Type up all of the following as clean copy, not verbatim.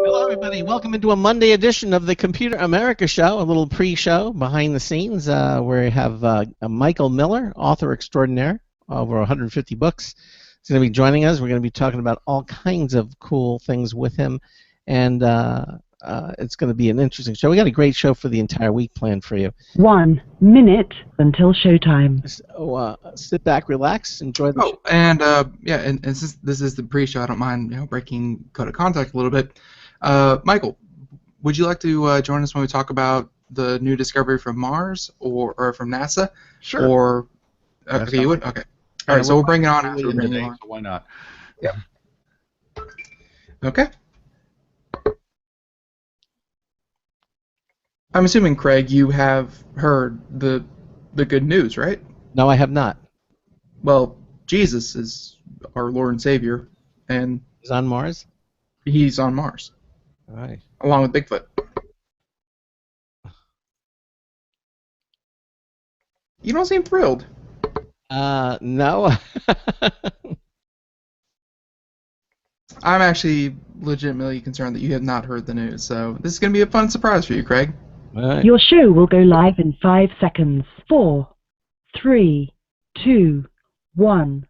Hello, everybody. Welcome into a Monday edition of the Computer America Show, a little pre-show behind the scenes where we have Michael Miller, author extraordinaire, over 150 books. He's going to be joining us. We're going to be talking about all kinds of cool things with him, and it's going to be an interesting show. We got a great show for the entire week planned for you. 1 minute until showtime. So sit back, relax, enjoy the show. And since this is the pre-show, I don't mind breaking code of contact a little bit. Michael, would you like to join us when we talk about the new discovery from Mars or from NASA? Sure. Or okay, you would. Okay. All right. So we'll bring it on after. So why not? Yeah. Okay. I'm assuming, Craig, you have heard the good news, right? No, I have not. Well, Jesus is our Lord and Savior, and He's on Mars? he's on Mars, All right. along with Bigfoot. You don't seem thrilled. No. I'm actually legitimately concerned that you have not heard the news, so this is going to be a fun surprise for you, Craig. All right. Your show will go live in 5 seconds. 4, 3, 2, 1.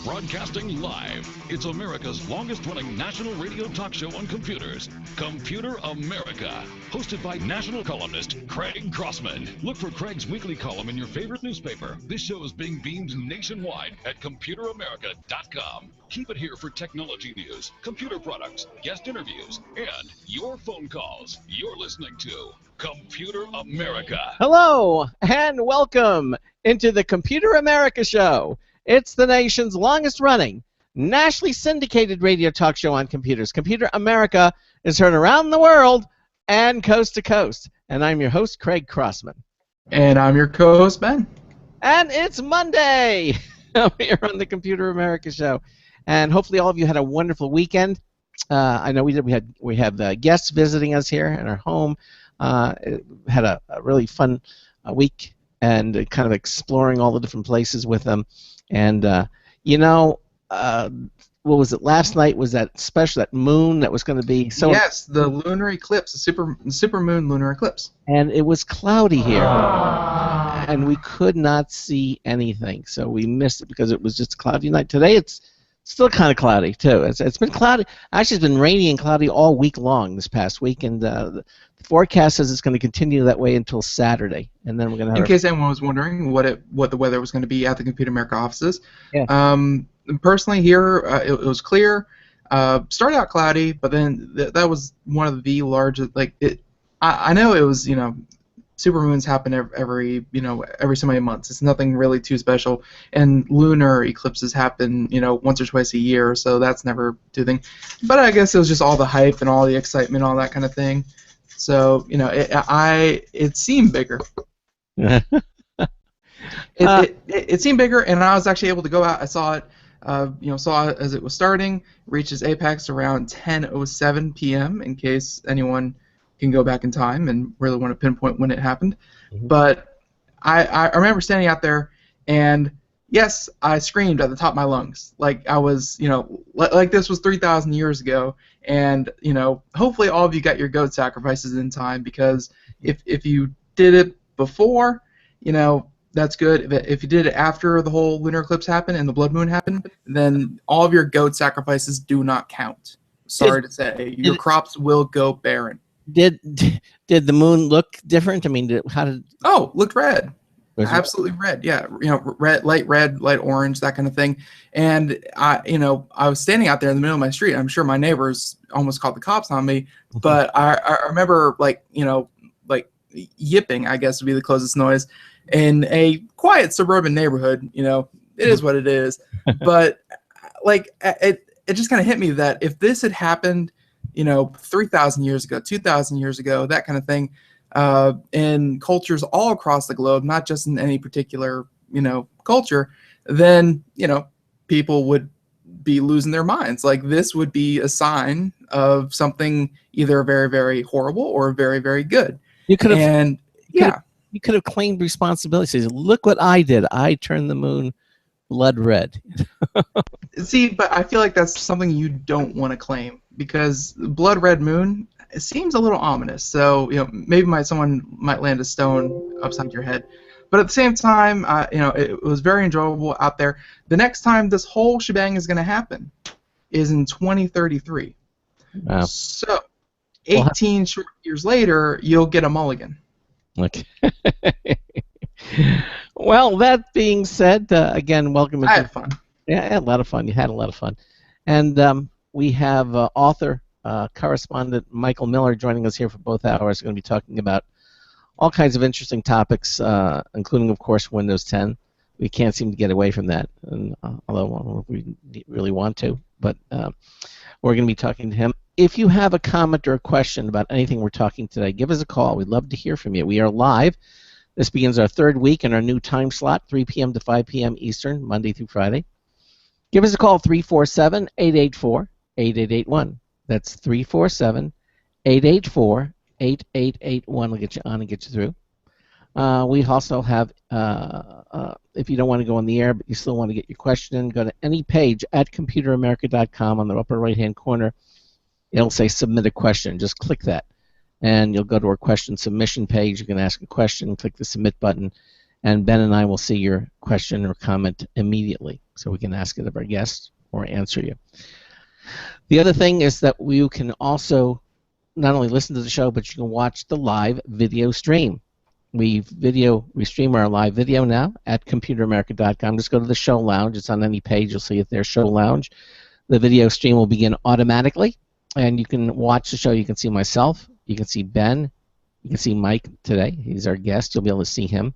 Broadcasting live, it's America's longest-running national radio talk show on computers, Computer America, hosted by national columnist Craig Crossman. Look for Craig's weekly column in your favorite newspaper. This show is being beamed nationwide at ComputerAmerica.com. Keep it here for technology news, computer products, guest interviews, and your phone calls. You're listening to Computer America. Hello, and welcome into the Computer America Show. It's the nation's longest-running, nationally syndicated radio talk show on computers. Computer America is heard around the world and coast to coast. And I'm your host, Craig Crossman. And I'm your co-host, Ben. And it's Monday here on the Computer America Show. And hopefully all of you had a wonderful weekend. I know we did. We have guests visiting us here in our home. Had a really fun week and kind of exploring all the different places with them. And what was it? Last night was that moon that was going to be so. Yes, the lunar eclipse, the super moon lunar eclipse. And it was cloudy here, and we could not see anything, so we missed it because it was just a cloudy night. Today it's still kind of cloudy too. It's been cloudy. Actually, it's been rainy and cloudy all week long this past week, and the forecast says it's going to continue that way until Saturday, and then we're going to have. In case anyone was wondering what the weather was going to be at the Computer America offices. Yeah. Personally, here it was clear. Started out cloudy, but then that was one of the largest. I know it was supermoons happen every so many months. It's nothing really too special, and lunar eclipses happen once or twice a year, so that's never too thing. But I guess it was just all the hype and all the excitement, all that kind of thing. So it seemed bigger. It seemed bigger, and I was actually able to go out. I saw it. Saw it as it was starting. Reached its apex around 10:07 p.m. In case anyone can go back in time and really want to pinpoint when it happened. Mm-hmm. But I remember standing out there, and yes, I screamed at the top of my lungs, like I was, like this was 3,000 years ago, and hopefully all of you got your goat sacrifices in time, because if you did it before, that's good. If you did it after the whole lunar eclipse happened and the blood moon happened, then all of your goat sacrifices do not count. Sorry to say, your crops will go barren. Did the moon look different? I mean, looked red. Absolutely red. Yeah, red, light orange, that kind of thing. And I was standing out there in the middle of my street. I'm sure my neighbors almost called the cops on me, but I remember yipping, I guess would be the closest noise, in a quiet suburban neighborhood. It is what it is. But it just kind of hit me that if this had happened 3,000 years ago, 2,000 years ago, that kind of thing, in cultures all across the globe, not just in any particular, culture, then, people would be losing their minds. Like, this would be a sign of something either very, very horrible or very, very good. You could have claimed responsibility. Says, look what I did. I turned the moon Blood red. See, but I feel like that's something you don't want to claim because Blood Red Moon, it seems a little ominous. So maybe someone might land a stone upside your head. But at the same time, it was very enjoyable out there. The next time this whole shebang is going to happen is in 2033. Wow. So 18 short years later, you'll get a mulligan. Okay. Well, that being said, again, welcome. I had fun. Yeah, I had a lot of fun. You had a lot of fun. And we have author, correspondent Michael Miller joining us here for both hours. We're going to be talking about all kinds of interesting topics, including, of course, Windows 10. We can't seem to get away from that, although we really want to. But we're going to be talking to him. If you have a comment or a question about anything we're talking today, give us a call. We'd love to hear from you. We are live. This begins our third week in our new time slot, 3 p.m. to 5 p.m. Eastern, Monday through Friday. Give us a call, 347-884-8881. That's 347-884-8881. We'll get you on and get you through. We also have, if you don't want to go on the air but you still want to get your question in, go to any page at computeramerica.com. On the upper right-hand corner, it'll say Submit a Question. Just click that, and you'll go to our question submission page. You can ask a question, click the Submit button, and Ben and I will see your question or comment immediately, so we can ask it of our guests or answer you. The other thing is that you can also not only listen to the show, but you can watch the live video stream. We stream our live video now at computeramerica.com. Just go to the show lounge. It's on any page. You'll see it there, show lounge. The video stream will begin automatically, and you can watch the show. You can see myself. You can see Ben. You can see Mike today. He's our guest. You'll be able to see him.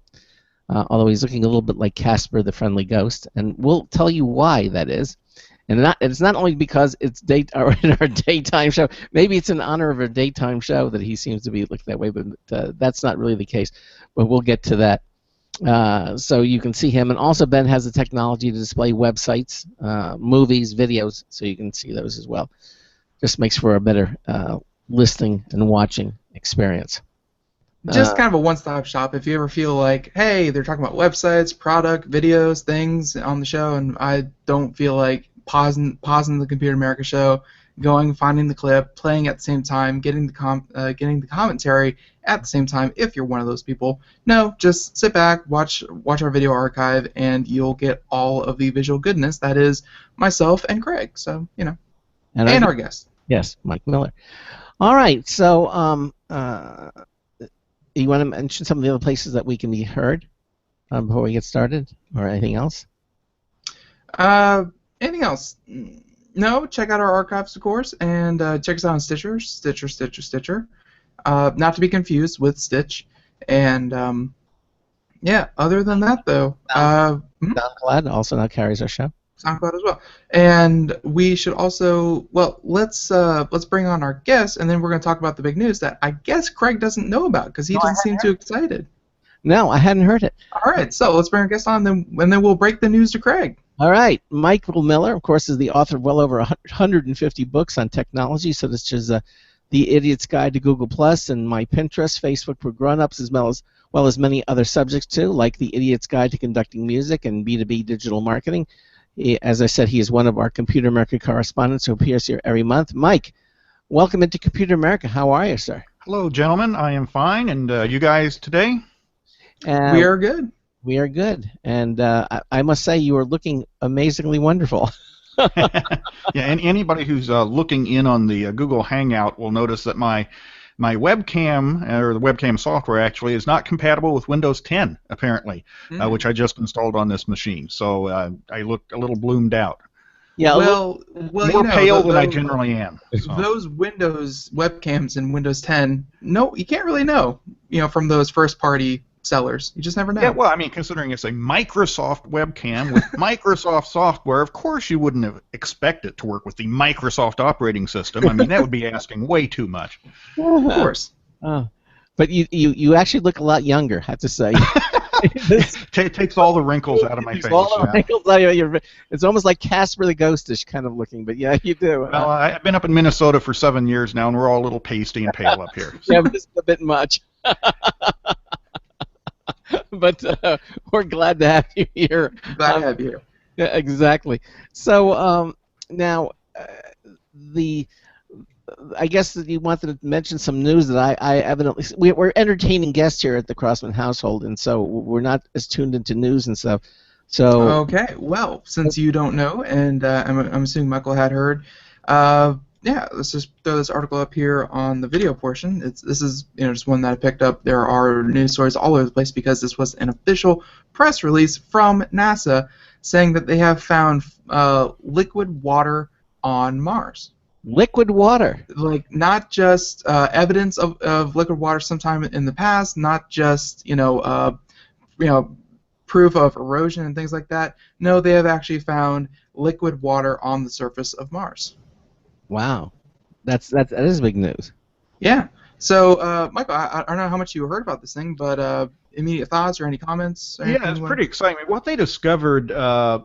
Although he's looking a little bit like Casper the Friendly Ghost, and we'll tell you why that is. And it's not only because it's in our daytime show. Maybe it's in honor of our daytime show that he seems to be looking that way, but that's not really the case. But we'll get to that. So you can see him, and also Ben has the technology to display websites, movies, videos, so you can see those as well. Just makes for a better listening and watching experience. Just kind of a one-stop shop. If you ever feel like, hey, they're talking about websites, product, videos, things on the show, and I don't feel like pausing the Computer America show, finding the clip, playing at the same time, getting the commentary at the same time. If you're one of those people, no, just sit back, watch our video archive, and you'll get all of the visual goodness that is myself and Craig. So and our guest. Yes, Mike Miller. All right, so you want to mention some of the other places that we can be heard before we get started, or anything else? Anything else? No, check out our archives, of course, and check us out on Stitcher. Not to be confused with Stitch. And, other than that, though. SoundCloud also now carries our show. SoundCloud as well. And we should also, let's bring on our guest, and then we're going to talk about the big news that I guess Craig doesn't know about because he doesn't seem too excited. No, I hadn't heard it. All right, so let's bring our guest on, and then we'll break the news to Craig. All right, Michael Miller, of course, is the author of well over 150 books on technology, so this is The Idiot's Guide to Google+, and My Pinterest, Facebook for Grown-Ups, as well as many other subjects, too, like The Idiot's Guide to Conducting Music and B2B Digital Marketing. As I said, he is one of our Computer America correspondents who appears here every month. Mike, welcome into Computer America. How are you, sir? Hello, gentlemen. I am fine, and you guys today? We are good. We are good, and I must say you are looking amazingly wonderful. Yeah, and anybody who's looking in on the Google Hangout will notice that my webcam, or the webcam software actually, is not compatible with Windows 10, apparently, which I just installed on this machine. So I look a little bloomed out. Yeah, more pale than I generally am. So. Those Windows webcams in Windows 10, no, you can't really know, from those first-party sellers. You just never know. Yeah, well, I mean, considering it's a Microsoft webcam with Microsoft software, of course you wouldn't have expected it to work with the Microsoft operating system. I mean, that would be asking way too much. Of course. But you actually look a lot younger, I have to say. It takes all the wrinkles out of my face. All the wrinkles out of your, it's almost like Casper the Ghostish kind of looking, but yeah, you do. Well, I've been up in Minnesota for 7 years now, and we're all a little pasty and pale up here. Yeah, but it's a bit much. But we're glad to have you here. Glad to have you here. Yeah, exactly. So now the I guess that you wanted to mention some news that I evidently we're entertaining guests here at the Crossman household, and so we're not as tuned into news and stuff. So Okay, well, since you don't know, and I'm assuming Michael had heard, yeah, let's just throw this article up here on the video portion. This is just one that I picked up. There are news stories all over the place because this was an official press release from NASA saying that they have found liquid water on Mars. liquid water. Like not just evidence of liquid water sometime in the past, not just proof of erosion and things like that. No, they have actually found liquid water on the surface of Mars. Wow, that is big news. Yeah. So, Michael, I don't know how much you heard about this thing, but immediate thoughts or any comments? Or Yeah, it's pretty exciting. What they discovered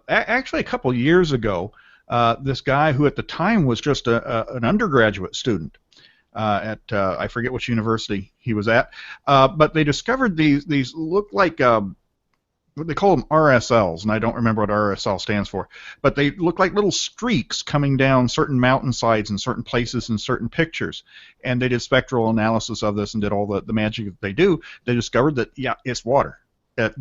actually a couple years ago, this guy who at the time was just an undergraduate student at I forget which university he was at, but they discovered these look like they call them RSLs, and I don't remember what RSL stands for, but they look like little streaks coming down certain mountainsides in certain places in certain pictures. And they did spectral analysis of this and did all the magic that they do. They discovered that, yeah, it's water. At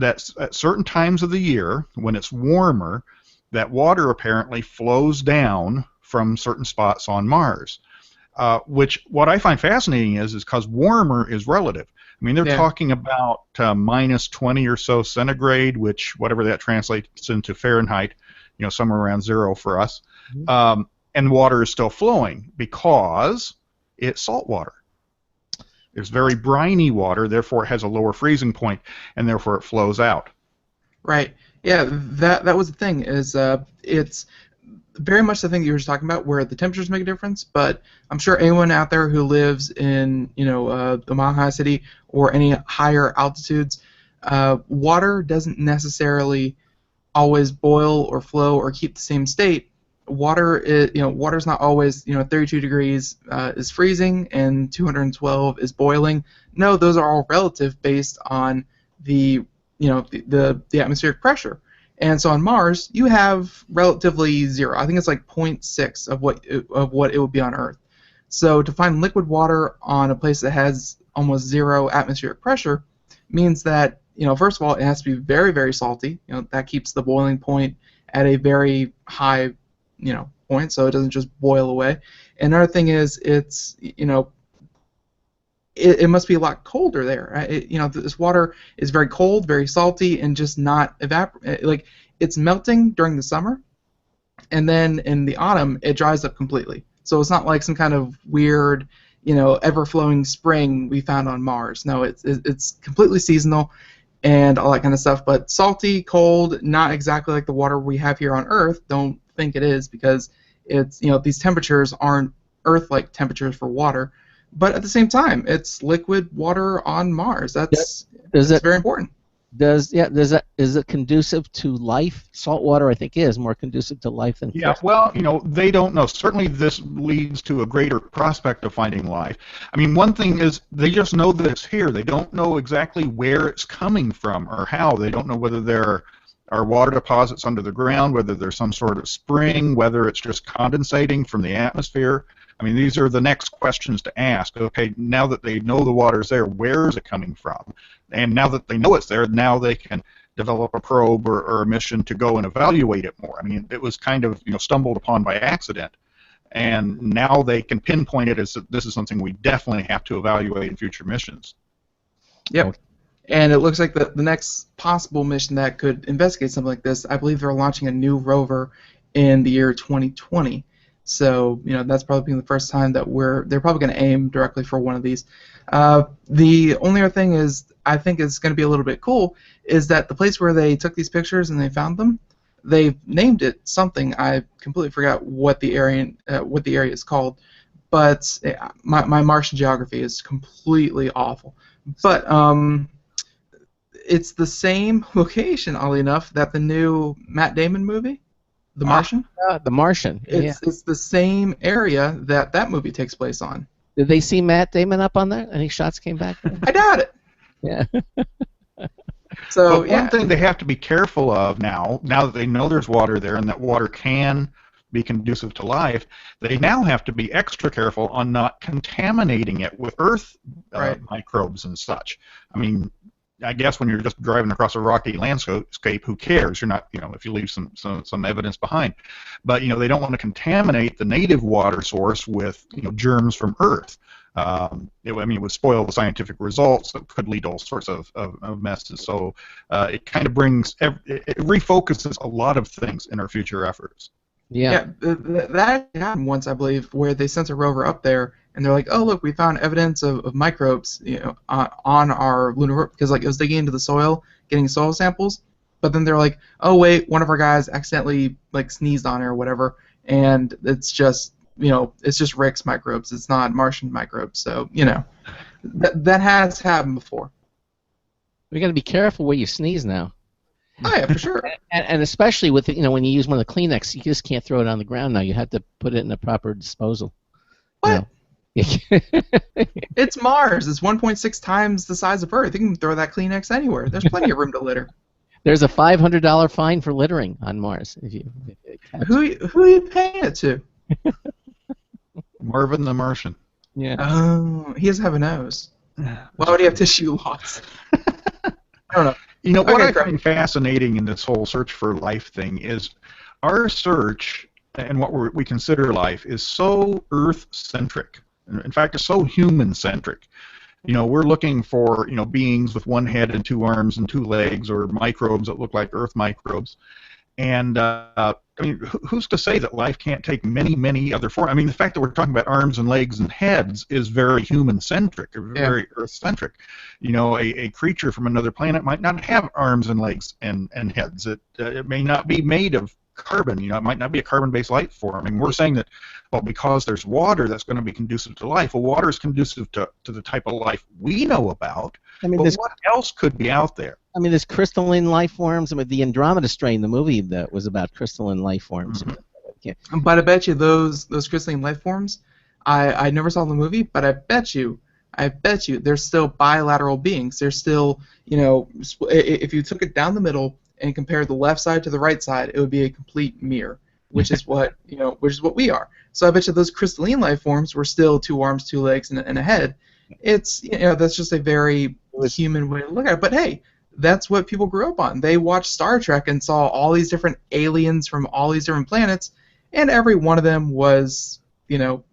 certain times of the year, when it's warmer, that water apparently flows down from certain spots on Mars. Which, what I find fascinating is because warmer is relative. I mean, they're talking about minus 20 or so centigrade, which, whatever that translates into Fahrenheit, somewhere around 0 for us. Mm-hmm. And water is still flowing because it's salt water. It's very briny water, therefore it has a lower freezing point, and therefore it flows out. Right. Yeah, that was the thing, is it's very much the thing that you were just talking about, where the temperatures make a difference. But I'm sure anyone out there who lives in the Mile High City or any higher altitudes, water doesn't necessarily always boil or flow or keep the same state. Water water's not always 32 degrees is freezing and 212 is boiling. No, those are all relative based on the atmospheric pressure. And so on Mars, you have relatively 0. I think it's like 0.6 of what it would be on Earth. So to find liquid water on a place that has almost 0 atmospheric pressure means that first of all, it has to be very, very salty. That keeps the boiling point at a very high point, so it doesn't just boil away. And another thing is it's it must be a lot colder there. Right? This water is very cold, very salty, and just not like it's melting during the summer, and then in the autumn it dries up completely. So it's not like some kind of weird, ever-flowing spring we found on Mars. No, it's completely seasonal, and all that kind of stuff. But salty, cold, not exactly like the water we have here on Earth. Don't think it is, because it's these temperatures aren't Earth-like temperatures for water. But at the same time, it's liquid water on Mars. That's very important. Is it conducive to life? Salt water, I think, is more conducive to life than fresh. Well, they don't know. Certainly this leads to a greater prospect of finding life. I mean, one thing is they just know that it's here. They don't know exactly where it's coming from or how. They don't know whether there are water deposits under the ground, whether there's some sort of spring, whether it's just condensating from the atmosphere. I mean, these are the next questions to ask. Okay, now that they know the water's there, where is it coming from? And now that they know it's there, now they can develop a probe or a mission to go and evaluate it more. I mean, it was kind of stumbled upon by accident, and now they can pinpoint it as this is something we definitely have to evaluate in future missions. Yep. And it looks like the next possible mission that could investigate something like this, I believe they're launching a new rover in the year 2020. So that's probably the first time that they're probably going to aim directly for one of these. The only other thing I think is going to be a little bit cool is that the place where they took these pictures and they found them, they've named it something. I completely forgot what the area is called, but my Martian geography is completely awful. But it's the same location, oddly enough, that the new Matt Damon movie, The Martian. The Martian. It's the same area that movie takes place on. Did they see Matt Damon up on there? Any shots came back? I doubt it. Yeah. So But yeah, one thing they have to be careful of now that they know there's water there and that water can be conducive to life, they now have to be extra careful on not contaminating it with earth Right. microbes and such. I mean, I guess when you're just driving across a rocky landscape, who cares? You're not, if you leave some evidence behind. But, they don't want to contaminate the native water source with, germs from earth. It would spoil the scientific results. It could lead to all sorts of messes. So it kind of it refocuses a lot of things in our future efforts. Yeah. That happened once, I believe, where they sent a rover up there, and they're like, "Oh, look, we found evidence of microbes, on our lunar rover," because it was digging into the soil, getting soil samples. But then they're like, "Oh, wait, one of our guys accidentally sneezed on it or whatever, and it's just Rick's microbes. It's not Martian microbes." So that has happened before. We got to be careful where you sneeze now. Oh yeah, for sure. And especially with when you use one of the Kleenex, you just can't throw it on the ground now. You have to put it in a proper disposal. What? You know. It's Mars. It's 1.6 times the size of Earth. You can throw that Kleenex anywhere. There's plenty of room to litter. There's a $500 fine for littering on Mars. Who are you paying it to? Marvin the Martian. Yeah. Oh, he doesn't have a nose. Why would he have tissue loss? I don't know. What Okay, I great. find fascinating in this whole search for life thing is our search and what we consider life is so Earth-centric. In fact, it's so human-centric. We're looking for, beings with one head and two arms and two legs, or microbes that look like Earth microbes. And who's to say that life can't take many, many other forms? I mean, the fact that we're talking about arms and legs and heads is very human-centric, very Earth-centric. A creature from another planet might not have arms and legs and heads. It may not be made of carbon. It might not be a carbon-based life form. And we're saying that, well, because there's water, that's going to be conducive to life. Well, water is conducive to the type of life we know about. But what else could be out there? I mean, there's crystalline life forms. I mean, the Andromeda Strain, the movie that was about crystalline life forms. Mm-hmm. But I bet you those crystalline life forms, I never saw the movie, but I bet you they're still bilateral beings. They're still, if you took it down the middle and compared the left side to the right side, it would be a complete mirror, which is what we are. So I bet you those crystalline life forms were still two arms, two legs, and a head. It's that's just a very human way to look at it. But hey, that's what people grew up on. They watched Star Trek and saw all these different aliens from all these different planets, and every one of them was, in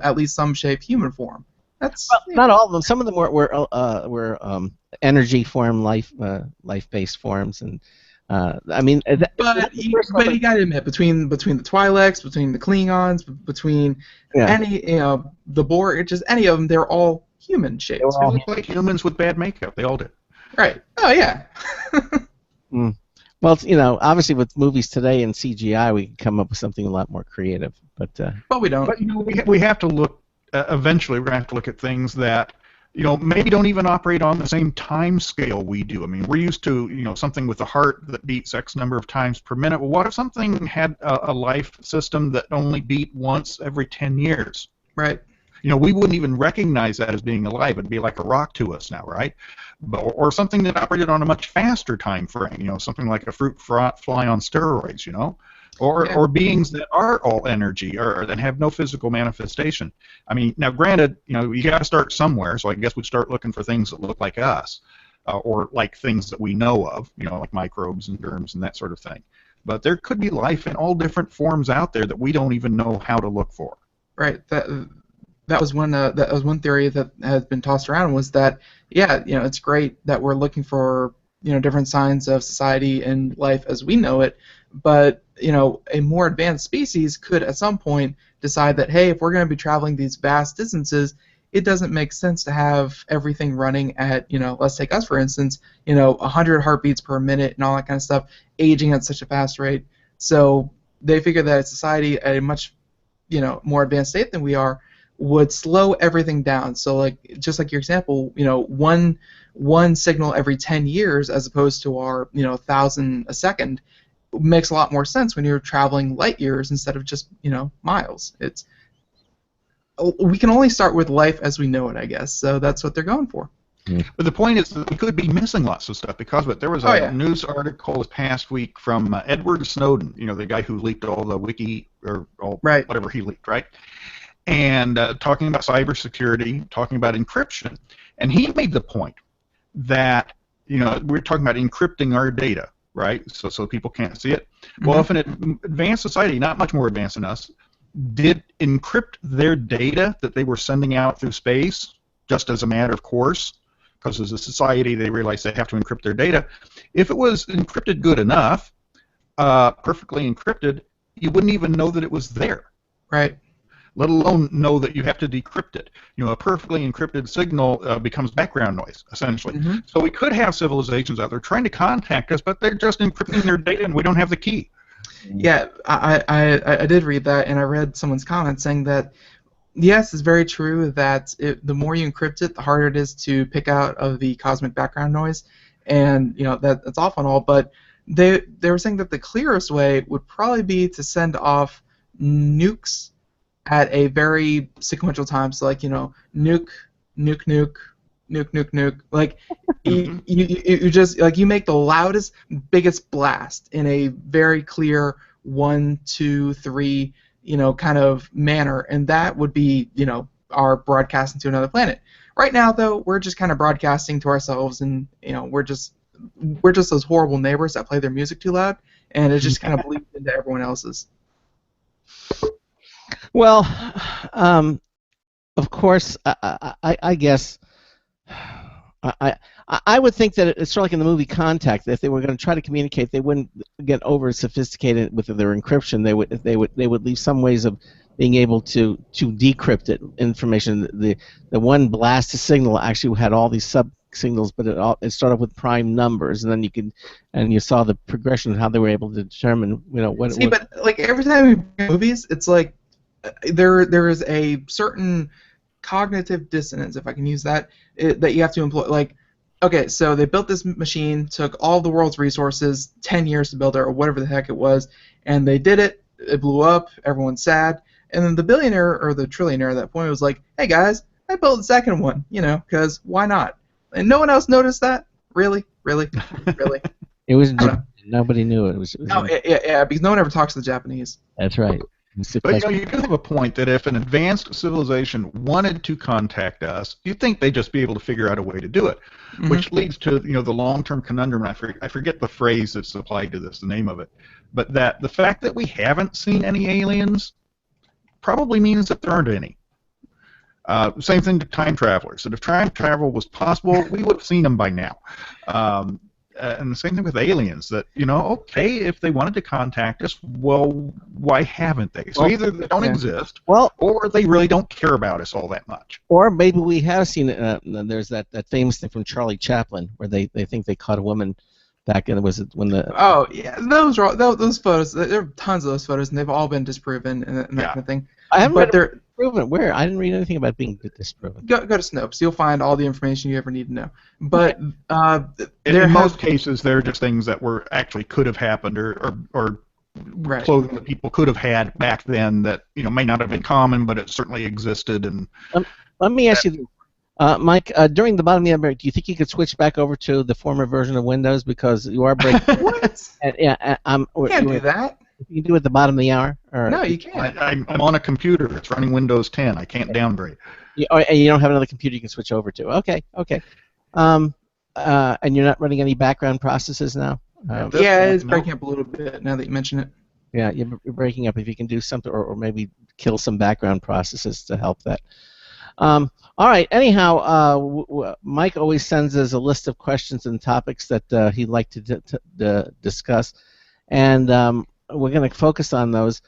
at least some shape, human form. That's not all of them. Some of them were energy form, life-based forms, and I mean. But you got to admit, between the Twi'leks, between the Klingons, between any the Borg, just any of them, they're all human shapes. They look like humans with bad makeup. They all did. Right. Oh yeah. Well, obviously with movies today and CGI, we can come up with something a lot more creative. But we don't. But we have to look. Eventually, we're going to have to look at things that maybe don't even operate on the same time scale we do. I mean, we're used to something with a heart that beats X number of times per minute. Well, what if something had a life system that only beat once every 10 years? Right. We wouldn't even recognize that as being alive. It'd be like a rock to us now, right? Or something that operated on a much faster time frame, something like a fruit fly on steroids, or beings that are all energy or that have no physical manifestation. I mean, now granted, you got to start somewhere, so I guess we'd start looking for things that look like us, or like things that we know of, like microbes and germs and that sort of thing. But there could be life in all different forms out there that we don't even know how to look for. Right. That was one theory that has been tossed around, was that it's great that we're looking for different signs of society and life as we know it, but a more advanced species could at some point decide that, hey, if we're going to be traveling these vast distances, it doesn't make sense to have everything running at, let's take us for instance, 100 heartbeats per minute and all that kind of stuff, aging at such a fast rate. So they figure that society at a much more advanced state than we are would slow everything down. So just like your example, one signal every 10 years as opposed to our 1,000 a second makes a lot more sense when you're traveling light years instead of just miles. We can only start with life as we know it, I guess. So that's what they're going for. But the point is that we could be missing lots of stuff because of it. There was a news article this past week from Edward Snowden, the guy who leaked all the wiki or whatever he leaked, right? And talking about cybersecurity, talking about encryption. And he made the point that, we're talking about encrypting our data, right? So people can't see it. Mm-hmm. Well, if an advanced society, not much more advanced than us, did encrypt their data that they were sending out through space, just as a matter of course, because as a society they realize they have to encrypt their data. If it was encrypted good enough, perfectly encrypted, you wouldn't even know that it was there. Right. Let alone know that you have to decrypt it. A perfectly encrypted signal becomes background noise, essentially. Mm-hmm. So we could have civilizations out there trying to contact us, but they're just encrypting their data and we don't have the key. Yeah, I did read that, and I read someone's comment saying that, yes, it's very true that the more you encrypt it, the harder it is to pick out of the cosmic background noise, and that's awful and all, but they were saying that the clearest way would probably be to send off nukes at a very sequential time, so like nuke, nuke, nuke, nuke, nuke, nuke. Like you just you make the loudest, biggest blast in a very clear 1, 2, 3 kind of manner, and that would be our broadcasting to another planet. Right now, though, we're just kind of broadcasting to ourselves, and we're just those horrible neighbors that play their music too loud, and it just kind of bleeds into everyone else's. Well, of course, I guess I would think that it's sort of like in the movie Contact. If they were going to try to communicate, they wouldn't get over sophisticated with their encryption. They would leave some ways of being able to decrypt information. The one blast signal actually had all these sub signals, but it started with prime numbers, and then you saw the progression of how they were able to determine what. See, but like every time we make movies, it's like there is a certain cognitive dissonance, if I can use that, that you have to employ. Like, okay, so they built this machine, took all the world's resources, 10 years to build it, or whatever the heck it was, and they did it. It blew up. Everyone's sad. And then the billionaire or the trillionaire at that point was like, "Hey guys, I built the second one, because why not?" And no one else noticed that. Really. It was nobody knew it. It was yeah, because no one ever talks to the Japanese. That's right. But you do have a point that if an advanced civilization wanted to contact us, you'd think they'd just be able to figure out a way to do it, which leads to the long-term conundrum. I forget the phrase that's applied to this, the name of it, but that the fact that we haven't seen any aliens probably means that there aren't any. Same thing to time travelers. That if time travel was possible, we would have seen them by now. And the same thing with aliens, that, okay, if they wanted to contact us, well, why haven't they? So either they don't exist, or they really don't care about us all that much. Or maybe we have seen it. There's that famous thing from Charlie Chaplin where they think they caught a woman back in, was it when the... Oh, yeah, those photos, there are tons of those photos, and they've all been disproven and that kind of thing. I haven't read disproven. Where? I didn't read anything about being disproven. Go to Snopes. You'll find all the information you ever need to know. But in most cases, they're just things that could have happened, or clothing that people could have had back then that may not have been common, but it certainly existed. And let me ask you this. Mike, during the bottom of the hour, do you think you could switch back over to the former version of Windows, because you are breaking? What? You can't do that. You can do it at the bottom of the hour? Or? No, you can't. I'm on a computer. It's running Windows 10. I can't downgrade. And you don't have another computer you can switch over to. Okay. And you're not running any background processes now? It's breaking up a little bit now that you mention it. Yeah, you're breaking up. If you can do something, or maybe kill some background processes to help that. All right. Anyhow, Mike always sends us a list of questions and topics that he'd like to discuss, and we're going to focus on those,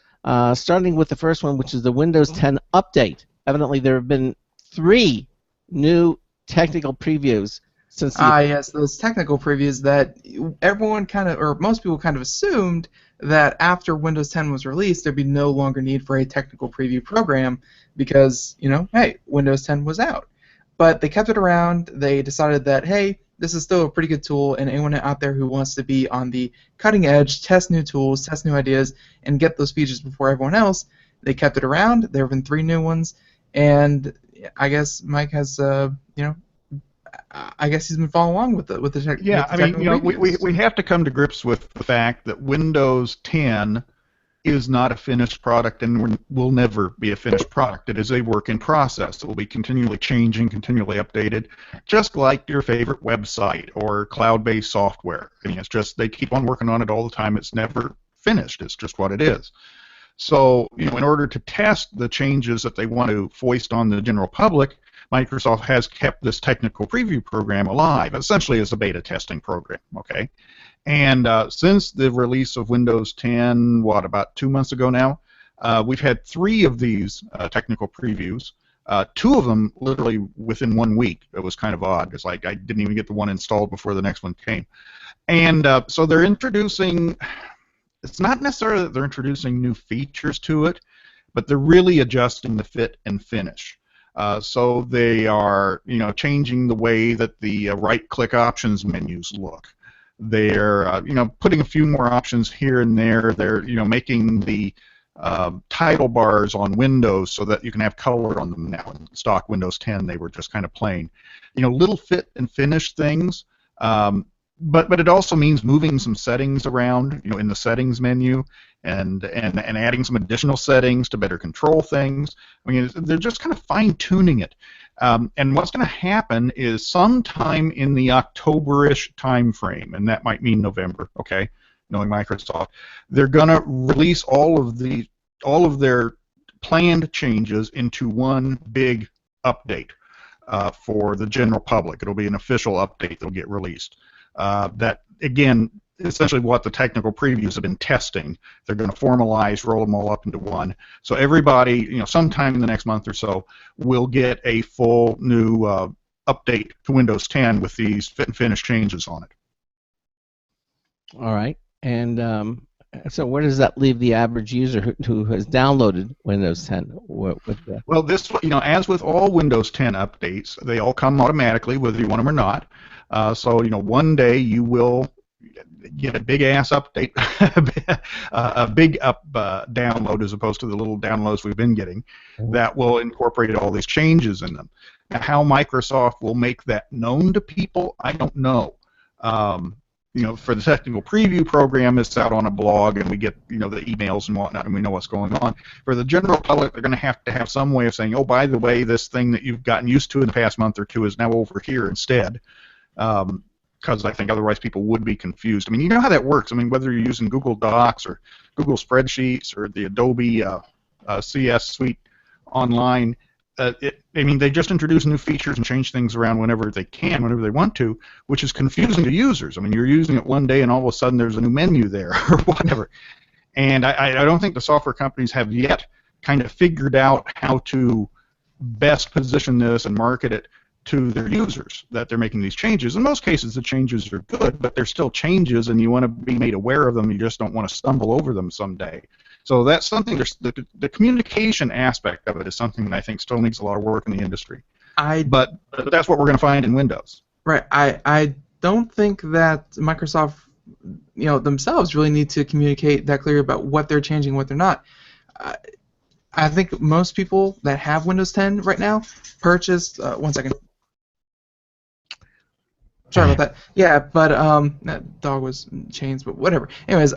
starting with the first one, which is the Windows 10 update. Evidently, there have been 3 new technical previews since. Yes, those technical previews that everyone most people kind of assumed that after Windows 10 was released, there'd be no longer need for a technical preview program because, hey, Windows 10 was out. But they kept it around. They decided that, hey, this is still a pretty good tool, and anyone out there who wants to be on the cutting edge, test new tools, test new ideas, and get those features before everyone else, they kept it around. There have been 3 new ones, and I guess Mike has, I guess he's been following along with the tech. Yeah, with the I mean, you know, technical we reviews. have to come to grips with the fact that Windows 10 is not a finished product and will never be a finished product. It is a work in process. It will be continually changing, continually updated, just like your favorite website or cloud-based software. I mean, it's just they keep on working on it all the time. It's never finished. It's just what it is. So, you know, in order to test the changes that they want to foist on the general public, Microsoft has kept this technical preview program alive, essentially as a beta testing program, okay? And since the release of Windows 10, about 2 months ago now, we've had 3 of these technical previews. 2 of them literally within 1 week. It was kind of odd. It's like I didn't even get the one installed before the next one came. And so they're introducing, it's not necessarily that they're introducing new features to it, but they're really adjusting the fit and finish. So they are, you know, changing the way that the right-click options menus look. They're, you know, putting a few more options here and there. They're, you know, making the title bars on Windows so that you can have color on them now. In stock Windows 10, they were just kind of plain. You know, little fit and finish things. But it also means moving some settings around, you know, in the settings menu, and adding some additional settings to better control things. I mean, they're just kind of fine-tuning it. And what's going to happen is sometime in the October-ish time frame, and that might mean November, okay, knowing Microsoft, they're going to release all of their planned changes into one big update for the general public. It'll be an official update that'll get released. That, again, essentially what the technical previews have been testing. They're going to formalize, roll them all up into one. So everybody, you know, sometime in the next month or so, will get a full new update to Windows 10 with these fit and finish changes on it. All right. And so where does that leave the average user who has downloaded Windows 10? With the... Well, this, you know, as with all Windows 10 updates, they all come automatically, whether you want them or not. So, you know, one day you will get a big-ass update, a big download as opposed to the little downloads we've been getting, that will incorporate all these changes in them. Now, how Microsoft will make that known to people, I don't know. You know, for the technical preview program, it's out on a blog, and we get, you know, the emails and whatnot, and we know what's going on. For the general public, they're going to have some way of saying, oh, by the way, this thing that you've gotten used to in the past month or two is now over here instead. Because I think otherwise people would be confused. I mean, you know how that works. I mean, whether you're using Google Docs or Google Spreadsheets or the Adobe CS Suite online, I mean, they just introduce new features and change things around whenever they can, whenever they want to, which is confusing to users. I mean, you're using it one day and all of a sudden there's a new menu there or whatever. And I don't think the software companies have yet kind of figured out how to best position this and market it to their users, that they're making these changes. In most cases, the changes are good, but they're still changes, and you want to be made aware of them. You just don't want to stumble over them someday. So that's something. The communication aspect of it is something that I think still needs a lot of work in the industry. But that's what we're going to find in Windows. Right. I don't think that Microsoft, you know, themselves really need to communicate that clearly about what they're changing, what they're not. I think most people that have Windows 10 right now purchased. 1 second. Sorry about that. Yeah, but that dog was in chains, but whatever. Anyways,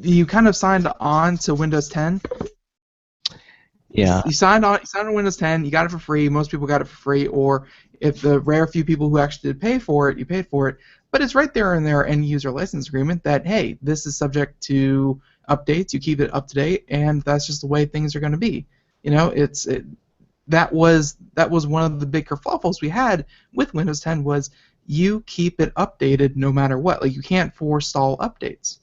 you kind of signed on to Windows 10. Yeah. You signed on Windows 10. You got it for free. Most people got it for free, or if the rare few people who actually did pay for it, you paid for it. But it's right there in their end user license agreement that, hey, this is subject to updates. You keep it up to date, and that's just the way things are going to be. You know, that was one of the big kerfuffles we had with Windows 10 was you keep it updated no matter what. Like, you can't forestall updates.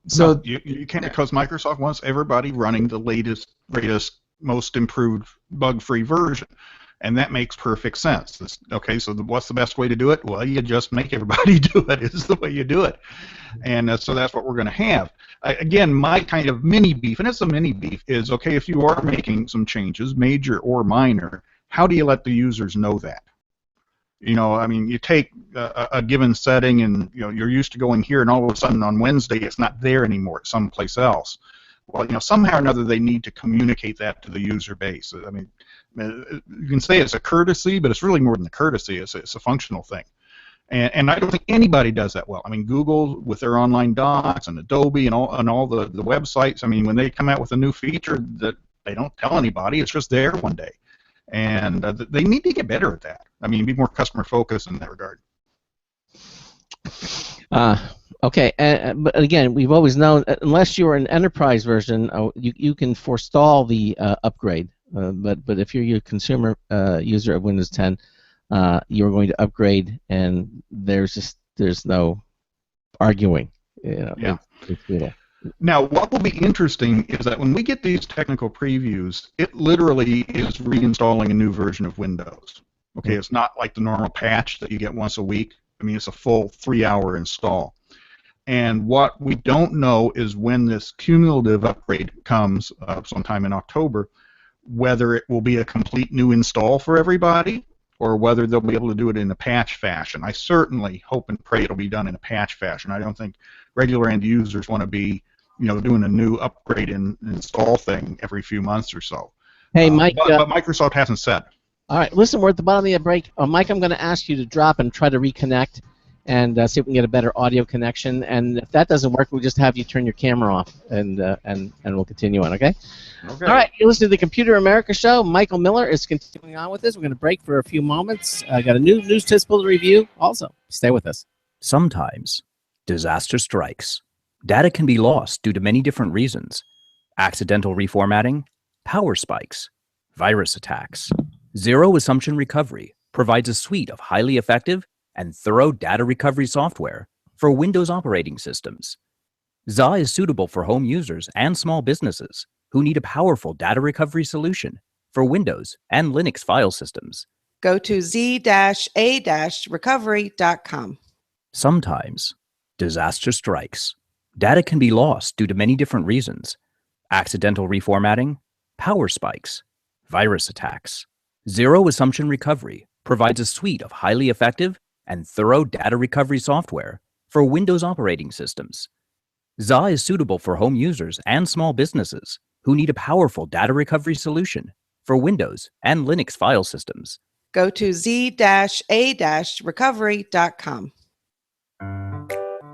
So no, you can't, because Microsoft wants everybody running the latest, greatest, most improved, bug-free version. And that makes perfect sense. Okay, so what's the best way to do it? Well, you just make everybody do it. Is the way you do it. And so that's what we're going to have. Again, my kind of mini beef, and it's a mini beef, is, okay, if you are making some changes, major or minor, how do you let the users know that? You know, I mean, you take a given setting and, you know, you're used to going here, and all of a sudden on Wednesday it's not there anymore. It's someplace else. Well, you know, somehow or another they need to communicate that to the user base. I mean, You can say it's a courtesy, but it's really more than a courtesy. It's a functional thing. And I don't think anybody does that well. I mean, Google with their online docs and Adobe and all the websites, I mean, when they come out with a new feature that they don't tell anybody, it's just there one day. And they need to get better at that. I mean, be more customer focused in that regard. Okay, but again, we've always known, unless you're an enterprise version, you can forestall the upgrade. But if you're a consumer user of Windows 10, you're going to upgrade, and there's no arguing. Yeah. It's brutal. Now, what will be interesting is that when we get these technical previews, it literally is reinstalling a new version of Windows. Okay, it's not like the normal patch that you get once a week. I mean, it's a full 3-hour install. And what we don't know is when this cumulative upgrade comes sometime in October, whether it will be a complete new install for everybody or whether they'll be able to do it in a patch fashion. I certainly hope and pray it'll be done in a patch fashion. I don't think regular end users want to be, doing a new upgrade and install thing every few months or so. Hey, Mike. But Microsoft hasn't said. All right, listen, we're at the bottom of the break. Mike, I'm going to ask you to drop and try to reconnect and see if we can get a better audio connection. And if that doesn't work, we'll just have you turn your camera off, and we'll continue on, okay? Okay. All right, you listen to the Computer America Show. Michael Miller is continuing on with this. We're going to break for a few moments. I got a new news tips bulletin review. Also, stay with us. Sometimes disaster strikes. Data can be lost due to many different reasons. Accidental reformatting, power spikes, virus attacks. Zero Assumption Recovery provides a suite of highly effective and thorough data recovery software for Windows operating systems. ZA is suitable for home users and small businesses who need a powerful data recovery solution for Windows and Linux file systems. Go to z-a-recovery.com. Sometimes disaster strikes. Data can be lost due to many different reasons. Accidental reformatting, power spikes, virus attacks. Zero Assumption Recovery provides a suite of highly effective and thorough data recovery software for Windows operating systems. ZA is suitable for home users and small businesses who need a powerful data recovery solution for Windows and Linux file systems. Go to z-a-recovery.com.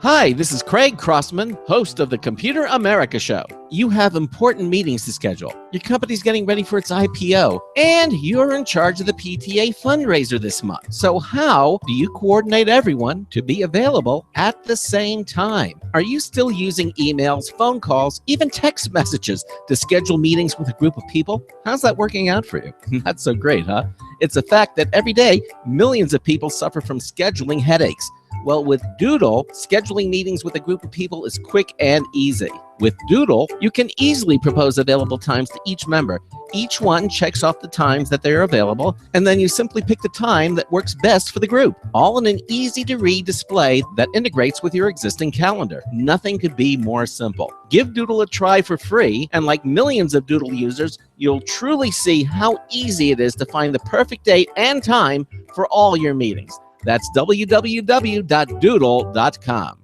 Hi, this is Craig Crossman, host of the Computer America Show. You have important meetings to schedule. Your company's getting ready for its IPO, and you're in charge of the PTA fundraiser this month. So how do you coordinate everyone to be available at the same time? Are you still using emails, phone calls, even text messages to schedule meetings with a group of people? How's that working out for you? Not so great, huh? It's a fact that every day, millions of people suffer from scheduling headaches. Well, with Doodle, scheduling meetings with a group of people is quick and easy. With Doodle, you can easily propose available times to each member. Each one checks off the times that they are available, and then you simply pick the time that works best for the group, all in an easy-to-read display that integrates with your existing calendar. Nothing could be more simple. Give Doodle a try for free, and like millions of Doodle users, you'll truly see how easy it is to find the perfect date and time for all your meetings. That's www.doodle.com.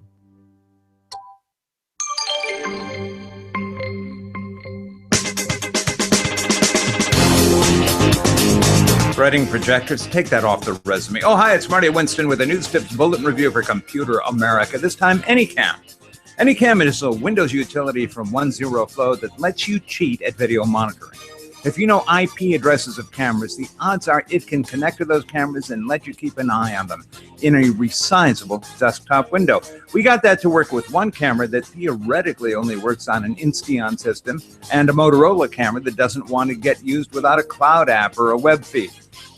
Spreading projectors, take that off the resume. Oh, hi, it's Marty Winston with a News Tips Bulletin Review for Computer America. This time, Anycam. Anycam is a Windows utility from 10Flow that lets you cheat at video monitoring. If you know IP addresses of cameras, the odds are it can connect to those cameras and let you keep an eye on them in a resizable desktop window. We got that to work with one camera that theoretically only works on an Insteon system and a Motorola camera that doesn't want to get used without a cloud app or a web feed.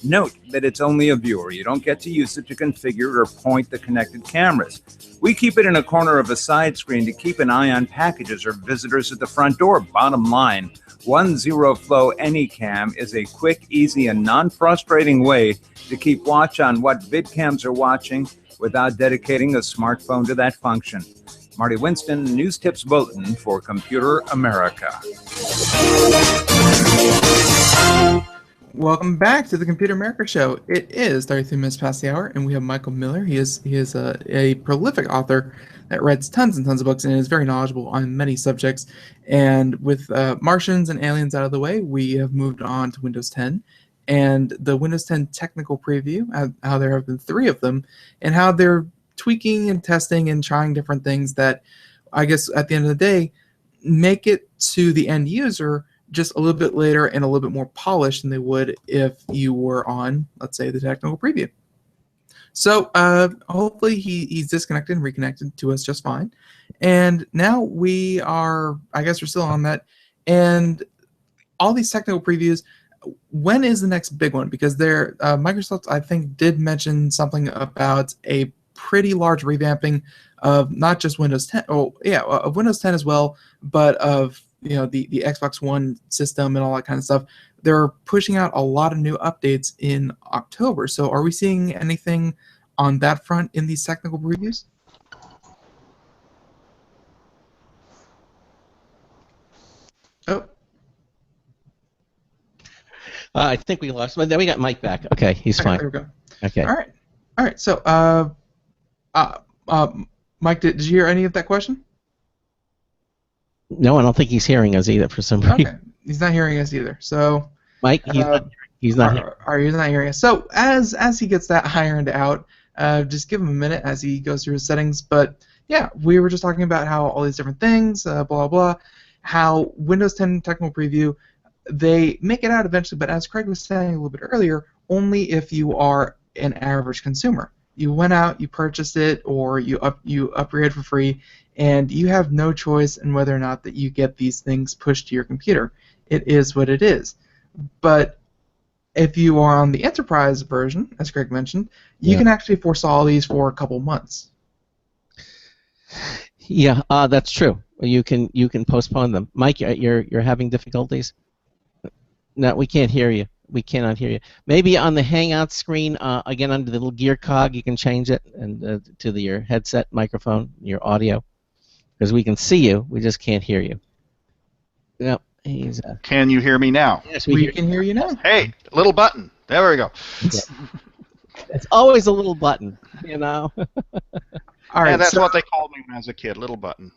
Note that it's only a viewer. You don't get to use it to configure or point the connected cameras. We keep it in a corner of a side screen to keep an eye on packages or visitors at the front door. Bottom line, 10Flow Anycam is a quick, easy, and non-frustrating way to keep watch on what vidcams are watching without dedicating a smartphone to that function. Marty Winston, News Tips Bulletin for Computer America. Welcome back to the Computer America Show. It is 33 minutes past the hour, and we have Michael Miller. He is a prolific author that writes tons and tons of books and is very knowledgeable on many subjects. And with Martians and aliens out of the way, we have moved on to Windows 10. and the Windows 10 technical preview, how there have been 3 of them, and how they're tweaking and testing and trying different things that I guess at the end of the day make it to the end user just a little bit later and a little bit more polished than they would if you were on, let's say, the technical preview. So hopefully he's disconnected and reconnected to us just fine. And now we are, I guess we're still on that. And all these technical previews, when is the next big one? Because Microsoft, I think, did mention something about a pretty large revamping of not just Windows 10, of Windows 10 as well, but of the Xbox One system and all that kind of stuff. They're pushing out a lot of new updates in October. So are we seeing anything on that front in these technical previews? Oh. I think we lost, but then we got Mike back. Okay, he's fine. There we go. Okay. All right. So, Mike, did you hear any of that question? No, I don't think he's hearing us either for some reason. Okay, he's not hearing us either. So, Mike, he's not hearing. He's not hearing us. So, as he gets that ironed out, just give him a minute as he goes through his settings. But yeah, we were just talking about how all these different things, blah blah, how Windows 10 technical preview, they make it out eventually. But as Craig was saying a little bit earlier, only if you are an average consumer. You went out, you purchased it, or you upgraded for free, and you have no choice in whether or not that you get these things pushed to your computer. It is what it is. But if you are on the enterprise version, as Greg mentioned, you can actually foresaw these for a couple months. Yeah, that's true. You can postpone them. Mike, you're having difficulties? No, we can't hear you. We cannot hear you. Maybe on the Hangout screen, again under the little gear cog, you can change it and to your headset microphone, your audio, because we can see you, we just can't hear you. No, he's. Can you hear me now? Yes, we can hear you now. Hey, little button. There we go. Yeah. It's always a little button, All right. Yeah, that's what they called me when I was a kid. Little button.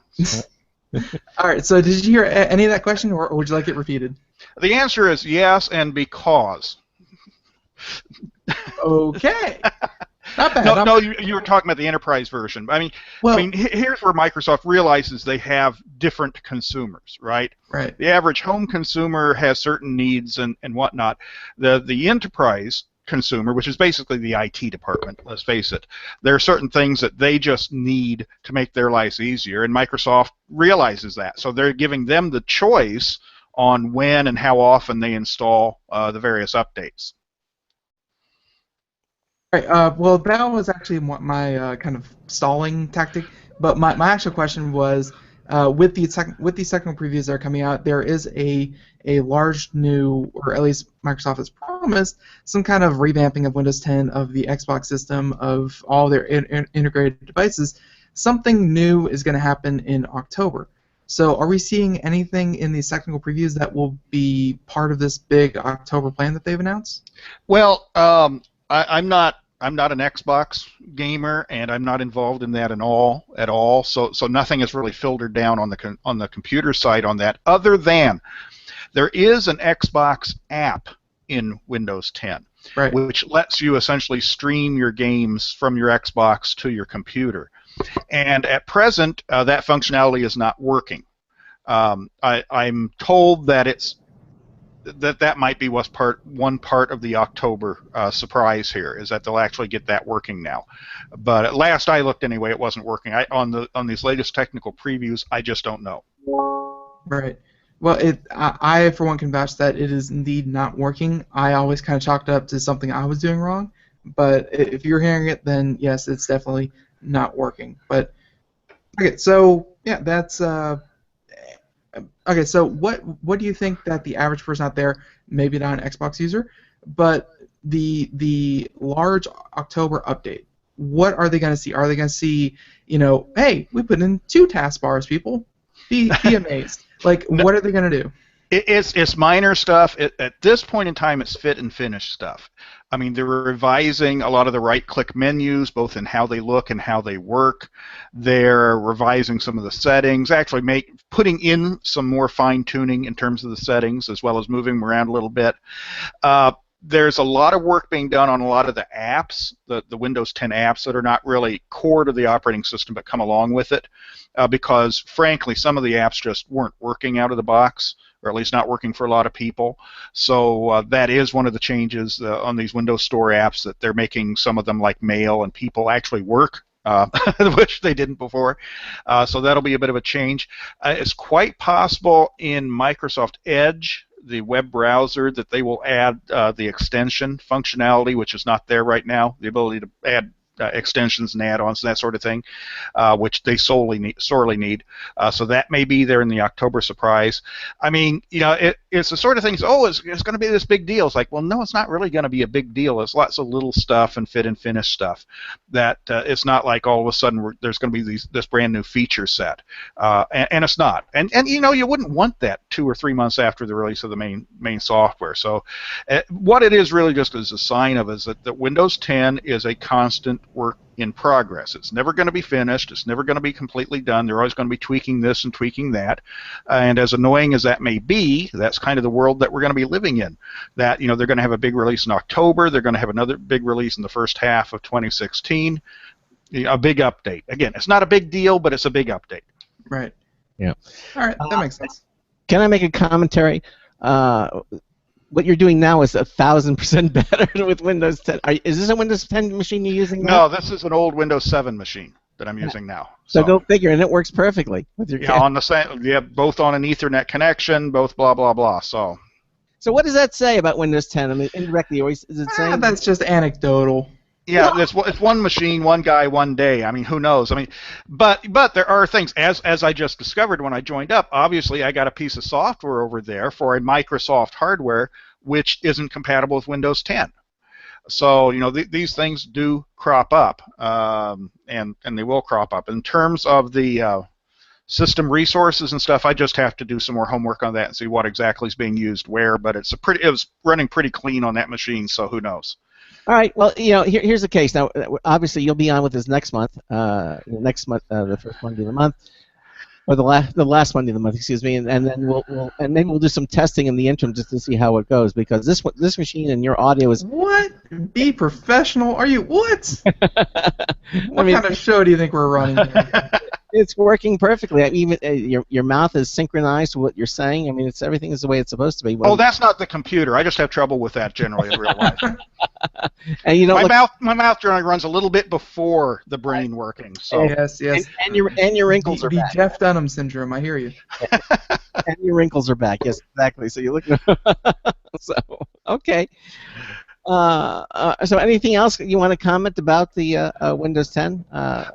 All right. So did you hear any of that question, or would you like it repeated? The answer is yes, and because. Okay. Not bad. No, you were talking about the enterprise version. I mean, here's where Microsoft realizes they have different consumers, right? Right. The average home consumer has certain needs and whatnot. The enterprise consumer, which is basically the IT department, let's face it, there are certain things that they just need to make their lives easier, and Microsoft realizes that. So they're giving them the choice on when and how often they install the various updates. Right. Well, that was actually my kind of stalling tactic. But my actual question was, with these technical previews that are coming out, there is a large new, or at least Microsoft has promised, some kind of revamping of Windows 10, of the Xbox system, of all their integrated devices. Something new is going to happen in October. So are we seeing anything in these technical previews that will be part of this big October plan that they've announced? Well, I'm not an Xbox gamer, and I'm not involved in that at all. So nothing has really filtered down on the computer side on that, other than there is an Xbox app in Windows 10, right, which lets you essentially stream your games from your Xbox to your computer. And at present, that functionality is not working. I'm told that that might be one part of the October surprise here, is that they'll actually get that working now. But at last I looked anyway, it wasn't working. On these latest technical previews, I just don't know. Right. Well, I for one can vouch that it is indeed not working. I always kind of chalked it up to something I was doing wrong. But if you're hearing it, then yes, it's definitely not working. But okay, so yeah, that's okay. So what do you think that the average person out there, maybe not an Xbox user, but the large October update, what are they going to see? Are they going to see, hey, we put in 2 taskbars, people, be amazed. Like, what are they going to do? It's minor stuff. At this point in time, it's fit and finish stuff. I mean, they're revising a lot of the right-click menus, both in how they look and how they work. They're revising some of the settings, actually putting in some more fine-tuning in terms of the settings, as well as moving them around a little bit. there's a lot of work being done on a lot of the apps, the Windows 10 apps that are not really core to the operating system but come along with it, because frankly some of the apps just weren't working out of the box, or at least not working for a lot of people. So that is one of the changes on these Windows Store apps, that they're making some of them like Mail and People actually work, which they didn't before. So that'll be a bit of a change. It's quite possible in Microsoft Edge, the web browser, that they will add the extension functionality, which is not there right now, the ability to add extensions and add-ons and that sort of thing, which they sorely need. So that may be there in the October surprise. I mean, you know, it's the sort of things, it's going to be this big deal. It's like, well, no, it's not really going to be a big deal. It's lots of little stuff and fit and finish stuff that it's not like all of a sudden there's going to be this brand new feature set. And it's not. And you know, you wouldn't want that 2 or 3 months after the release of the main software. So what it is really just is a sign of is that Windows 10 is a constant work in progress. It's never going to be finished. It's never going to be completely done. They're always going to be tweaking this and tweaking that. And as annoying as that may be, that's kind of the world that we're going to be living in. That, you know, they're going to have a big release in October. They're going to have another big release in the first half of 2016. A big update. Again, it's not a big deal, but it's a big update. Right. Yeah. All right, that makes sense. Can I make a commentary? What you're doing now is 1,000% better with Windows 10. Is this a Windows 10 machine you're using now? No, this is an old Windows 7 machine that I'm using now. So go figure, and it works perfectly with your on the same. Yeah, both on an Ethernet connection, both blah blah blah. So what does that say about Windows 10? I mean, indirectly, is it saying that's just anecdotal? Yeah, it's one machine, one guy, one day. I mean, who knows? I mean, but there are things, as I just discovered when I joined up. Obviously, I got a piece of software over there for a Microsoft hardware which isn't compatible with Windows 10. So, you know, these things do crop up, and they will crop up. In terms of the system resources and stuff, I just have to do some more homework on that and see what exactly is being used where. But it was running pretty clean on that machine, so who knows? All right. Well, you know, here's the case. Now, obviously, you'll be on with us next month. Next month, the first Monday of the month, or the last Monday of the month, excuse me, and then maybe we'll do some testing in the interim just to see how it goes, because this machine and your audio is what? Be professional? Are you what? What kind of show do you think we're running here? It's working perfectly. I mean, even your mouth is synchronized to what you're saying. I mean, everything is the way it's supposed to be. Oh, that's not the computer. I just have trouble with that generally in real life. And you know, my mouth generally runs a little bit before the brain working. So yes. And your wrinkles are back. Jeff Dunham syndrome. I hear you. And your wrinkles are back. Yes, exactly. So you look. So okay. So anything else you want to comment about the Windows 10?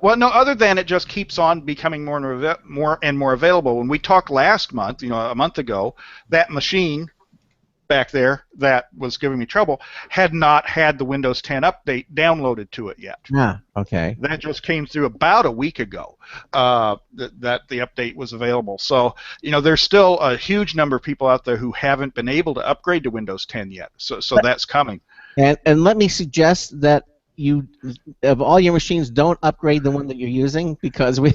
Well, no, other than it just keeps on becoming more and more available. When we talked last month, you know, a month ago, that machine back there that was giving me trouble had not had the Windows 10 update downloaded to it yet. Yeah, okay. That just came through about a week ago, that the update was available. So, you know, there's still a huge number of people out there who haven't been able to upgrade to Windows 10 yet. So that's coming. And let me suggest that you, of all your machines, don't upgrade the one that you're using, because we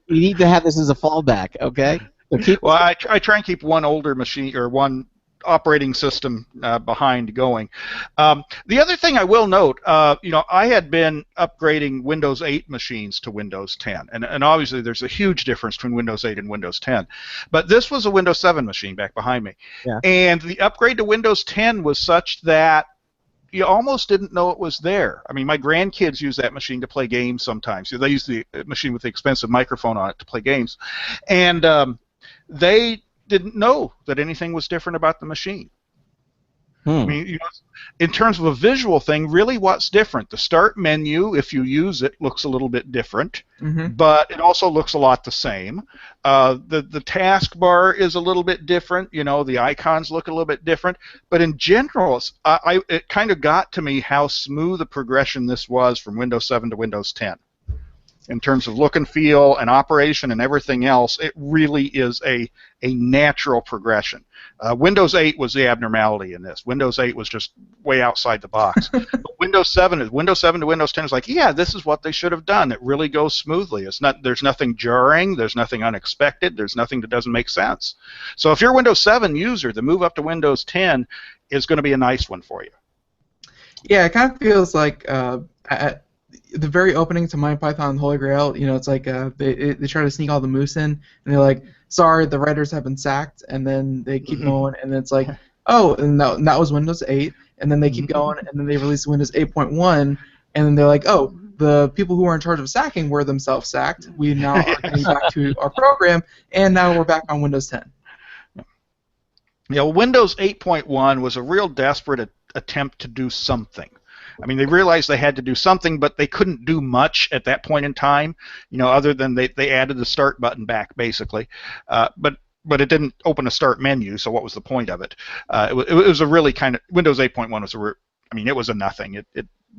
need to have this as a fallback, okay? So I try and keep one older machine or one operating system behind going. The other thing I will note, you know, I had been upgrading Windows 8 machines to Windows 10, and obviously there's a huge difference between Windows 8 and Windows 10. But this was a Windows 7 machine back behind me, and the upgrade to Windows 10 was such that you almost didn't know it was there. I mean, my grandkids use that machine to play games sometimes. They use the machine with the expensive microphone on it to play games, and they didn't know that anything was different about the machine. I mean, you know, in terms of a visual thing, really what's different? The start menu, if you use it, looks a little bit different, but it also looks a lot the same. The taskbar is a little bit different. You know, the icons look a little bit different. But in general, it kind of got to me how smooth a progression this was from Windows 7 to Windows 10. in terms of look and feel and operation and everything else. It really is a natural progression. Windows 8 was the abnormality in this. Windows 8 was just way outside the box. But Windows 7 to Windows 10 is like, yeah, this is what they should have done. It really goes smoothly. There's nothing jarring. There's nothing unexpected. There's nothing that doesn't make sense. So if you're a Windows 7 user, the move up to Windows 10 is going to be a nice one for you. Yeah, it kind of feels like at the very opening to MindPython and Holy Grail, it's like they try to sneak all the moose in, and they're like, sorry, the writers have been sacked, and then they keep going, and then it's like, oh, and that was Windows 8, and then they keep going, and then they release Windows 8.1, and then they're like, oh, the people who were in charge of sacking were themselves sacked. We now are getting back to our program, and now we're back on Windows 10. Windows 8.1 was a real desperate attempt to do something. I mean, they realized they had to do something, but they couldn't do much at that point in time, other than they added the start button back, basically. But it didn't open a start menu, so what was the point of it? It was a really kind of, Windows 8.1 was it was a nothing.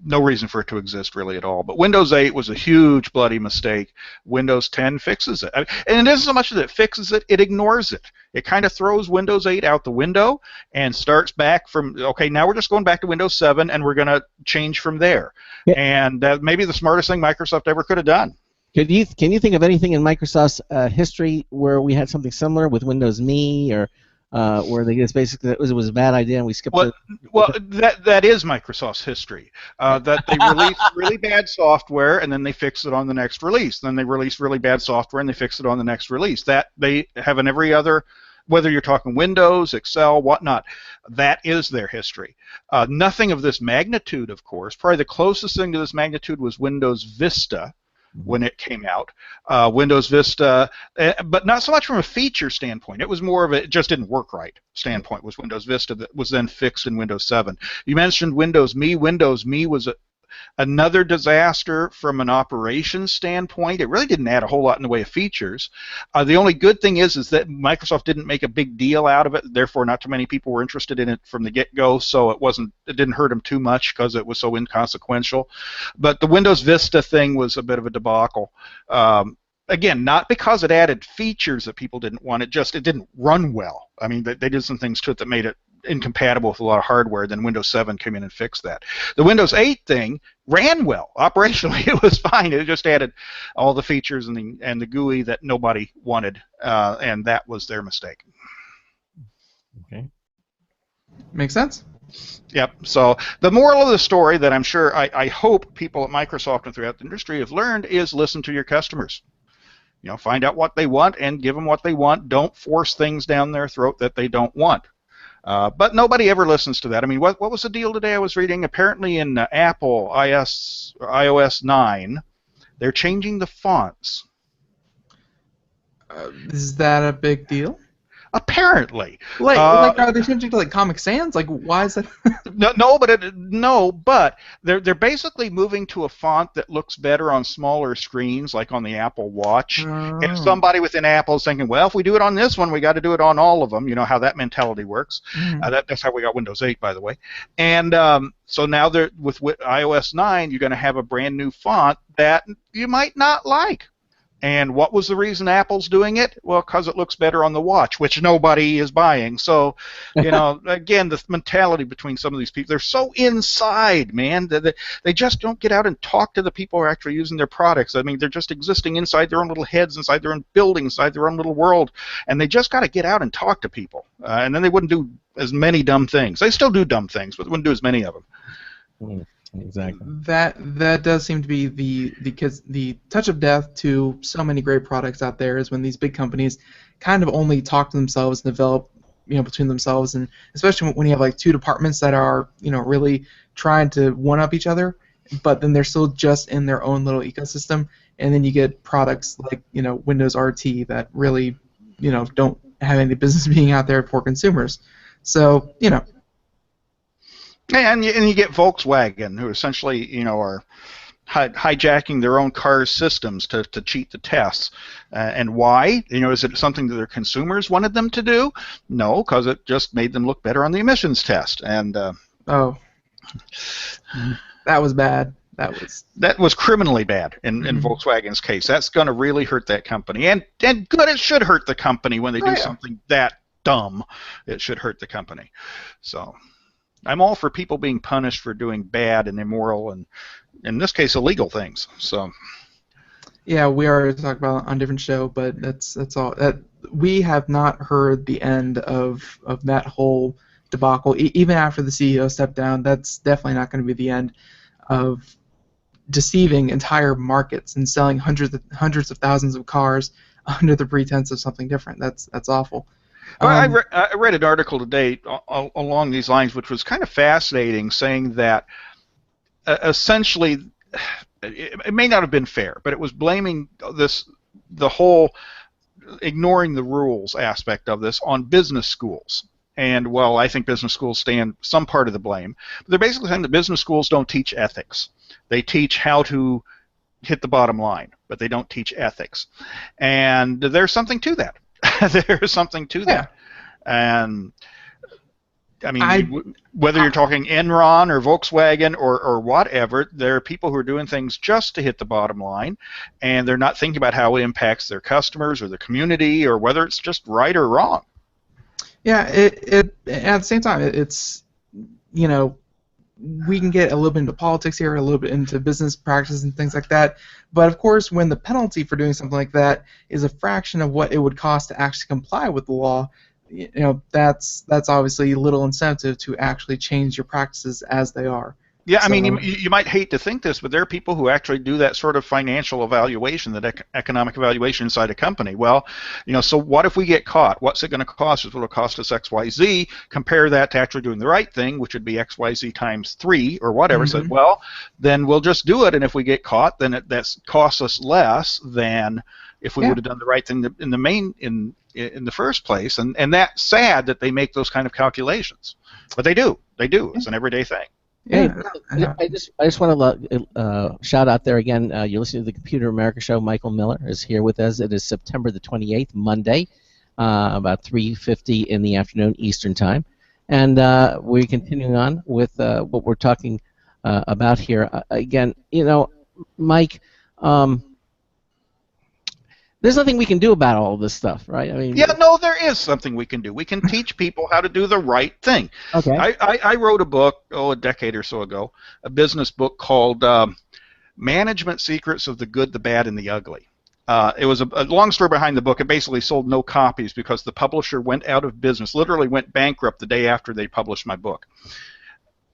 No reason for it to exist really at all. But Windows 8 was a huge bloody mistake. Windows 10 fixes it. And it isn't so much that it fixes it, it ignores it. It kind of throws Windows 8 out the window and starts back from, okay, now we're just going back to Windows 7 and we're going to change from there. Yeah. And that may be the smartest thing Microsoft ever could have done. Can you think of anything in Microsoft's history where we had something similar with Windows Me, or where they just basically it was a bad idea and we skipped it? Well, that is Microsoft's history. That they release really bad software and then they fix it on the next release. Then they release really bad software and they fix it on the next release. That they have in every other, whether you're talking Windows, Excel, whatnot, that is their history. Nothing of this magnitude, of course. Probably the closest thing to this magnitude was Windows Vista when it came out. Windows Vista, but not so much from a feature standpoint. It was more of it just didn't work right standpoint, was Windows Vista that was then fixed in Windows 7. You mentioned Windows Me. Windows Me was another disaster from an operations standpoint. It really didn't add a whole lot in the way of features. The only good thing is that Microsoft didn't make a big deal out of it. Therefore, not too many people were interested in it from the get-go. So it didn't hurt them too much because it was so inconsequential. But the Windows Vista thing was a bit of a debacle. Again, not because it added features that people didn't want. It didn't run well. I mean, they did some things to it that made it incompatible with a lot of hardware. Then Windows 7 came in and fixed that. The Windows 8 thing ran well. Operationally, it was fine. It just added all the features and the GUI that nobody wanted, and that was their mistake. Okay. Makes sense. Yep. So the moral of the story that I'm sure I hope people at Microsoft and throughout the industry have learned is listen to your customers. Find out what they want and give them what they want. Don't force things down their throat that they don't want. But nobody ever listens to that. I mean, what was the deal today I was reading? Apparently in Apple iOS 9, they're changing the fonts. Is that a big deal? Apparently. Like are they changing to Comic Sans? Like, why is that? but they're basically moving to a font that looks better on smaller screens, like on the Apple Watch. If somebody within Apple is thinking, well, if we do it on this one, we got to do it on all of them. You know how that mentality works. That's how we got Windows 8, by the way. And so now with iOS 9, you're going to have a brand new font that you might not like. And what was the reason Apple's doing it? Well, because it looks better on the watch, which nobody is buying. So, again, the mentality between some of these people, they're so inside, man, that they just don't get out and talk to the people who are actually using their products. I mean, they're just existing inside their own little heads, inside their own building, inside their own little world, and they just got to get out and talk to people. And then they wouldn't do as many dumb things. They still do dumb things, but they wouldn't do as many of them. Exactly. That does seem to be the touch of death to so many great products out there is when these big companies kind of only talk to themselves and develop between themselves, and especially when you have two departments that are really trying to one up each other, but then they're still just in their own little ecosystem, and then you get products like Windows RT that really don't have any business being out there for consumers. So And you get Volkswagen, who essentially, are hijacking their own cars' systems to cheat the tests. And why? Is it something that their consumers wanted them to do? No, because it just made them look better on the emissions test. And that was bad. That was criminally bad in Volkswagen's case. That's going to really hurt that company, and good, it should hurt the company when they do something that dumb. It should hurt the company. So I'm all for people being punished for doing bad and immoral and, in this case, illegal things. So yeah, we are talking about on a different show, but that's all. We have not heard the end of that whole debacle. Even after the CEO stepped down, that's definitely not going to be the end of deceiving entire markets and selling hundreds of thousands of cars under the pretense of something different. That's awful. Well, I read an article today along these lines, which was kind of fascinating, saying that essentially it may not have been fair, but it was blaming the whole ignoring the rules aspect of this on business schools. And, well, I think business schools stand some part of the blame. But they're basically saying that business schools don't teach ethics. They teach how to hit the bottom line, but they don't teach ethics. And there's something to that. There's something to that. And, I mean, whether you're talking Enron or Volkswagen or whatever, there are people who are doing things just to hit the bottom line, and they're not thinking about how it impacts their customers or the community or whether it's just right or wrong. Yeah, at the same time, it's, you know, we can get a little bit into politics here, a little bit into business practices and things like that, but of course when the penalty for doing something like that is a fraction of what it would cost to actually comply with the law, you know, that's obviously little incentive to actually change your practices as they are. Yeah, I mean, you might hate to think this, but there are people who actually do that sort of financial evaluation, that economic evaluation inside a company. Well, you know, so what if we get caught? What's it going to cost us? Will it cost us X, Y, Z? Compare that to actually doing the right thing, which would be X, Y, Z times 3 or whatever. So, well, then we'll just do it, and if we get caught, then that costs us less than if we would have done the right thing in the first place. And that's sad that they make those kind of calculations, but they do. They do. It's an everyday thing. Yeah. Hey, I just want to shout out there again. You're listening to the Computer America Show. Michael Miller is here with us. It is September the 28th, Monday, about 3:50 in the afternoon Eastern Time, and we're continuing on with what we're talking about here. Again, you know, Mike. There's nothing we can do about all this stuff, right? I mean, yeah, no, there is something we can do. We can teach people how to do the right thing. Okay. I wrote a book, a decade or so ago, a business book called Management Secrets of the Good, the Bad, and the Ugly. It was a long story behind the book. It basically sold no copies because the publisher went out of business, literally went bankrupt the day after they published my book,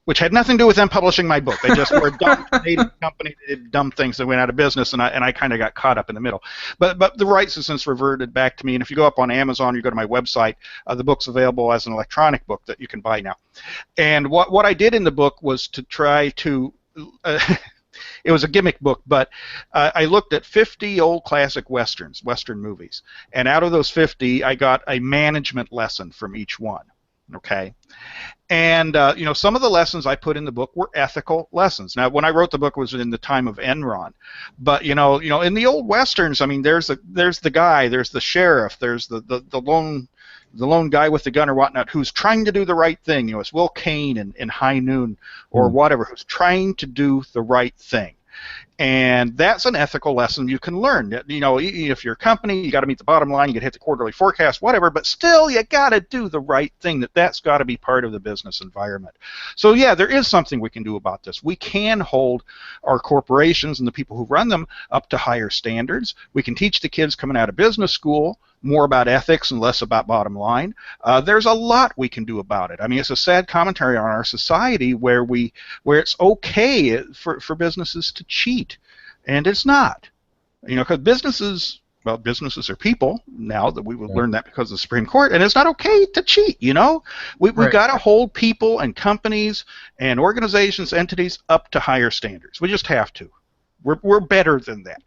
which had nothing to do with them publishing my book. They just were a dumb Canadian company that did dumb things that went out of business, and I kind of got caught up in the middle. But the rights have since reverted back to me, and if you go up on Amazon, you go to my website, the book's available as an electronic book that you can buy now. And what I did in the book was to try to it was a gimmick book, but I looked at 50 old classic westerns, Western movies, and out of those 50, I got a management lesson from each one. Okay, and you know, some of the lessons I put in the book were ethical lessons. Now, when I wrote the book, it was in the time of Enron, but you know, in the old westerns, I mean, there's the guy, there's the sheriff, there's the lone guy with the gun or whatnot who's trying to do the right thing. You know, it's Will Kane in High Noon or whatever, who's trying to do the right thing. And that's an ethical lesson you can learn. You know, if you're a company, you got to meet the bottom line, you got to hit the quarterly forecast, whatever, but still you got to do the right thing. That's got to be part of the business environment. So yeah, there is something we can do about this. We can hold our corporations and the people who run them up to higher standards. We can teach the kids coming out of business school more about ethics and less about bottom line. There's a lot we can do about it. I mean, it's a sad commentary on our society where it's okay for businesses to cheat, and it's not. You know, because businesses are people now that we will learn that because of the Supreme Court, and it's not okay to cheat. You know, we've got to hold people and companies and organizations, entities up to higher standards. We just have to. We're better than that.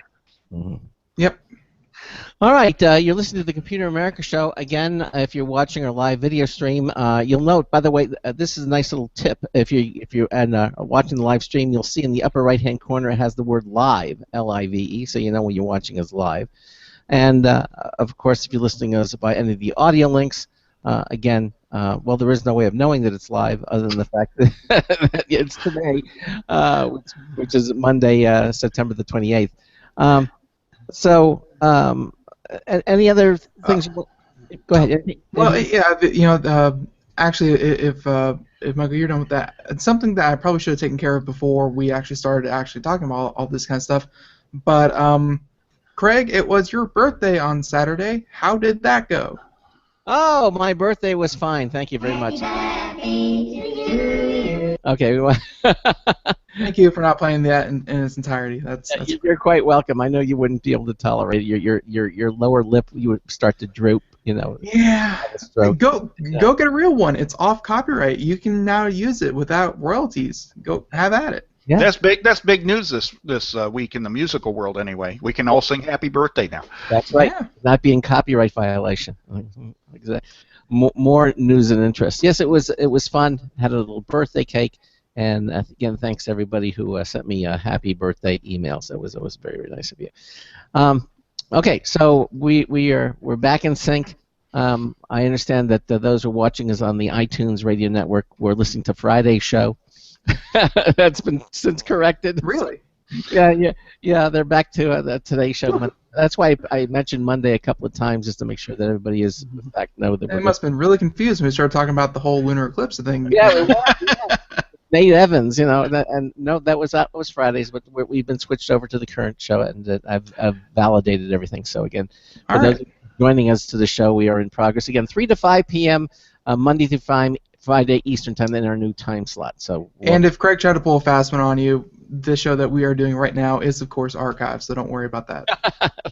Mm-hmm. Yep. All right, you're listening to the Computer America Show. Again, if you're watching our live video stream, you'll note, by the way, this is a nice little tip. If you're watching the live stream, you'll see in the upper right-hand corner it has the word live, L-I-V-E, so you know when you're watching us live. And, of course, if you're listening to us by any of the audio links, again, Well, there is no way of knowing that it's live other than the fact that it's today, which is Monday, September the 28th. Any other things? Go ahead. Well, yeah, actually, if Michael, you're done with that, it's something that I probably should have taken care of before we actually started talking about all this kind of stuff. But Craig, it was your birthday on Saturday. How did that go? Oh, my birthday was fine. Thank you very much. Okay. Thank you for not playing that in its entirety. That's You're quite welcome. I know you wouldn't be able to tolerate it. Your lower lip, you would start to droop. Yeah. Go get a real one. It's off copyright. You can now use it without royalties. Go have at it. Yeah. That's big news this week in the musical world. Anyway, we can all sing Happy Birthday now. That's right. Yeah. Not being copyright violation. Exactly. More news and interest. Yes, it was fun. Had a little birthday cake, and again, thanks to everybody who sent me happy birthday emails. That was very, very nice of you. Okay, so we're back in sync. I understand that those who are watching us on the iTunes Radio Network were listening to Friday's show. That's been since corrected. Really? Yeah. They're back to the Today Show. That's why I mentioned Monday a couple of times, just to make sure that everybody is in fact know that. They must have been really confused when we started talking about the whole lunar eclipse thing. Yeah. Nate Evans, and no, that was Fridays, but we've been switched over to the current show, and I've validated everything. So again, for those joining us to the show, we are in progress. Again, 3 to 5 p.m. Monday through Friday Eastern Time in our new time slot. So. And if Craig tried to pull a fast one on you, the show that we are doing right now is, of course, archived, so don't worry about that.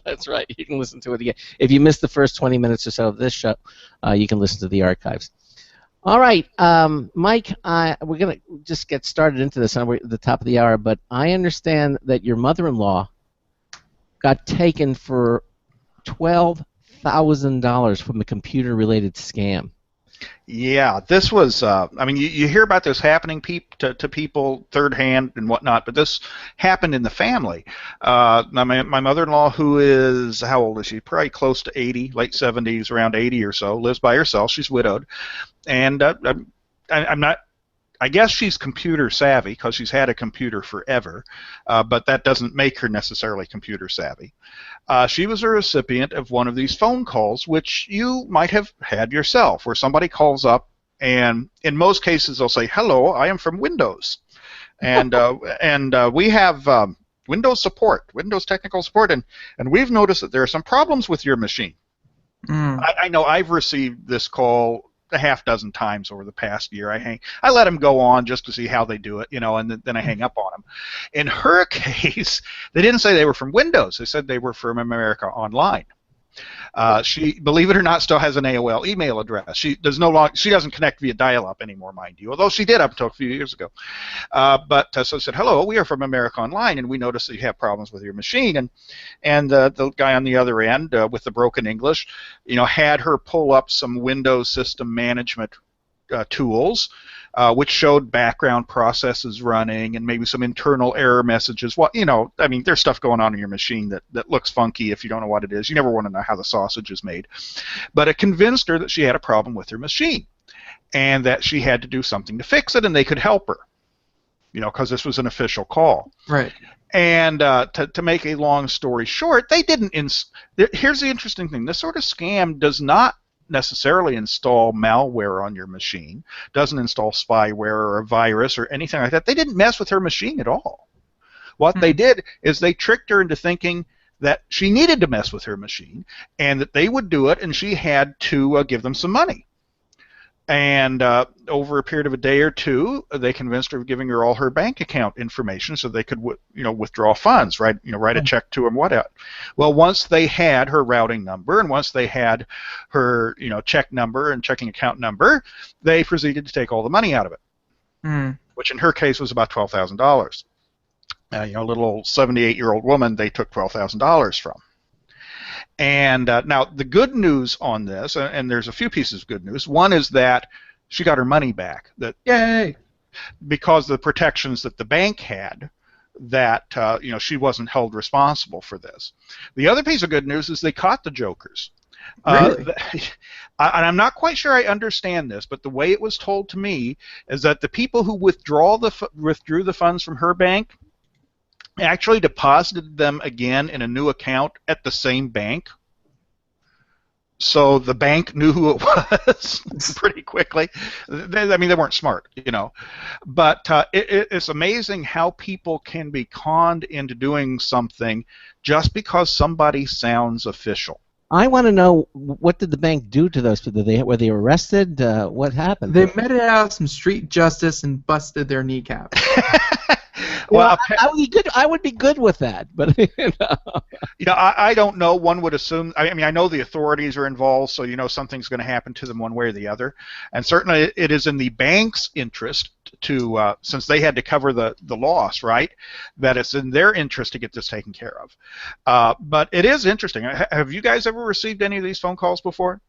That's right. You can listen to it again. If you missed the first 20 minutes or so of this show, you can listen to the archives. All right, Mike, we're going to just get started into this. We're at the top of the hour, but I understand that your mother-in-law got taken for $12,000 from a computer-related scam. Yeah, this was. You hear about this happening to people third hand and whatnot, but this happened in the family. My mother-in-law, who is, how old is she? Probably close to 80, late 70s, around 80 or so, lives by herself. She's widowed, and I'm not. I guess she's computer savvy because she's had a computer forever, but that doesn't make her necessarily computer savvy. She was a recipient of one of these phone calls, which you might have had yourself, where somebody calls up, and in most cases they'll say, "Hello, I am from Windows," and we have Windows support, Windows technical support, and we've noticed that there are some problems with your machine. I know I've received this call a half dozen times over the past year. I let them go on just to see how they do it, and then I hang up on them. In her case, they didn't say they were from Windows. They said they were from America Online. She, believe it or not, still has an AOL email address. She doesn't connect via dial-up anymore, mind you, although she did up until a few years ago. So I said, "Hello, we are from America Online, and we noticed that you have problems with your machine." And the guy on the other end, with the broken English, had her pull up some Windows system management tools, which showed background processes running and maybe some internal error messages. There's stuff going on in your machine that looks funky if you don't know what it is. You never want to know how the sausage is made. But it convinced her that she had a problem with her machine and that she had to do something to fix it, and they could help her, because this was an official call. Right. And to make a long story short, they didn't. Here's the interesting thing. This sort of scam does not necessarily install malware on your machine, doesn't install spyware or a virus or anything like that. They didn't mess with her machine at all. What they did is they tricked her into thinking that she needed to mess with her machine and that they would do it, and she had to give them some money. And over a period of a day or two, they convinced her of giving her all her bank account information so they could, withdraw funds, write a check to them, whatever. Well, once they had her routing number and once they had her, check number and checking account number, they proceeded to take all the money out of it, which in her case was about $12,000. A little old 78-year-old woman they took $12,000 from. And now the good news on this, and there's a few pieces of good news. One is that she got her money back. That Yay! Because of the protections that the bank had, that she wasn't held responsible for this. The other piece of good news is they caught the jokers. Really? And I'm not quite sure I understand this, but the way it was told to me is that the people who withdrew the funds from her bank actually deposited them again in a new account at the same bank. So the bank knew who it was pretty quickly. They weren't smart, But it's amazing how people can be conned into doing something just because somebody sounds official. I want to know, what did the bank do to those people? Were they arrested? What happened? They meted out some street justice and busted their kneecap. Well, I would be good with that, but I don't know. One would assume. I know the authorities are involved, so something's going to happen to them one way or the other. And certainly, it is in the bank's interest to, since they had to cover the loss, right? That it's in their interest to get this taken care of. But it is interesting. Have you guys ever received any of these phone calls before?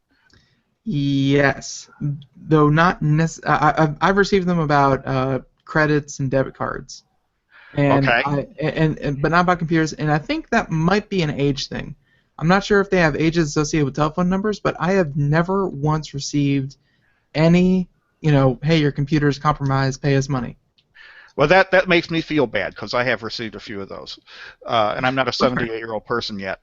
Yes, though not necessarily. I've received them about credits and debit cards. And okay. But not about computers, and I think that might be an age thing. I'm not sure if they have ages associated with telephone numbers, but I have never once received any, hey, your computer's compromised, pay us money. Well, that makes me feel bad because I have received a few of those, and I'm not a 78-year-old person yet.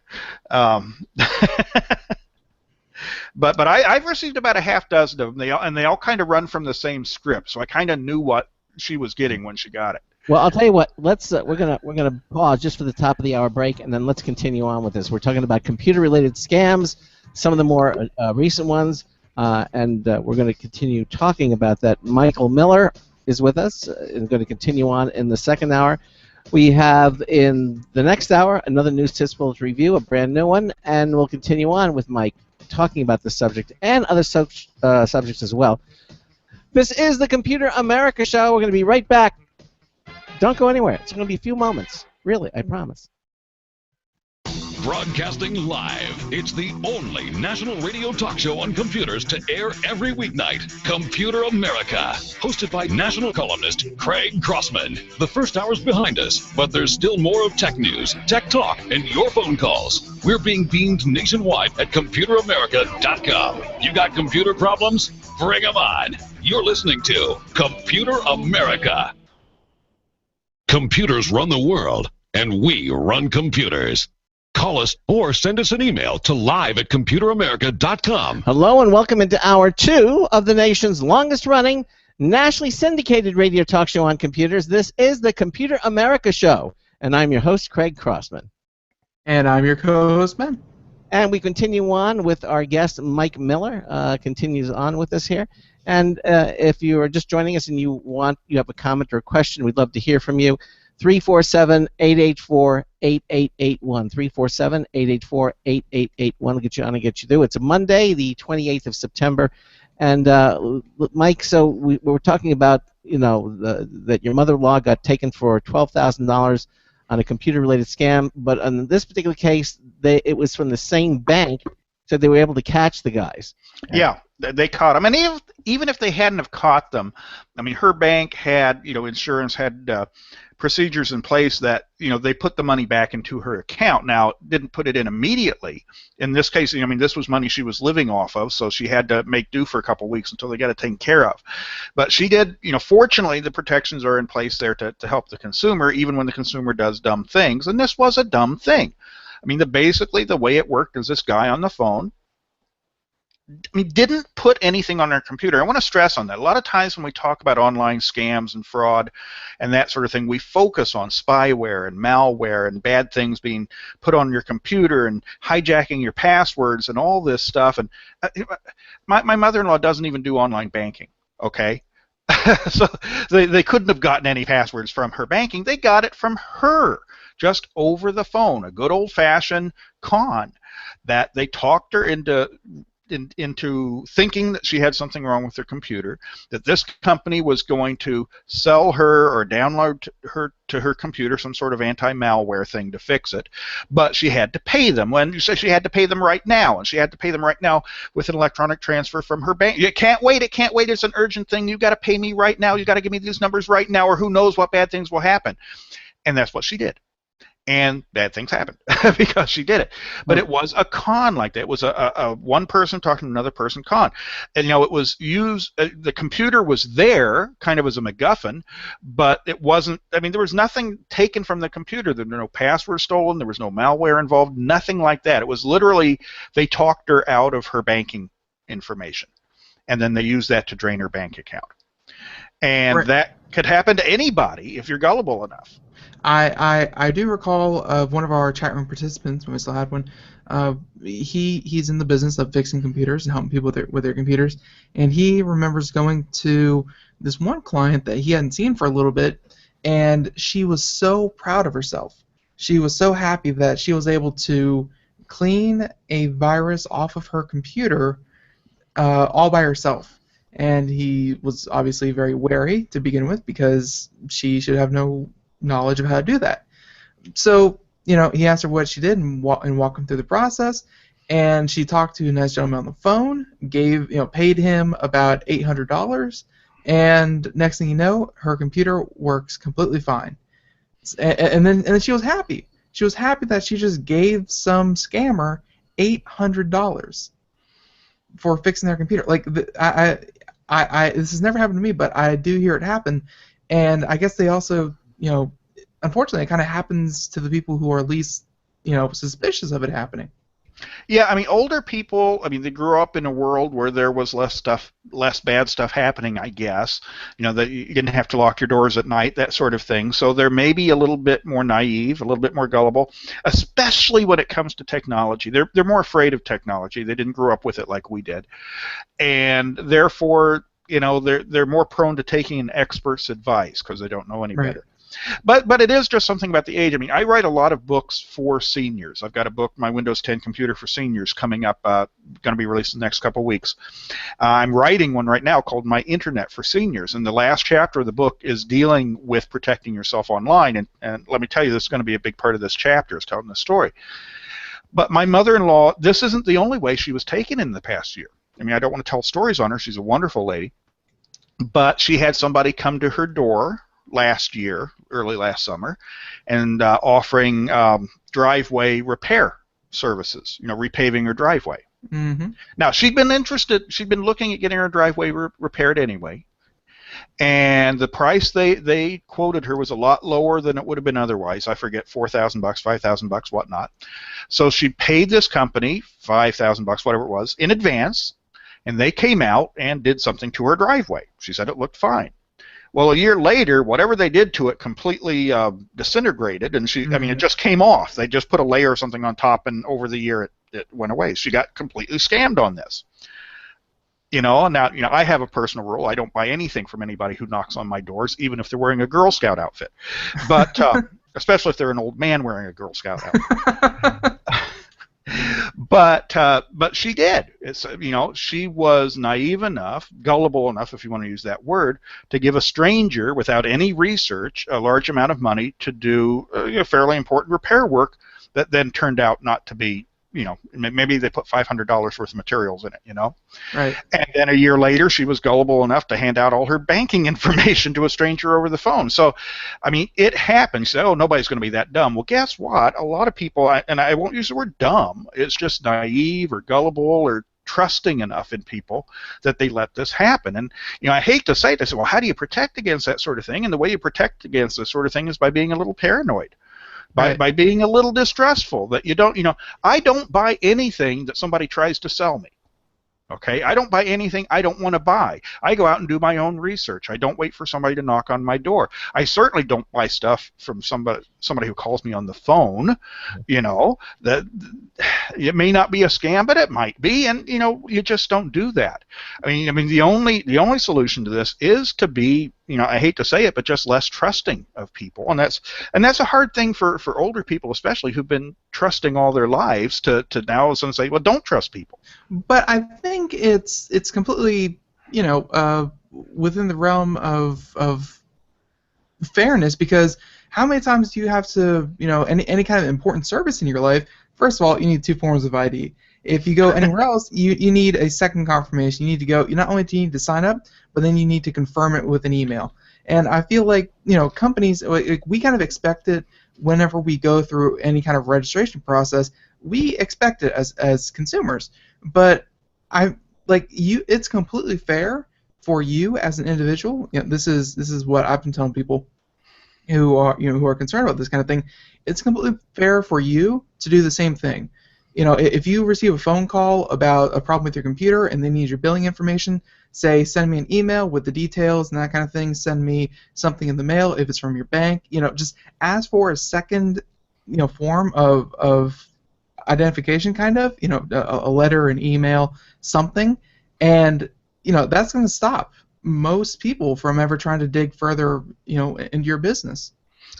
But I've received about a half dozen of them. They all kind of run from the same script, so I kind of knew what she was getting when she got it. Well, I'll tell you what. Let's we're gonna pause just for the top of the hour break, and then let's continue on with this. We're talking about computer-related scams, some of the more recent ones, and we're going to continue talking about that. Michael Miller is with us and going to continue on in the second hour. We have in the next hour another News Tips review, a brand new one, and we'll continue on with Mike talking about the subject and other subjects as well. This is the Computer America Show. We're going to be right back. Don't go anywhere. It's going to be a few moments. Really, I promise. Broadcasting live. It's the only national radio talk show on computers to air every weeknight. Computer America. Hosted by national columnist Craig Crossman. The first hour's behind us, but there's still more of tech news, tech talk, and your phone calls. We're being beamed nationwide at ComputerAmerica.com. You got computer problems? Bring them on. You're listening to Computer America. Computers run the world, and we run computers. Call us or send us an email to live@computeramerica.com. Hello and welcome into Hour 2 of the nation's longest-running, nationally syndicated radio talk show on computers. This is the Computer America Show, and I'm your host, Craig Crossman. And I'm your co-host, Ben. And we continue on with our guest, Mike Miller, continues on with us here. And if you are just joining us and you have a comment or a question, we'd love to hear from you. 347-884-8881. 347-884-8881 will get you on and get you through. It's a Monday, the 28th of September. And Mike, so we were talking about, that your mother-in-law got taken for $12,000 on a computer-related scam, but in this particular case, it was from the same bank, so they were able to catch the guys. Yeah, they caught them. And even if they hadn't have caught them, her bank had, insurance, had procedures in place that, they put the money back into her account. Now, didn't put it in immediately. In this case, this was money she was living off of, so she had to make do for a couple of weeks until they got it taken care of. But she did, fortunately, the protections are in place there to help the consumer, even when the consumer does dumb things. And this was a dumb thing. Basically, the way it worked is this guy on the phone didn't put anything on their computer. I want to stress on that. A lot of times when we talk about online scams and fraud and that sort of thing, we focus on spyware and malware and bad things being put on your computer and hijacking your passwords and all this stuff. And my mother-in-law doesn't even do online banking, okay? So they couldn't have gotten any passwords from her banking. They got it from her, just over the phone, a good old-fashioned con that they talked her into thinking that she had something wrong with her computer, that this company was going to sell her or download to her computer some sort of anti-malware thing to fix it, but she had to pay them. When you say she had to pay them right now, and she had to pay them right now with an electronic transfer from her bank. It can't wait, it's an urgent thing, you've got to pay me right now, you've got to give me these numbers right now, or who knows what bad things will happen. And that's what she did. and bad things happened because she did it. But it was a con like that. It was a one person talking to another person con. And, it was used, the computer was there kind of as a MacGuffin, but it wasn't, there was nothing taken from the computer. There were no passwords stolen. There was no malware involved, nothing like that. It was literally, they talked her out of her banking information, and then they used that to drain her bank account. And that could happen to anybody if you're gullible enough. I do recall of one of our chat room participants when we still had one. He's in the business of fixing computers and helping people with their computers, and he remembers going to this one client that he hadn't seen for a little bit, and she was so proud of herself. She was so happy that she was able to clean a virus off of her computer all by herself. And he was obviously very wary to begin with because she should have no knowledge of how to do that. So, he asked her what she did and walk him through the process. And she talked to a nice gentleman on the phone, paid him about $800, and next thing you know, her computer works completely fine. And then she was happy. She was happy that she just gave some scammer $800 for fixing their computer. Like, this has never happened to me, but I do hear it happen, and I guess they also, unfortunately, it kind of happens to the people who are least, suspicious of it happening. Yeah, older people, they grew up in a world where there was less bad stuff happening, I guess. That you didn't have to lock your doors at night, that sort of thing. So they're maybe a little bit more naive, a little bit more gullible, especially when it comes to technology. They're more afraid of technology. They didn't grow up with it like we did. And therefore, they're more prone to taking an expert's advice because they don't know any better. But it is just something about the age. I write a lot of books for seniors. I've got a book, My Windows 10 Computer for Seniors, coming up, going to be released in the next couple of weeks. I'm writing one right now called My Internet for Seniors, and the last chapter of the book is dealing with protecting yourself online, and let me tell you, this is going to be a big part of this chapter, is telling this story. But my mother-in-law, this isn't the only way she was taken in the past year. I don't want to tell stories on her. She's a wonderful lady. But she had somebody come to her door last year, early last summer, and offering driveway repair services, repaving her driveway. Mm-hmm. Now, she'd been looking at getting her driveway repaired anyway, and the price they quoted her was a lot lower than it would have been otherwise. I forget, $4,000, $5,000, whatnot. So she paid this company $5,000, whatever it was, in advance, and they came out and did something to her driveway. She said it looked fine. Well, a year later, whatever they did to it completely disintegrated, and it just came off. They just put a layer or something on top, and over the year it went away. She got completely scammed on this. Now, I have a personal rule. I don't buy anything from anybody who knocks on my doors, even if they're wearing a Girl Scout outfit. But especially if they're an old man wearing a Girl Scout outfit. But she did. She was naive enough, gullible enough, if you want to use that word, to give a stranger, without any research, a large amount of money to do fairly important repair work that then turned out not to be, maybe they put $500 worth of materials in it, Right. And then a year later, she was gullible enough to hand out all her banking information to a stranger over the phone. So, it happens. Oh, nobody's going to be that dumb. Well, guess what? A lot of people, and I won't use the word dumb, it's just naive or gullible or trusting enough in people that they let this happen. And, I hate to say this, well, how do you protect against that sort of thing? And the way you protect against this sort of thing is by being a little paranoid. By being a little distrustful, that you don't, I don't buy anything that somebody tries to sell me. Okay, I don't buy anything I don't want to buy. I go out and do my own research. I don't wait for somebody to knock on my door. I certainly don't buy stuff from somebody who calls me on the phone. That it may not be a scam, but it might be, and you just don't do that. The only solution to this is to be, I hate to say it, but just less trusting of people, and that's a hard thing for older people, especially who've been trusting all their lives, to now all of a sudden say, well, don't trust people. But I think it's completely within the realm of fairness, because how many times do you have to any kind of important service in your life? First of all, you need 2 forms of ID. If you go anywhere else, you need a second confirmation. You need to go. Not only do you need to sign up, but then you need to confirm it with an email. And I feel like companies, we kind of expect it whenever we go through any kind of registration process, we expect it as consumers. But it's completely fair for you as an individual. This is what I've been telling people who are concerned about this kind of thing. It's completely fair for you to do the same thing. If you receive a phone call about a problem with your computer and they need your billing information, say send me an email with the details and that kind of thing. Send me something in the mail if it's from your bank. Just ask for a second, form of identification, kind of. A letter, an email, something, and that's going to stop most people from ever trying to dig further, into your business.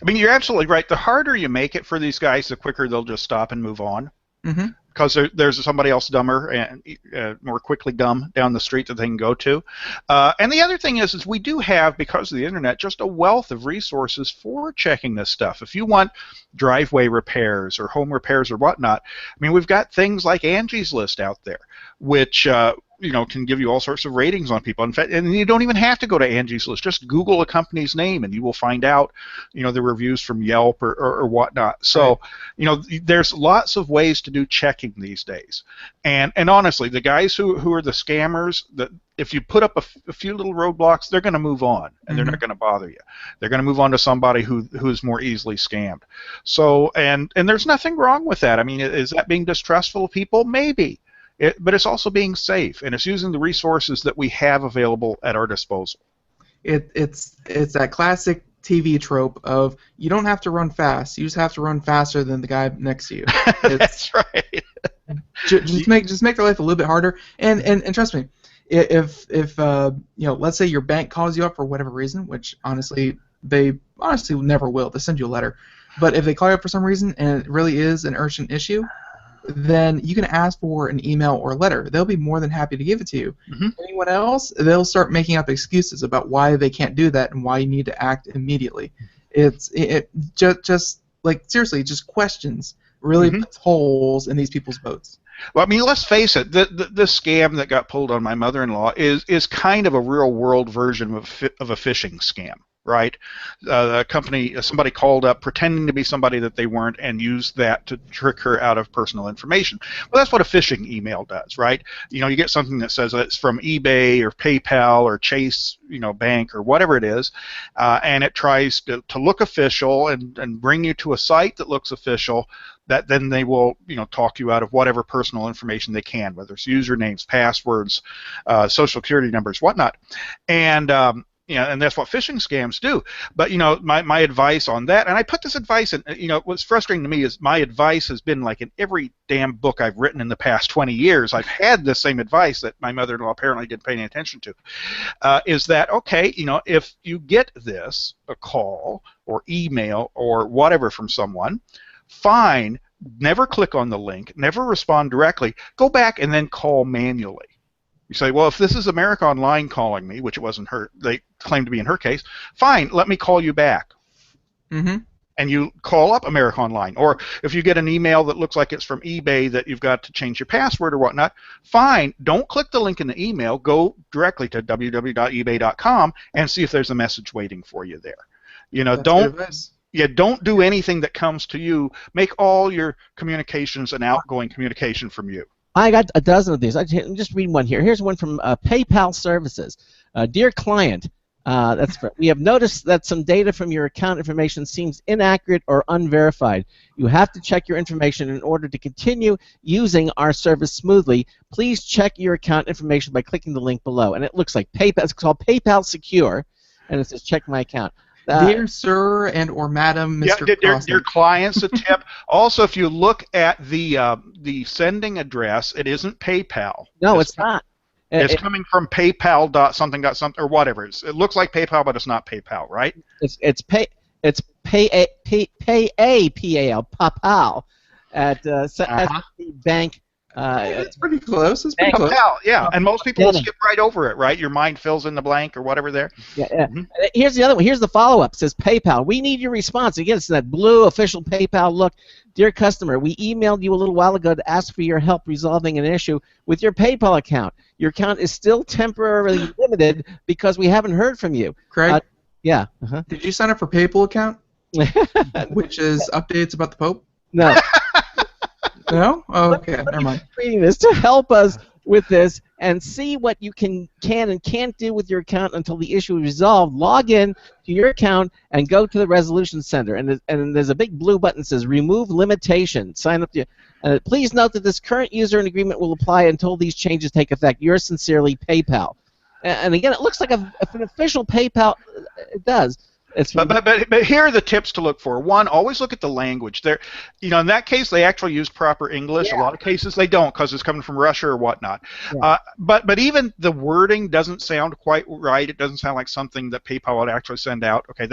I mean, you're absolutely right. The harder you make it for these guys, the quicker they'll just stop and move on. Mm-hmm. Because there's somebody else dumber and more quickly dumb down the street that they can go to. And the other thing is we do have, because of the internet, just a wealth of resources for checking this stuff. If you want driveway repairs or home repairs or whatnot, I mean, we've got things like Angie's List out there, which can give you all sorts of ratings on people. In fact, and you don't even have to go to Angie's List. Just Google a company's name, and you will find out, the reviews from Yelp or whatnot. So, there's lots of ways to do checking these days. And honestly, the guys who are the scammers, that if you put up a few little roadblocks, they're going to move on, and they're not going to bother you. They're going to move on to somebody who's more easily scammed. So, and there's nothing wrong with that. I mean, is that being distrustful of people? Maybe. But it's also being safe, and it's using the resources that we have available at our disposal. It's that classic TV trope of you don't have to run fast, you just have to run faster than the guy next to you. That's right. just make their life a little bit harder, and trust me, if let's say your bank calls you up for whatever reason, which honestly they never will. They send you a letter, but if they call you up for some reason and it really is an urgent issue, then you can ask for an email or a letter. They'll be more than happy to give it to you. Mm-hmm. Anyone else, they'll start making up excuses about why they can't do that and why you need to act immediately. It just seriously, just questions really puts holes in these people's boats. Well, I mean, let's face it. The scam that got pulled on my mother-in-law is kind of a real-world version of a phishing scam. Right? The company, somebody called up pretending to be somebody that they weren't and used that to trick her out of personal information. Well, that's what a phishing email does, right? You get something that says it's from eBay or PayPal or Chase, bank or whatever it is, and it tries to look official and bring you to a site that looks official. That then they will, talk you out of whatever personal information they can, whether it's usernames, passwords, social security numbers, whatnot, and and that's what phishing scams do. But my advice on that, and I put this advice in. What's frustrating to me is my advice has been like in every damn book I've written in the past 20 years. I've had the same advice that my mother-in-law apparently didn't pay any attention to. Is that okay? If you get a call or email or whatever from someone, fine. Never click on the link. Never respond directly. Go back and then call manually. You say, well, if this is America Online calling me, which it wasn't her, they claimed to be in her case, fine, let me call you back. Mm-hmm. And you call up America Online. Or if you get an email that looks like it's from eBay that you've got to change your password or whatnot, fine, don't click the link in the email. Go directly to www.ebay.com and see if there's a message waiting for you there. Don't do anything that comes to you. Make all your communications an outgoing communication from you. I got a dozen of these. I'm just reading one here. Here's one from PayPal Services. Dear client, we have noticed that some data from your account information seems inaccurate or unverified. You have to check your information in order to continue using our service smoothly. Please check your account information by clicking the link below. And it looks like PayPal. It's called PayPal Secure, and it says check my account. Dear Sir and or Madam, Mr. Dear clients, a tip. Also, if you look at the sending address, it isn't PayPal. No, it's not. It's coming from PayPal something or whatever. It looks like PayPal, but it's not PayPal, right? It's PayPal at SMB Bank. It's pretty close. It's pretty close. Yeah, and most people will skip right over it, right? Your mind fills in the blank or whatever there. Yeah. Mm-hmm. Here's the other one. Here's the follow-up. It says PayPal. We need your response. Again, it's that blue official PayPal look. Dear customer, we emailed you a little while ago to ask for your help resolving an issue with your PayPal account. Your account is still temporarily limited because we haven't heard from you. Craig? Yeah. Uh-huh. Did you sign up for PayPal account? Which is updates about the Pope? No. No? Oh, okay, never mind. Reading this to help us with this and see what you can and can't do with your account until the issue is resolved. Log in to your account and go to the Resolution Center, and there's a big blue button that says Remove Limitation. Sign up to. Please note that this current user and agreement will apply until these changes take effect. Yours sincerely, PayPal. And again, it looks like an official PayPal. It does. But here are the tips to look for. One, always look at the language. There, in that case, they actually use proper English. Yeah. A lot of cases they don't because it's coming from Russia or whatnot. Yeah. But even the wording doesn't sound quite right. It doesn't sound like something that PayPal would actually send out. Okay,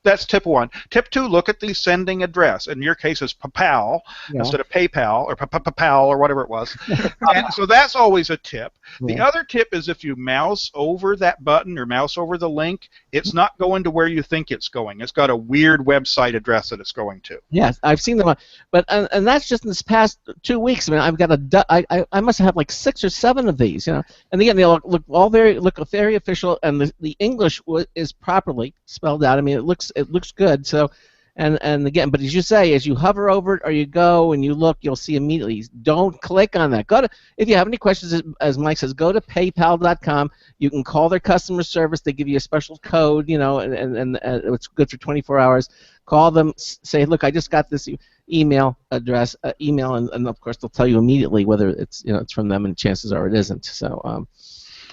that's tip one. Tip two, look at the sending address. In your case, it's PayPal instead of PayPal or PayPal or whatever it was. And so that's always a tip. The other tip is if you mouse over that button or mouse over the link, it's not going to where you think it's going. It's got a weird website address that it's going to. Yes, I've seen them, but and that's just in this past 2 weeks. I mean, I've got I must have like 6 or 7 of these, And again, they look very official, and the English is properly spelled out. I mean, it looks good. So, and again, but as you say, as you hover over it or you go and you look, you'll see immediately. Don't click on that. If you have any questions, as Mike says, go to PayPal.com. You can call their customer service. They give you a special code, and it's good for 24 hours. Call them, say, look, I just got this email address, and of course they'll tell you immediately whether it's it's from them, and chances are it isn't. So.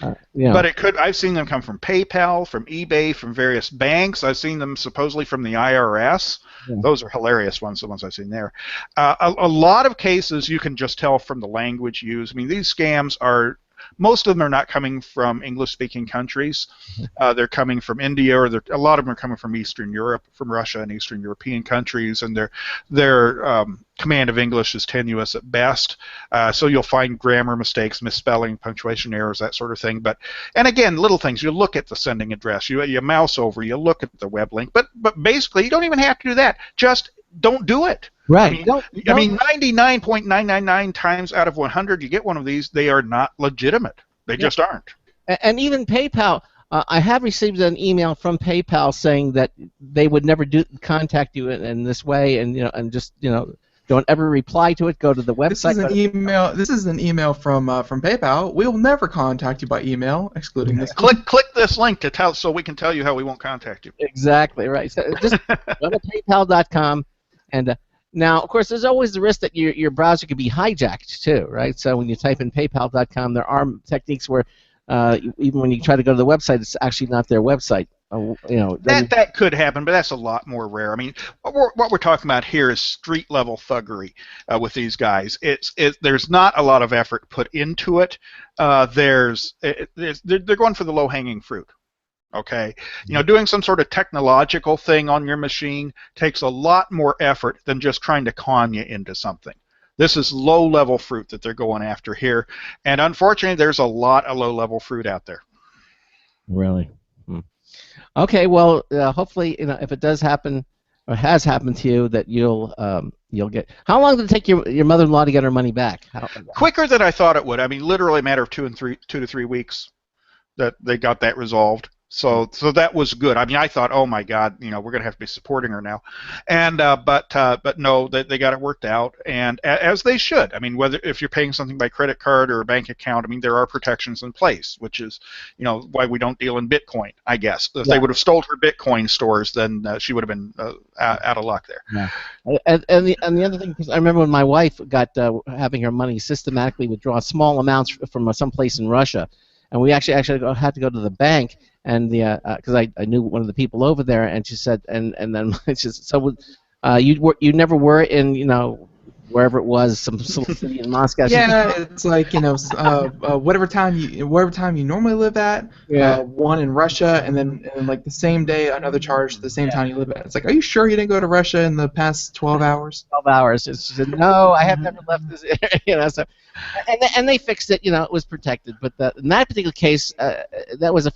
But it could. I've seen them come from PayPal, from eBay, from various banks. I've seen them supposedly from the IRS. Yeah. Those are hilarious ones, the ones I've seen there. A lot of cases you can just tell from the language used. I mean, these scams are. Most of them are not coming from English-speaking countries. They're coming from India, or a lot of them are coming from Eastern Europe, from Russia and Eastern European countries, and their command of English is tenuous at best. So you'll find grammar mistakes, misspelling, punctuation errors, that sort of thing. And again, little things. You look at the sending address. You mouse over. You look at the web link. But basically, you don't even have to do that. Just don't do it. Right. I mean, 99.999 times out of 100, you get one of these, they are not legitimate. They just aren't. And even PayPal, I have received an email from PayPal saying that they would never contact you in this way, and just don't ever reply to it. Go to the website. This is an email from PayPal. We will never contact you by email, excluding this. Click this link to tell, so we can tell you how we won't contact you. Exactly right. So just go to PayPal.com, and now, of course, there's always the risk that your browser could be hijacked too, right? So when you type in PayPal.com, there are techniques where even when you try to go to the website, it's actually not their website. That could happen, but that's a lot more rare. I mean, what we're talking about here is street level thuggery with these guys. There's not a lot of effort put into it. They're going for the low hanging fruit. Okay, doing some sort of technological thing on your machine takes a lot more effort than just trying to con you into something. This is low-level fruit that they're going after here, and unfortunately, there's a lot of low-level fruit out there. Really? Okay. Well, hopefully, if it does happen or has happened to you, that you'll get. How long did it take your mother-in-law to get her money back? Quicker than I thought it would. I mean, literally a matter of 2 to 3 weeks that they got that resolved. So that was good. I mean, I thought, oh my God, we're going to have to be supporting her now, and but no, they got it worked out, and as they should. I mean, if you're paying something by credit card or a bank account, I mean, there are protections in place, which is why we don't deal in Bitcoin. I guess if they would have stole her Bitcoin stores, then she would have been out of luck there. Yeah. And the other thing, because I remember when my wife got having her money systematically withdraw small amounts from someplace in Russia. And we actually had to go to the bank, and because I knew one of the people over there, and she said, and then she said, so you never were in wherever it was, some little city in Moscow. Yeah, it's like whatever time you normally live at. Yeah. One in Russia, and then like the same day another charge to the same town you live at. It's like, are you sure you didn't go to Russia in the past 12 hours? 12 hours. She said, no, I have never left this area. So, and they fixed it. It was protected. But in that particular case, that was a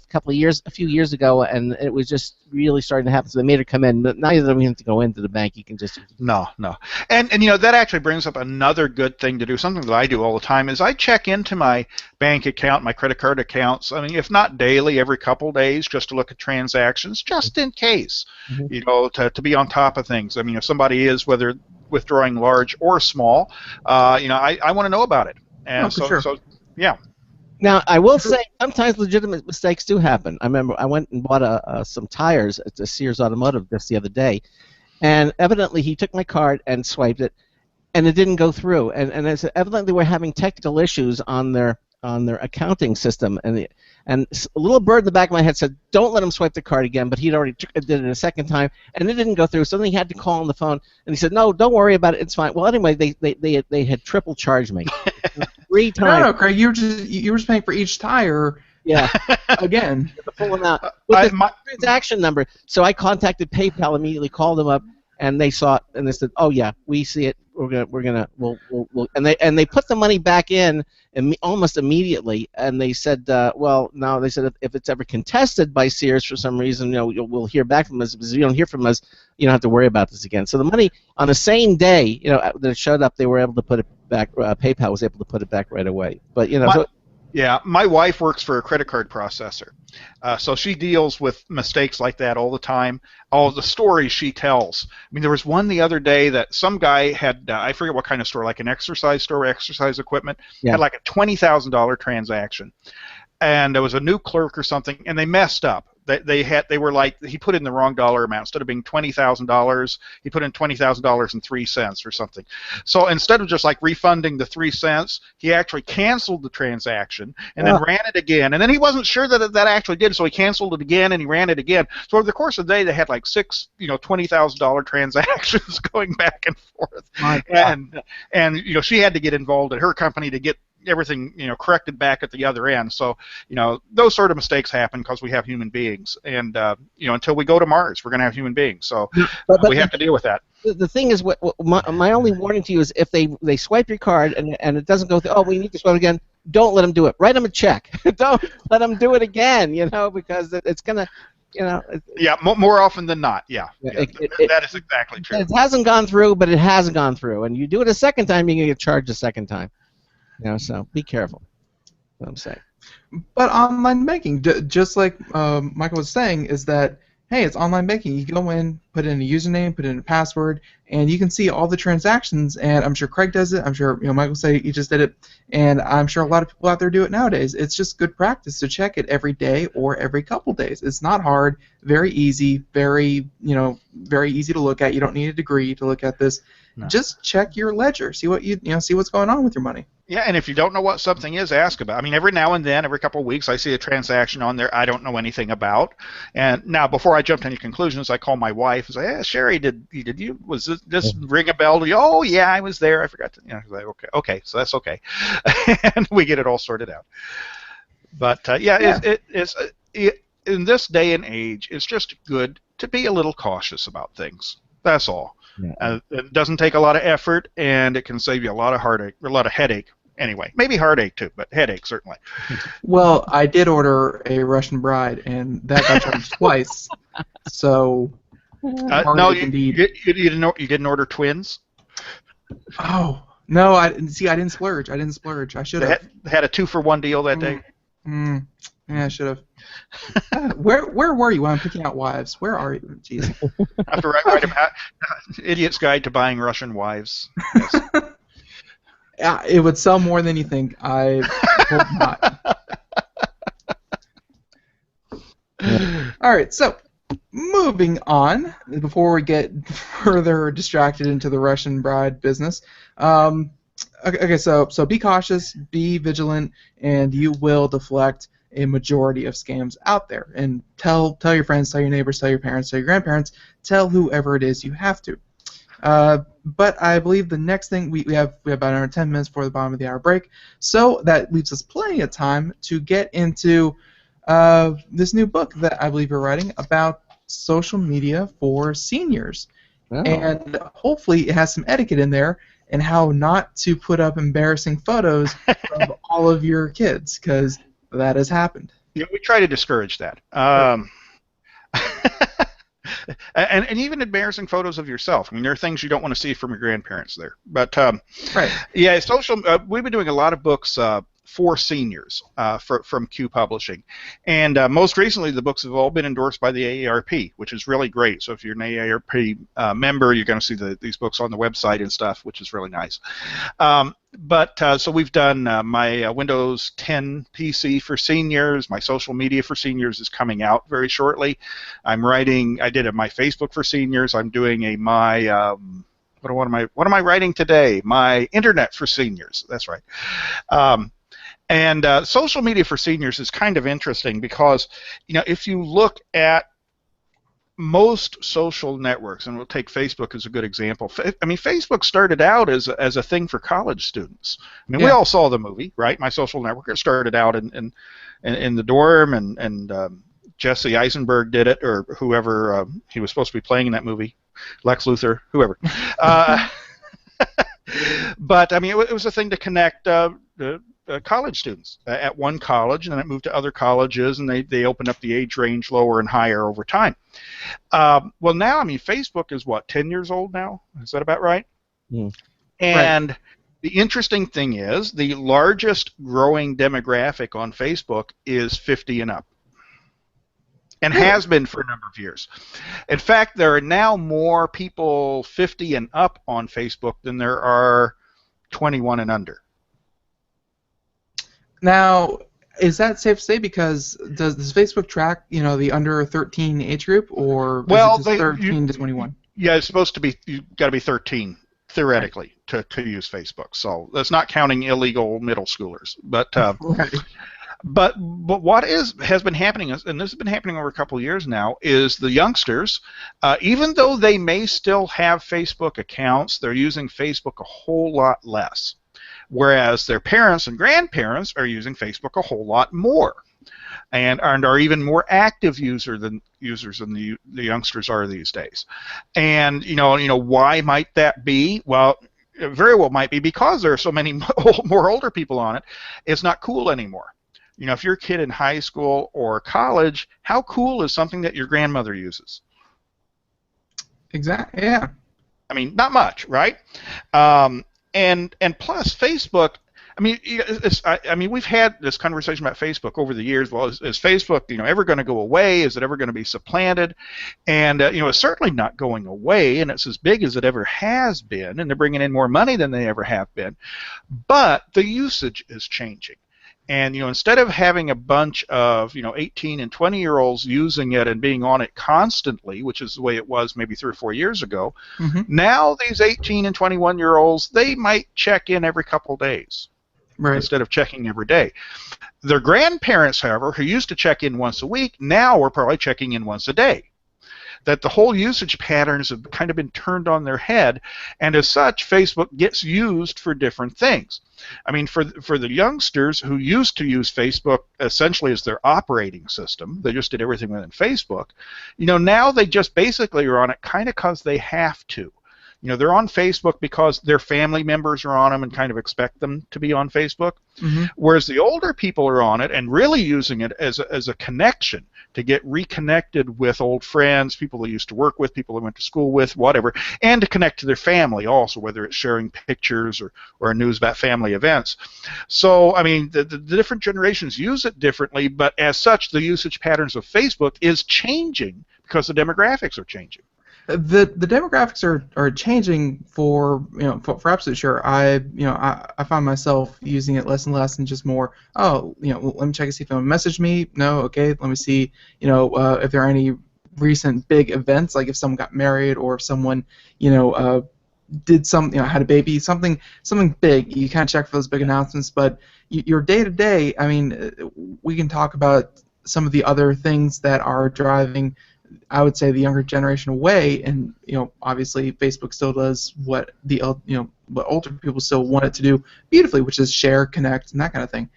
few years ago, and it was just really starting to happen. So they made her come in. But now you don't even have to go into the bank. You can just no, and that actually brings up another good thing to do. Something that I do all the time is I check into my bank account, my credit card accounts. I mean, if not daily, every couple days, just to look at transactions, just in case, to be on top of things. I mean, if somebody is, whether withdrawing large or small, I want to know about it. And so yeah. Now, I will say sometimes legitimate mistakes do happen. I remember I went and bought some tires at the Sears Automotive just the other day, and evidently he took my card and swiped it, and it didn't go through. And I said, evidently we're having technical issues on their accounting system. And a little bird in the back of my head said, don't let him swipe the card again, but he'd already did it a second time, and it didn't go through. So then he had to call on the phone, and he said, no, don't worry about it, it's fine. Well, anyway, they had triple charged me. 3 times. No, Craig, you were just paying for each tire. Yeah. Again. The full amount. With the transaction number. So I contacted PayPal immediately, called them up, and they saw it, and they said, "Oh yeah, we see it. We'll and they put the money back in almost immediately, and they said, no, they said if it's ever contested by Sears for some reason, we'll hear back from us. Because if you don't hear from us, you don't have to worry about this again. So the money on the same day, that it showed up, they were able to put it back. PayPal was able to put it back right away. But Yeah, my wife works for a credit card processor, so she deals with mistakes like that all the time. All the stories she tells. I mean, there was one the other day that some guy had, I forget what kind of store, like an exercise store, exercise equipment, had like a $20,000 transaction. And there was a new clerk or something, and they messed up. They were like, he put in the wrong dollar amount. Instead of being $20,000, he put in $20,000.03 or something. So instead of just like refunding the 3 cents, he actually canceled the transaction and then ran it again. And then he wasn't sure that that actually did, so he canceled it again and he ran it again. So over the course of the day, they had like 6, $20,000 transactions going back and forth. And she had to get involved at her company to get everything corrected back at the other end. So those sort of mistakes happen because we have human beings, and until we go to Mars, we're going to have human beings. So we have to deal with that. The thing is, my only warning to you is if they swipe your card and it doesn't go through, we need to swipe again. Don't let them do it. Write them a check. Don't let them do it again. Because it's gonna. Yeah, more often than not. Yeah, that is exactly true. It hasn't gone through, but it hasn't gone through, and you do it a second time, you're gonna get charged a second time. So be careful. That's what I'm saying. But online banking, just like Michael was saying, is that, hey, it's online banking. You go in, put in a username, put in a password, and you can see all the transactions. And I'm sure Craig does it. I'm sure Michael say he just did it, and I'm sure a lot of people out there do it nowadays. It's just good practice to check it every day or every couple days. It's not hard, very easy, very easy to look at. You don't need a degree to look at this. No. Just check your ledger. See what see what's going on with your money. Yeah, and if you don't know what something is, ask about it. I mean, every now and then, every couple of weeks, I see a transaction on there I don't know anything about. And now, before I jump to any conclusions, I call my wife and say, "Hey, Sherry, was this ring a bell to you?" "Oh, yeah, I was there. I forgot to." Like, okay, so that's okay, and we get it all sorted out. But it's in this day and age, it's just good to be a little cautious about things. That's all. Yeah. It doesn't take a lot of effort, and it can save you a lot of heartache, a lot of headache. Anyway, maybe heartache too, but headache certainly. Well, I did order a Russian bride, and that got charged twice. So no, you didn't order twins. Oh no! I didn't splurge. I should have. Had a 2-for-1 deal that day. Yeah, I should have. Where were you when I'm picking out wives? Where are you? Jeez. I have to write about Idiot's Guide to Buying Russian Wives. Yes. It would sell more than you think. I hope not. All right, so moving on, before we get further distracted into the Russian bride business. Okay, so be cautious, be vigilant, and you will deflect a majority of scams out there. And tell your friends, tell your neighbors, tell your parents, tell your grandparents, tell whoever it is you have to. But I believe the next thing, we have about another 10 minutes before the bottom of the hour break, so that leaves us plenty of time to get into this new book that I believe you're writing about social media for seniors. Oh. And hopefully it has some etiquette in there and how not to put up embarrassing photos of all of your kids, because that has happened. Yeah, we try to discourage that. and even embarrassing photos of yourself. I mean, there are things you don't want to see from your grandparents there. But Right. yeah, we've been doing a lot of books for seniors from Q Publishing, and most recently the books have all been endorsed by the AARP, which is really great. So if you're an AARP member, you're going to see these books on the website and stuff, which is really nice. So we've done my Windows 10 PC for seniors. My social media for seniors is coming out very shortly. I did my Facebook for seniors. I'm doing what am I writing today? My internet for seniors. That's right. And social media for seniors is kind of interesting because, if you look at most social networks, and we'll take Facebook as a good example. Facebook started out as a thing for college students. We all saw the movie, right? My Social Network. It started out in the dorm, and Jesse Eisenberg did it, or whoever he was supposed to be playing in that movie, Lex Luthor, whoever. But it was a thing to connect college students at one college, and then it moved to other colleges, and they opened up the age range lower and higher over time. Well, now, Facebook is 10 years old now? Is that about right? Mm. And right. The interesting thing is the largest growing demographic on Facebook is 50 and up, and has been for a number of years. In fact, there are now more people 50 and up on Facebook than there are 21 and under. Now, is that safe to say? Because does Facebook track, the under 13 age group, or is it just 13 to 21? Yeah, it's supposed to be. You've got to be 13 theoretically to use Facebook. So that's not counting illegal middle schoolers. But right. But what has been happening, and this has been happening over a couple of years now, is the youngsters, even though they may still have Facebook accounts, they're using Facebook a whole lot less. Whereas their parents and grandparents are using Facebook a whole lot more, and are even more active users than the youngsters are these days. And why might that be? Well, it very well might be because there are so many more older people on it. It's not cool anymore. If you're a kid in high school or college, how cool is something that your grandmother uses? Exactly. Yeah. Not much, right? And plus, Facebook. We've had this conversation about Facebook over the years. Well, is Facebook, ever going to go away? Is it ever going to be supplanted? And it's certainly not going away, and it's as big as it ever has been, and they're bringing in more money than they ever have been. But the usage is changing. And instead of having a bunch of 18 and 20-year-olds using it and being on it constantly, which is the way it was maybe 3 or 4 years ago, now these 18 and 21-year-olds, they might check in every couple days, right, instead of checking every day. Their grandparents, however, who used to check in once a week, now are probably checking in once a day. That the whole usage patterns have kind of been turned on their head, and as such, Facebook gets used for different things. For the youngsters who used to use Facebook essentially as their operating system, they just did everything within Facebook, now they just basically are on it kind of because they have to. They're on Facebook because their family members are on them and kind of expect them to be on Facebook. Whereas the older people are on it and really using it as a connection to get reconnected with old friends, people they used to work with, people they went to school with, whatever, and to connect to their family also, whether it's sharing pictures or news about family events. So, the different generations use it differently, but as such, the usage patterns of Facebook is changing because the demographics are changing. The demographics are changing for absolute sure. I find myself using it less and less, and just more. Let me check and see if anyone messaged me. No, okay. Let me see. If there are any recent big events, like if someone got married or if someone did something, had a baby, something big. You kind of check for those big announcements, but your day to day. We can talk about some of the other things that are driving, I would say, the younger generation away, and obviously Facebook still does what what older people still want it to do beautifully, which is share, connect, and that kind of thing.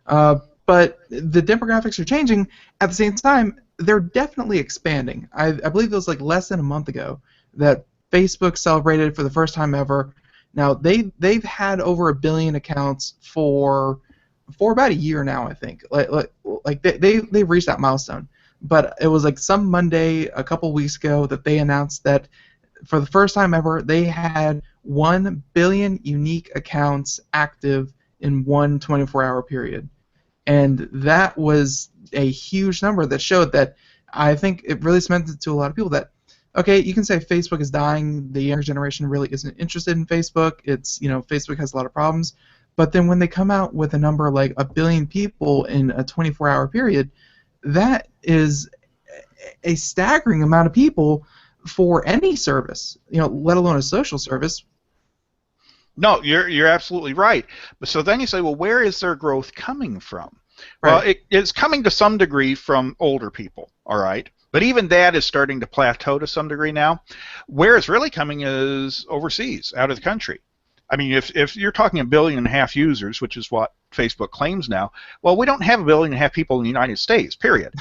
But the demographics are changing. At the same time, they're definitely expanding. I believe it was like less than a month ago that Facebook celebrated for the first time ever. Now they've had over 1 billion accounts for about a year now, I think. Like they've reached that milestone. but it was like some Monday a couple weeks ago that they announced that for the first time ever, they had 1 billion unique accounts active in one 24-hour period. And that was a huge number that showed that I think it really cemented to a lot of people that, okay, you can say Facebook is dying, the younger generation really isn't interested in Facebook, it's, Facebook has a lot of problems, but then when they come out with a number like 1 billion people in a 24-hour period, that is a staggering amount of people for any service, let alone a social service. No, you're absolutely right. But so then you say, well, where is their growth coming from? Right. Well, it's coming to some degree from older people, all right? But even that is starting to plateau to some degree now. Where it's really coming is overseas, out of the country. I mean, if you're talking 1.5 billion users, which is what Facebook claims now, well, we don't have 1.5 billion people in the United States, period.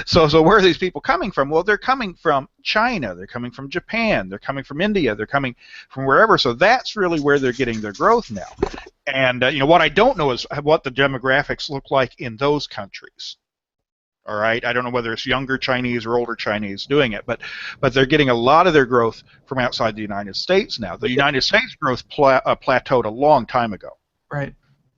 So where are these people coming from? Well, they're coming from China, they're coming from Japan, they're coming from India, they're coming from wherever. So that's really where they're getting their growth now. And what I don't know is what the demographics look like in those countries. All right, I don't know whether it's younger Chinese or older Chinese doing it, but they're getting a lot of their growth from outside the United States now. The United States growth plateaued a long time ago. Right.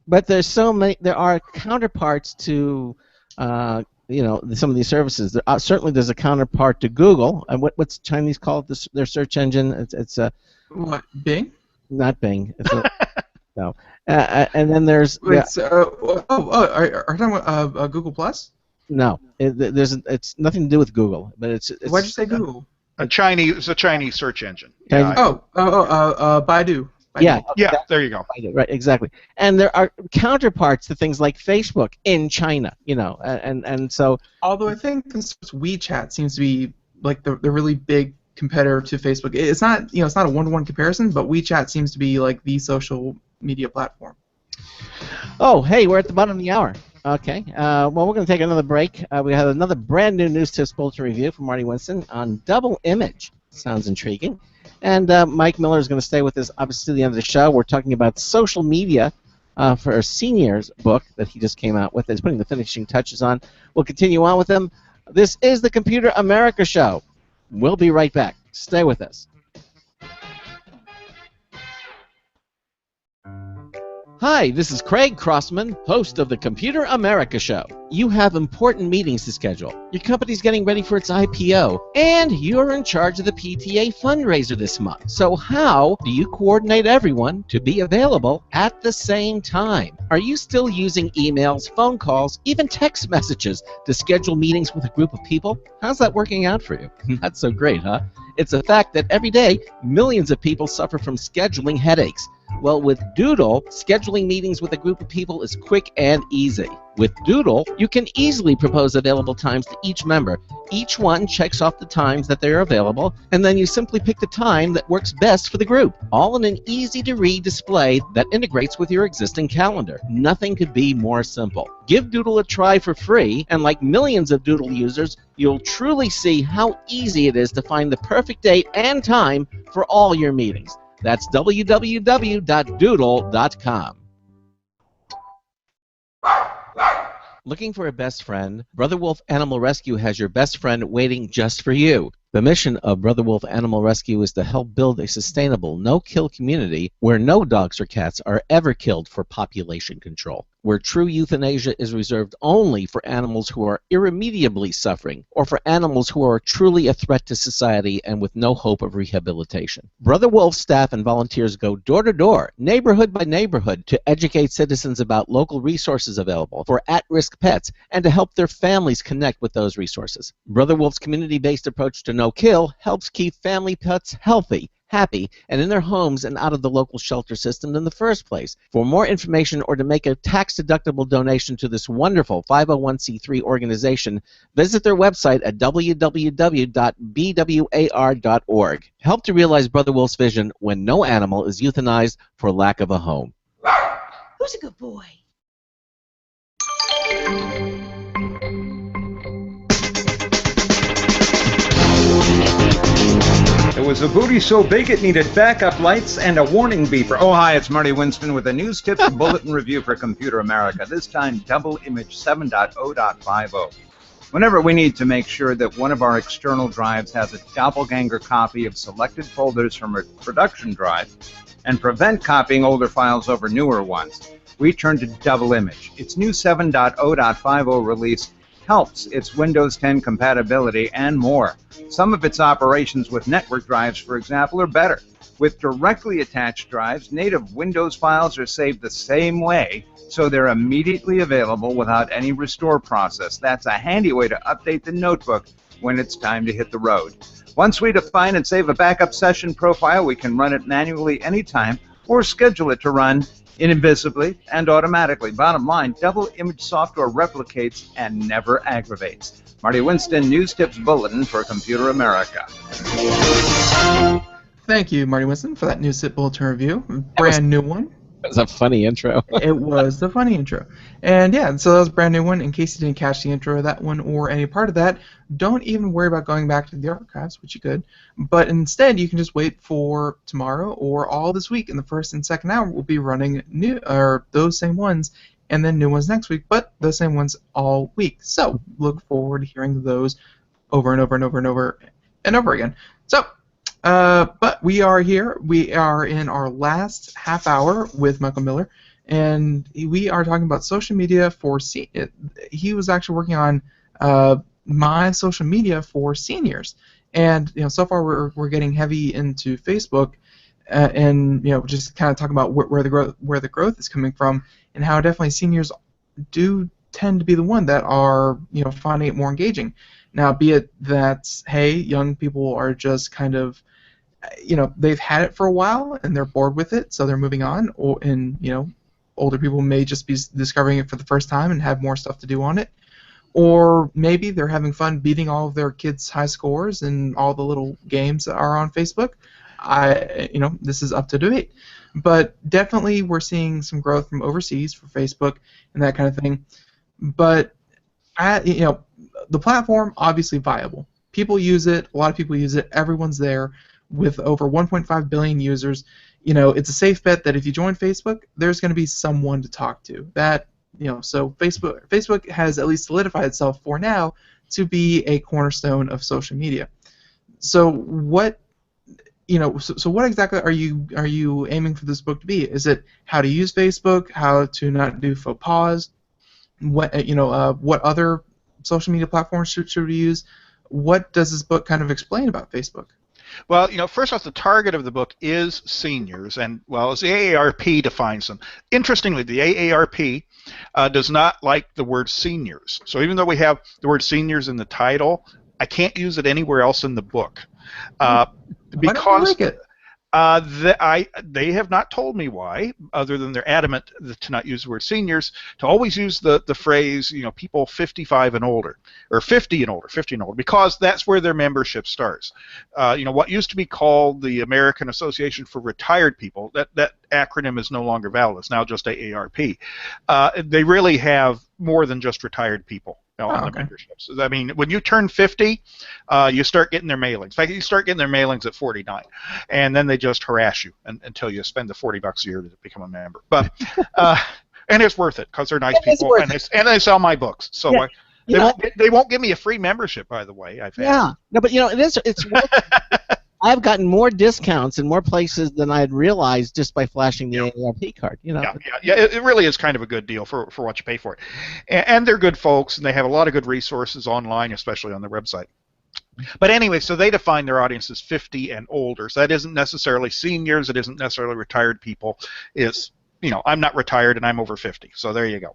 But there's so many. There are counterparts to, some of these services. Certainly, there's a counterpart to Google. And what's Chinese called their search engine? It's what, Bing? Not Bing. It's no. And then there's. Wait, are you talking about Google Plus? No, it's nothing to do with Google, but it's Why'd you say Google? It's a Chinese search engine. Baidu. Yeah, there you go. Right, exactly. And there are counterparts to things like Facebook in China, and so. Although I think WeChat seems to be like the really big competitor to Facebook. It's not it's not a one-to-one comparison, but WeChat seems to be like the social media platform. Oh, hey, we're at the bottom of the hour. Okay. Well, we're going to take another break. We have another brand new news tips bulletin review from Marty Winston on Double Image. Sounds intriguing. And Mike Miller is going to stay with us obviously to the end of the show. We're talking about social media for a seniors book that he just came out with. He's putting the finishing touches on. We'll continue on with him. This is the Computer America Show. We'll be right back. Stay with us. Hi, this is Craig Crossman, host of the Computer America Show. You have important meetings to schedule. Your company's getting ready for its IPO, and you're in charge of the PTA fundraiser this month. So how do you coordinate everyone to be available at the same time? Are you still using emails, phone calls, even text messages to schedule meetings with a group of people? How's that working out for you? Not so great, huh? It's a fact that every day, millions of people suffer from scheduling headaches. Well, with Doodle, scheduling meetings with a group of people is quick and easy. With Doodle, you can easily propose available times to each member. Each one checks off the times that they are available, and then you simply pick the time that works best for the group, all in an easy-to-read display that integrates with your existing calendar. Nothing could be more simple. Give Doodle a try for free, and like millions of Doodle users, you'll truly see how easy it is to find the perfect date and time for all your meetings. That's www.doodle.com. Looking for a best friend? Brother Wolf Animal Rescue has your best friend waiting just for you. The mission of Brother Wolf Animal Rescue is to help build a sustainable, no-kill community where no dogs or cats are ever killed for population control, where true euthanasia is reserved only for animals who are irremediably suffering, or for animals who are truly a threat to society and with no hope of rehabilitation. Brother Wolf staff and volunteers go door to door, neighborhood by neighborhood, to educate citizens about local resources available for at-risk pets and to help their families connect with those resources. Brother Wolf's community-based approach to no-kill helps keep family pets healthy, happy, and in their homes and out of the local shelter system in the first place. For more information or to make a tax-deductible donation to this wonderful 501c3 organization, visit their website at www.bwar.org. Help to realize Brother Wolf's vision when no animal is euthanized for lack of a home. Who's a good boy? It was a booty so big it needed backup lights and a warning beeper. Oh, hi, it's Marty Winston with a news tips bulletin review for Computer America. This time, Double Image 7.0.50. whenever we need to make sure that one of our external drives has a doppelganger copy of selected folders from a production drive and prevent copying older files over newer ones, we turn to Double Image. Its new 7.0.50 release helps its Windows 10 compatibility and more. Some of its operations with network drives, for example, are better. With directly attached drives, native Windows files are saved the same way, so they're immediately available without any restore process. That's a handy way to update the notebook when it's time to hit the road. Once we define and save a backup session profile, we can run it manually anytime or schedule it to run invisibly and automatically. Bottom line, Double Image software replicates and never aggravates. Marty Winston, News Tips Bulletin for Computer America. Thank you, Marty Winston, for that News Tip Bulletin review. Brand new one. That was a funny intro. It was the funny intro. And yeah, so that was a brand new one. In case you didn't catch the intro of that one or any part of that, don't even worry about going back to the archives, which you could. But instead, you can just wait for tomorrow or all this week. In the first and second hour, we'll be running new or those same ones, and then new ones next week, but those same ones all week. So look forward to hearing those over and over and over and over and over again. So. But we are here. We are in our last half hour with Michael Miller, and we are talking about social media for he was actually working on my social media for seniors, and so far we're getting heavy into Facebook, and just kind of talking about where the growth is coming from, and how definitely seniors do tend to be the one that are finding it more engaging. Now, be it that hey, young people are just kind of they've had it for a while and they're bored with it, so they're moving on. Older people may just be discovering it for the first time and have more stuff to do on it. Or maybe they're having fun beating all of their kids' high scores and all the little games that are on Facebook. This is up to debate. But definitely we're seeing some growth from overseas for Facebook and that kind of thing. But the platform, obviously viable. People use it. A lot of people use it. Everyone's there. With over 1.5 billion users, it's a safe bet that if you join Facebook, there's going to be someone to talk to. So Facebook has at least solidified itself for now to be a cornerstone of social media. So what exactly are you aiming for this book to be? Is it how to use Facebook, how to not do faux pas? What other social media platforms should we use? What does this book kind of explain about Facebook? Well, first off, the target of the book is seniors, and, as the AARP defines them. Interestingly, the AARP does not like the word seniors. So even though we have the word seniors in the title, I can't use it anywhere else in the book. Why don't you like it? They have not told me why, other than they're adamant to not use the word seniors, to always use the phrase, people 55 and older, or 50 and older, because that's where their membership starts. What used to be called the American Association for Retired People, that acronym is no longer valid. It's now just AARP. They really have more than just retired people. On the memberships. I mean, when you turn 50, you start getting their mailings. In fact, you start getting their mailings at 49, and then they just harass you until you spend the $40 a year to become a member. But and it's worth it because they're nice people, and they sell my books. So they won't give me a free membership, by the way. I've had. No, but it's worth it. I've gotten more discounts in more places than I had realized just by flashing the AARP card. Yeah, it really is kind of a good deal for what you pay for it. And they're good folks, and they have a lot of good resources online, especially on their website. But anyway, so they define their audience as 50 and older. So that isn't necessarily seniors. It isn't necessarily retired people. It's I'm not retired and I'm over 50, so there you go.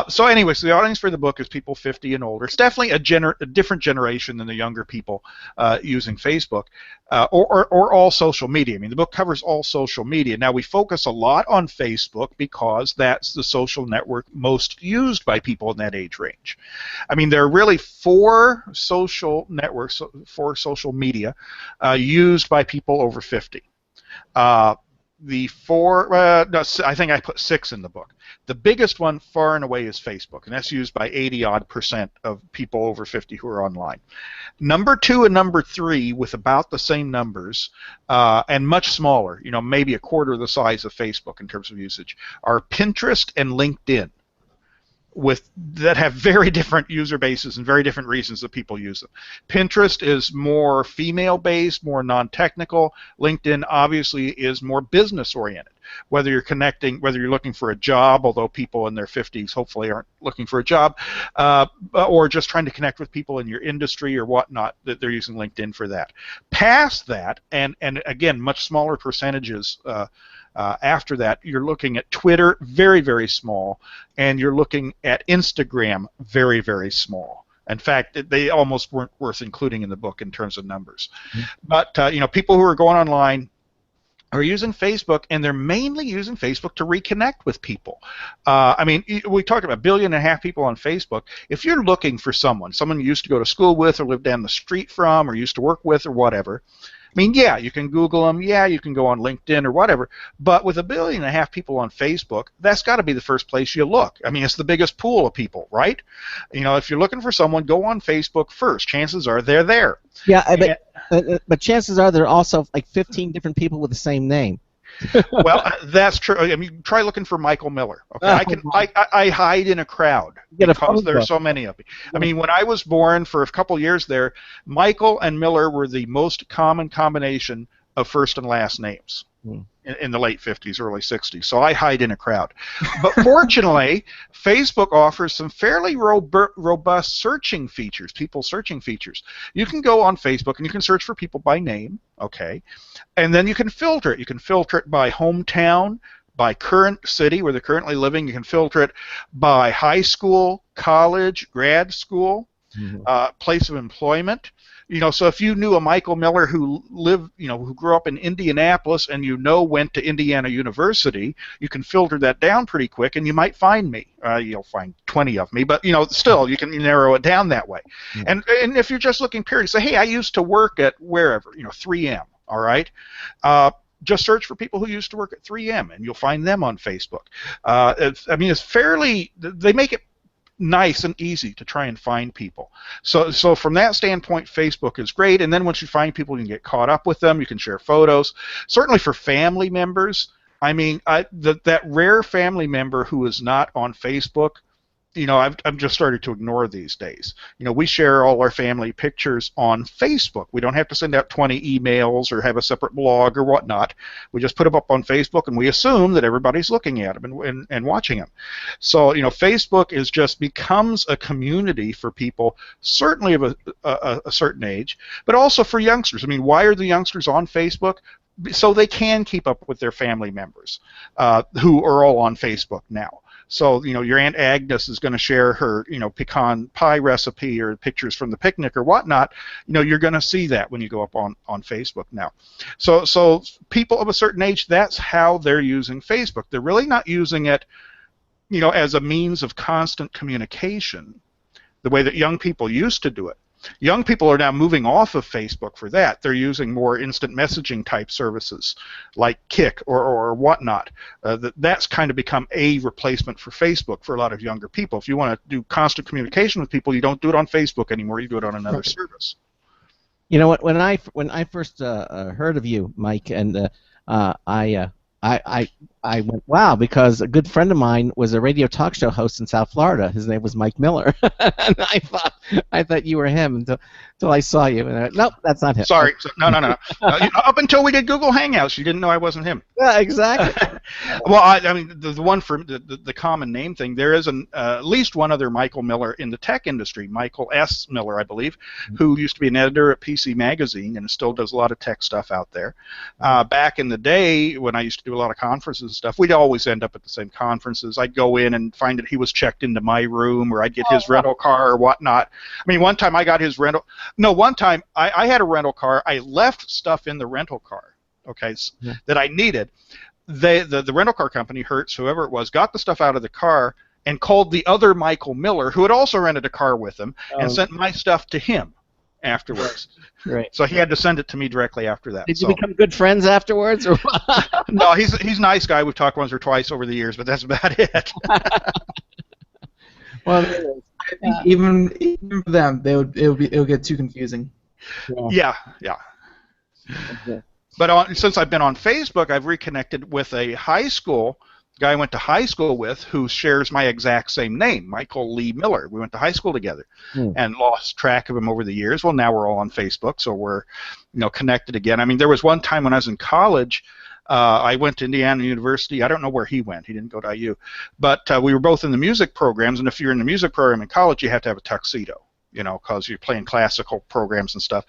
So anyway, so the audience for the book is people 50 and older. It's definitely a different generation than the younger people using Facebook or all social media. I mean, the book covers all social media. Now, we focus a lot on Facebook because that's the social network most used by people in that age range. I mean, there are really 4 social networks, 4 social media used by people over 50. The 4, I think I put 6 in the book. The biggest one, far and away, is Facebook, and that's used by 80-odd% of people over 50 who are online. Number 2 and number 3, with about the same numbers, and much smaller, maybe a quarter of the size of Facebook in terms of usage, are Pinterest and LinkedIn. that have very different user bases and very different reasons that people use them. Pinterest is more female-based, more non-technical. LinkedIn obviously is more business-oriented. Whether you're looking for a job, although people in their 50s hopefully aren't looking for a job, or just trying to connect with people in your industry or whatnot, that they're using LinkedIn for that. Past that, and again, much smaller percentages. After that, you're looking at Twitter, very, very small, and you're looking at Instagram, very, very small. In fact, they almost weren't worth including in the book in terms of numbers. But people who are going online are using Facebook, and they're mainly using Facebook to reconnect with people. We talked about 1.5 billion people on Facebook. If you're looking for someone you used to go to school with or live down the street from or used to work with or whatever, yeah, you can Google them, yeah, you can go on LinkedIn or whatever, but with 1.5 billion people on Facebook, that's got to be the first place you look. It's the biggest pool of people, right? If you're looking for someone, go on Facebook first. Chances are they're there. Yeah, but chances are there are also like 15 different people with the same name. Well, that's true. Try looking for Michael Miller. Okay, I hide in a crowd because there are so many of me. When I was born, for a couple years there, Michael and Miller were the most common combination of first and last names in the late 50s, early 60s. So I hide in a crowd. But fortunately, Facebook offers some fairly robust searching features, people searching features. You can go on Facebook and you can search for people by name, okay, and then you can filter it. You can filter it by hometown, by current city where they're currently living. You can filter it by high school, college, grad school, place of employment. So if you knew a Michael Miller who who grew up in Indianapolis and went to Indiana University, you can filter that down pretty quick, and you might find me. You'll find 20 of me, but still you can narrow it down that way. And if you're just looking period, say, hey, I used to work at wherever, 3M. All right. Just search for people who used to work at 3M, and you'll find them on Facebook. It's fairly. They make it nice and easy to try and find people. So from that standpoint, Facebook is great. And then once you find people, you can get caught up with them. You can share photos. Certainly for family members, that rare family member who is not on Facebook, I've just started to ignore these days. We share all our family pictures on Facebook. We don't have to send out 20 emails or have a separate blog or whatnot. We just put them up on Facebook, and we assume that everybody's looking at them and watching them. So, Facebook becomes a community for people, certainly of a certain age, but also for youngsters. Why are the youngsters on Facebook? So they can keep up with their family members who are all on Facebook now. So, your Aunt Agnes is going to share her, pecan pie recipe or pictures from the picnic or whatnot. You're going to see that when you go up on Facebook now. So people of a certain age, that's how they're using Facebook. They're really not using it, as a means of constant communication the way that young people used to do it. Young people are now moving off of Facebook for that. They're using more instant messaging type services like Kik or whatnot. That's kind of become a replacement for Facebook for a lot of younger people. If you want to do constant communication with people, you don't do it on Facebook anymore. You do it on another service. When I first heard of you, Mike, and I went, wow, because a good friend of mine was a radio talk show host in South Florida. His name was Mike Miller, and I thought you were him until I saw you. And I went, nope, that's not him. Sorry, no. Up until we did Google Hangouts, you didn't know I wasn't him. Yeah, exactly. Well, the one for the common name thing, there is at least one other Michael Miller in the tech industry, Michael S. Miller, I believe, who used to be an editor at PC Magazine and still does a lot of tech stuff out there. Back in the day, when I used to do a lot of conferences and stuff, we'd always end up at the same conferences. I'd go in and find that he was checked into my room, or I'd get his rental car or whatnot. One time I got his rental. No, one time I had a rental car. I left stuff in the rental car, okay, that I needed. The rental car company, Hertz, whoever it was, got the stuff out of the car and called the other Michael Miller, who had also rented a car with him, and sent my stuff to him afterwards. Right. So he had to send it to me directly after that. Did you become good friends afterwards? Or No, he's a nice guy. We've talked once or twice over the years, but that's about it. Well, I think even for them, it would get too confusing. Yeah. Okay. But since I've been on Facebook, I've reconnected with a high school guy I went to high school with who shares my exact same name, Michael Lee Miller. We went to high school together and lost track of him over the years. Well, now we're all on Facebook, so we're connected again. I mean, there was one time when I was in college, I went to Indiana University. I don't know where he went. He didn't go to IU. But we were both in the music programs, and if you're in the music program in college, you have to have a tuxedo, because you're playing classical programs and stuff.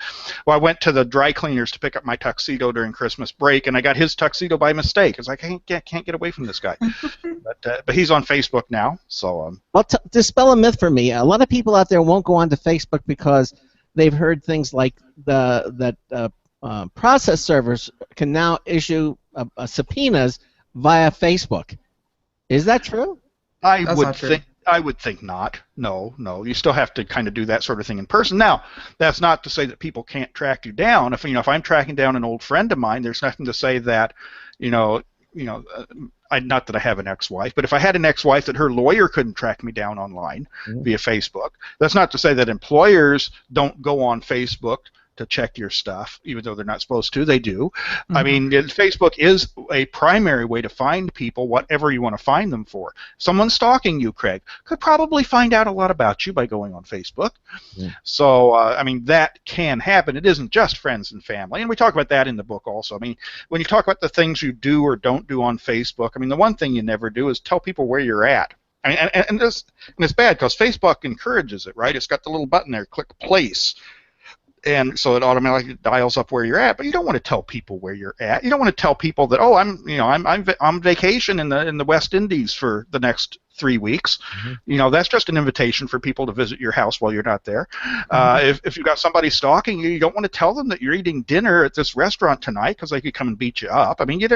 Well, I went to the dry cleaners to pick up my tuxedo during Christmas break, and I got his tuxedo by mistake. I was like, I can't get away from this guy. But he's on Facebook now. So. Well, dispel a myth for me. A lot of people out there won't go onto Facebook because they've heard things like that process servers can now issue subpoenas via Facebook. Is that true? I would think not. No. You still have to kind of do that sort of thing in person. Now, that's not to say that people can't track you down. If I'm tracking down an old friend of mine, there's nothing to say that, not that I have an ex-wife, but if I had an ex-wife that her lawyer couldn't track me down online via Facebook, that's not to say that employers don't go on Facebook to check your stuff, even though they're not supposed to. They do. I mean, Facebook is a primary way to find people, whatever you want to find them for. Someone stalking you, Craig, could probably find out a lot about you by going on Facebook. So, I mean, that can happen. It isn't just friends and family, and we talk about that in the book also. I mean, when you talk about the things you do or don't do on Facebook, I mean, the one thing you never do is tell people where you're at. I mean, and it's bad because Facebook encourages it, right? It's got the little button there, click place. And so it automatically dials up where you're at, but you don't want to tell people where you're at. You don't want to tell people that, oh, I'm on vacation in the West Indies for the next 3 weeks. That's just an invitation for people to visit your house while you're not there. If you've got somebody stalking you, you don't want to tell them that you're eating dinner at this restaurant tonight because they could come and beat you up. I mean, you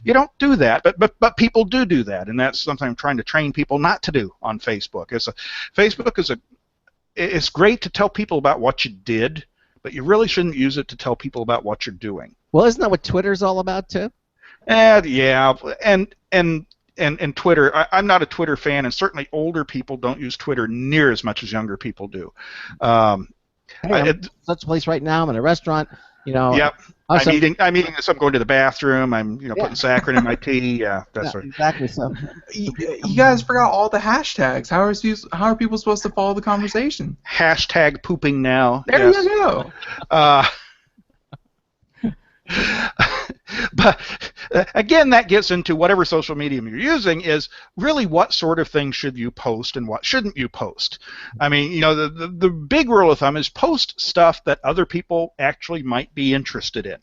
don't do that, but people do that, and that's something I'm trying to train people not to do on Facebook. It's great to tell people about what you did, but you really shouldn't use it to tell people about what you're doing. Well, isn't that what Twitter's all about too? Yeah, and Twitter. I'm not a Twitter fan, and certainly older people don't use Twitter near as much as younger people do. I'm such a place right now. I'm in a restaurant. Yep. I'm eating. So I'm going to the bathroom. I'm putting saccharin in my tea. Yeah, that's right. Exactly. So you guys forgot all the hashtags. How are people supposed to follow the conversation? Hashtag pooping now. There you go. But again, that gets into whatever social medium you're using is really what sort of things should you post and what shouldn't you post. I mean, the big rule of thumb is post stuff that other people actually might be interested in.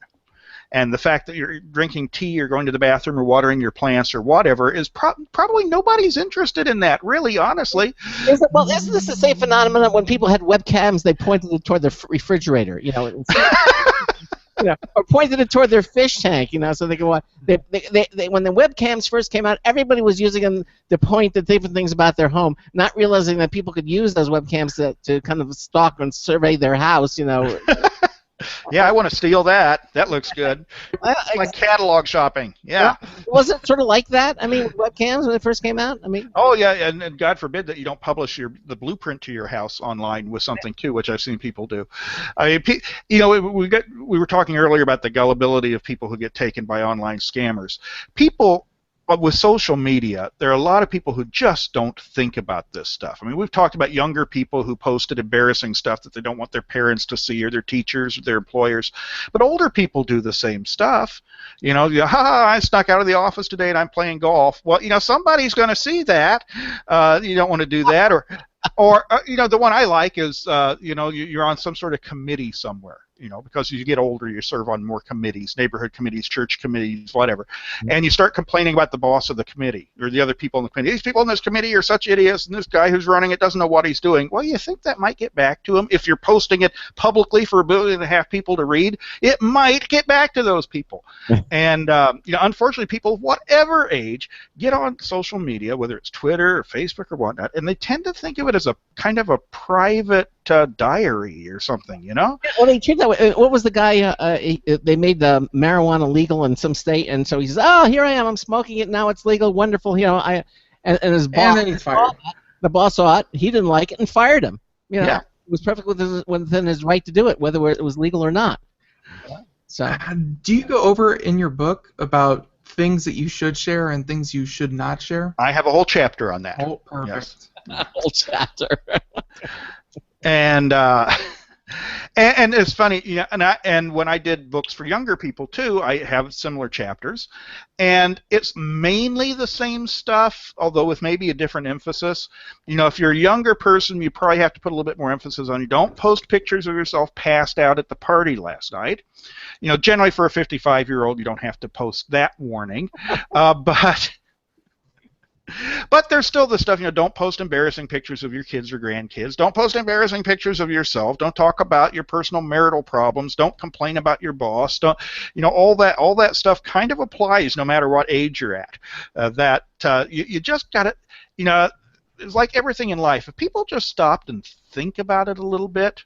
And the fact that you're drinking tea or going to the bathroom or watering your plants or whatever is probably nobody's interested in that, really, honestly. Isn't this the same phenomenon when people had webcams, they pointed it toward the refrigerator, or pointed it toward their fish tank, so they could watch. When the webcams first came out, everybody was using them to point at different things about their home, not realizing that people could use those webcams to kind of stalk and survey their house, Yeah, I want to steal that. That looks good. It's like catalog shopping. Yeah. Was it sort of like that? I mean, webcams when it first came out? I mean. Oh yeah, and God forbid that you don't publish the blueprint to your house online with something too, which I've seen people do. I mean, we were talking earlier about the gullibility of people who get taken by online scammers. But with social media, there are a lot of people who just don't think about this stuff. I mean, we've talked about younger people who posted embarrassing stuff that they don't want their parents to see or their teachers or their employers. But older people do the same stuff. I snuck out of the office today and I'm playing golf. Well, somebody's going to see that. You don't want to do that. Or the one I like is, you're on some sort of committee somewhere. Because you get older, you serve on more committees, neighborhood committees, church committees, whatever, and you start complaining about the boss of the committee or the other people in the committee. These people in this committee are such idiots, and this guy who's running it doesn't know what he's doing. Well, you think that might get back to him if you're posting it publicly for 1.5 billion people to read? It might get back to those people. And unfortunately, people of whatever age get on social media, whether it's Twitter or Facebook or whatnot, and they tend to think of it as a kind of a private diary or something, Well, they treat that way. What was the guy? They made the marijuana legal in some state, and so he says, "Oh, here I am. I'm smoking it now. It's legal. Wonderful." And his boss, and then he's fired. The boss saw it. He didn't like it and fired him. Yeah. It was perfectly within his right to do it, whether it was legal or not. So, do you go over in your book about things that you should share and things you should not share? I have a whole chapter on that. Oh, perfect. Yes. Whole chapter. And and it's funny, you know, and when I did books for younger people too, I have similar chapters, and it's mainly the same stuff, although with maybe a different emphasis. You know, if you're a younger person, you probably have to put a little bit more emphasis on you don't post pictures of yourself passed out at the party last night. You know, generally for a 55-year-old, you don't have to post that warning, But there's still the stuff, you know, don't post embarrassing pictures of your kids or grandkids. Don't post embarrassing pictures of yourself. Don't talk about your personal marital problems. Don't complain about your boss. Don't, you know, all that stuff kind of applies no matter what age you're at. You just got to, you know, it's like everything in life. If people just stopped and think about it a little bit,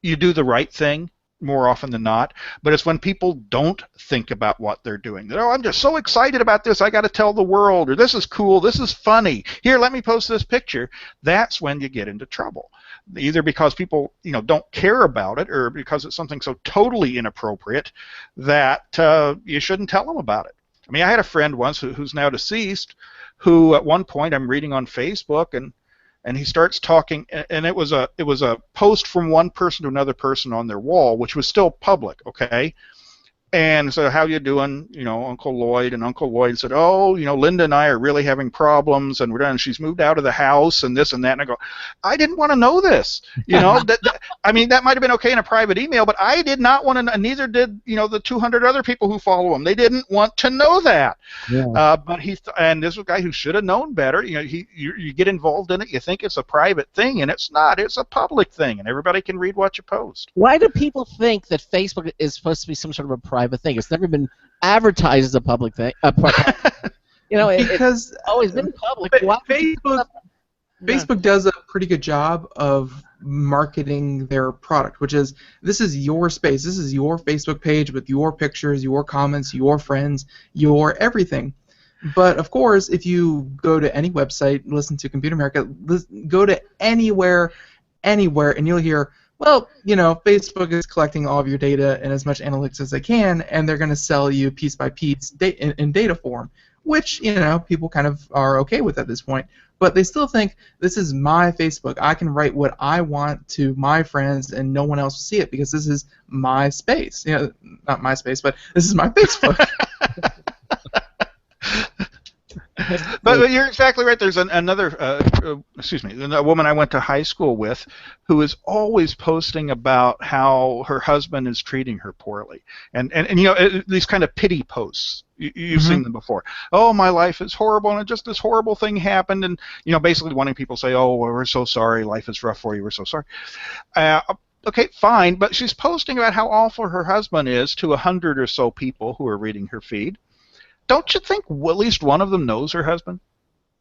you do the right thing more often than not. But it's when people don't think about what they're doing. That, oh, I'm just so excited about this, I got to tell the world, or this is cool, this is funny, here, let me post this picture. That's when you get into trouble. Either because people, you know, don't care about it, or because it's something so totally inappropriate that you shouldn't tell them about it. I mean, I had a friend once who's now deceased, who at one point I'm reading on Facebook, and he starts talking, and it was a post from one person to another person on their wall, which was still public, okay? And so, how you doing, you know, Uncle Lloyd? And Uncle Lloyd said, oh, you know, Linda and I are really having problems, and we're done. She's moved out of the house, and this and that. And I go, I didn't want to know this, you know. I mean, that might have been okay in a private email, but I did not want to, and neither did, you know, the 200 other people who follow him. They didn't want to know that. Yeah. But and this was a guy who should have known better. You know, you get involved in it, you think it's a private thing, and it's not. It's a public thing, and everybody can read what you post. Why do people think that Facebook is supposed to be some sort of a private thing? It's never been advertised as a public thing. You know, it's always been public. Facebook does a pretty good job of marketing their product, which is, this is your space. This is your Facebook page with your pictures, your comments, your friends, your everything. But of course, if you go to any website, listen to Computer America, go to anywhere, and you'll hear, well, you know, Facebook is collecting all of your data and as much analytics as they can, and they're going to sell you piece by piece in data form, which, you know, people kind of are okay with at this point. But they still think, this is my Facebook. I can write what I want to my friends, and no one else will see it because this is my space. You know, not my space, but this is my Facebook. But you're exactly right. There's another, a woman I went to high school with, who is always posting about how her husband is treating her poorly, and you know, these kind of pity posts. You've seen them before. Oh, my life is horrible, and just this horrible thing happened, and you know, basically wanting people to say, oh, well, we're so sorry, life is rough for you, we're so sorry. Okay, fine, but she's posting about how awful her husband is to 100 or so people who are reading her feed. Don't you think at least one of them knows her husband?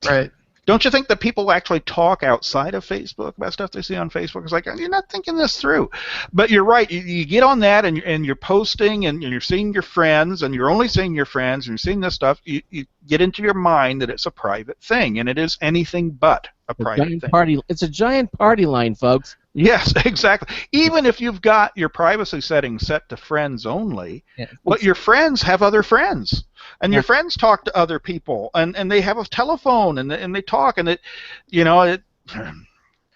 Right. Don't you think that people actually talk outside of Facebook about stuff they see on Facebook? It's like, you're not thinking this through. But you're right. You get on that, and you're posting, and you're seeing your friends, and you're only seeing your friends, and you're seeing this stuff. You get into your mind that it's a private thing, and it is anything but a private thing. It's a giant party line, folks. Yes, exactly. Even if you've got your privacy settings set to friends only, but your friends have other friends, and your friends talk to other people, and they have a telephone, and they talk, and you know, it.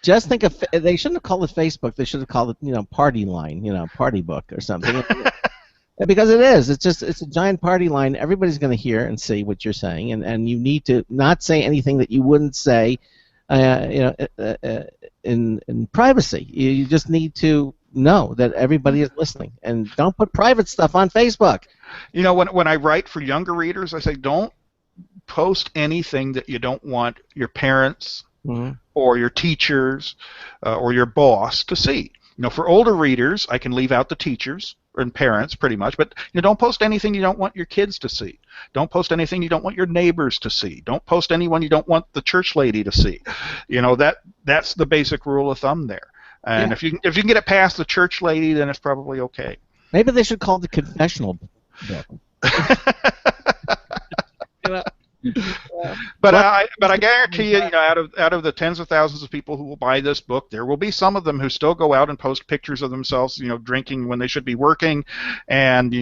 Just think of, they shouldn't have called it Facebook. They should have called it, you know, party line, you know, party book or something. Because it is. It's a giant party line. Everybody's going to hear and see what you're saying, and you need to not say anything that you wouldn't say, you know, in privacy. You just need to know that everybody is listening, and don't put private stuff on Facebook. You know, when I write for younger readers, I say, don't post anything that you don't want your parents or your teachers or your boss to see. You know, for older readers, I can leave out the teachers and parents pretty much, but you know, don't post anything you don't want your kids to see. Don't post anything you don't want your neighbors to see. Don't post anyone you don't want the church lady to see. You know, that's the basic rule of thumb there. And if you can get it past the church lady, then it's probably okay. Maybe they should call it the confessional book. You know? But I guarantee you, out of the tens of thousands of people who will buy this book, there will be some of them who still go out and post pictures of themselves, drinking when they should be working, and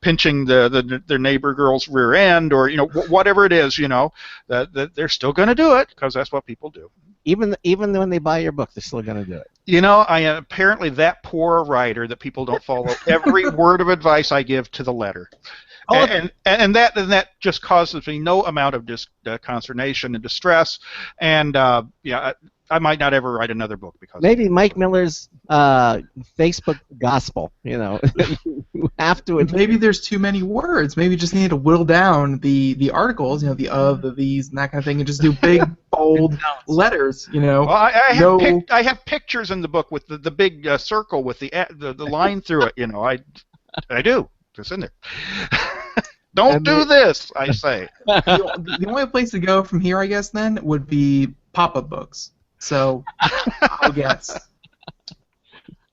pinching their neighbor girl's rear end, or whatever it is, that they're still going to do it because that's what people do. Even when they buy your book, they're still going to do it. I am apparently that poor writer that people don't follow every word of advice I give to the letter. And that just causes me no amount of consternation and distress, and I might not ever write another book because maybe Mike Miller's Facebook gospel. You have to. Maybe there's too many words. Maybe you just need to whittle down the articles. The of, the these, and that kind of thing, and just do big bold letters. Well, I have pictures in the book with the big circle with the line through it. I do. It's in there. Don't do this, I say. The only place to go from here, I guess, then, would be pop-up books. So, I guess.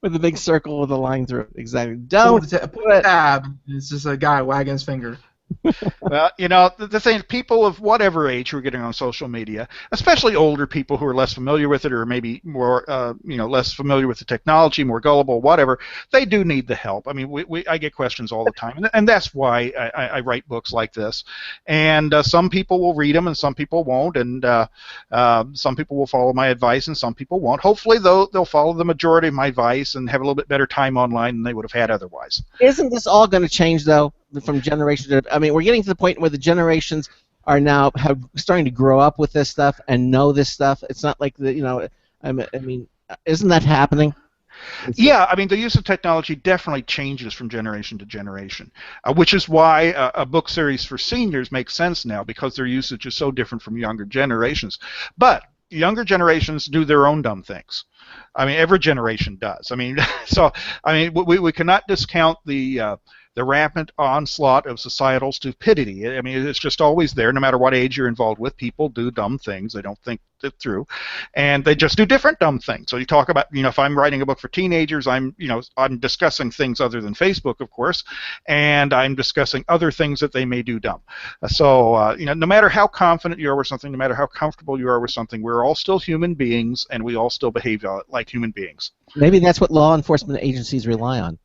With a big circle with a line through it. Exactly. Don't pull a tab. It's just a guy wagging his finger. Well, the thing, people of whatever age who are getting on social media, especially older people who are less familiar with it, or maybe more, less familiar with the technology, more gullible, whatever, they do need the help. I mean, I get questions all the time, and that's why I write books like this. And some people will read them, and some people won't, and some people will follow my advice, and some people won't. Hopefully, they'll follow the majority of my advice and have a little bit better time online than they would have had otherwise. Isn't this all going to change, though? From generation to, I mean, we're getting to the point where the generations are now starting to grow up with this stuff and know this stuff. It's not like I mean, isn't that happening? Yeah, I mean, the use of technology definitely changes from generation to generation, which is why a book series for seniors makes sense now, because their usage is so different from younger generations. But younger generations do their own dumb things. I mean, every generation does. I mean, we cannot discount the rampant onslaught of societal stupidity. I mean, it's just always there, no matter what age you're involved with. People do dumb things. They don't think it through, and they just do different dumb things. So you talk about, if I'm writing a book for teenagers, I'm discussing things other than Facebook, of course, and I'm discussing other things that they may do dumb. So, no matter how confident you are with something, no matter how comfortable you are with something, we're all still human beings, and we all still behave like human beings. Maybe that's what law enforcement agencies rely on.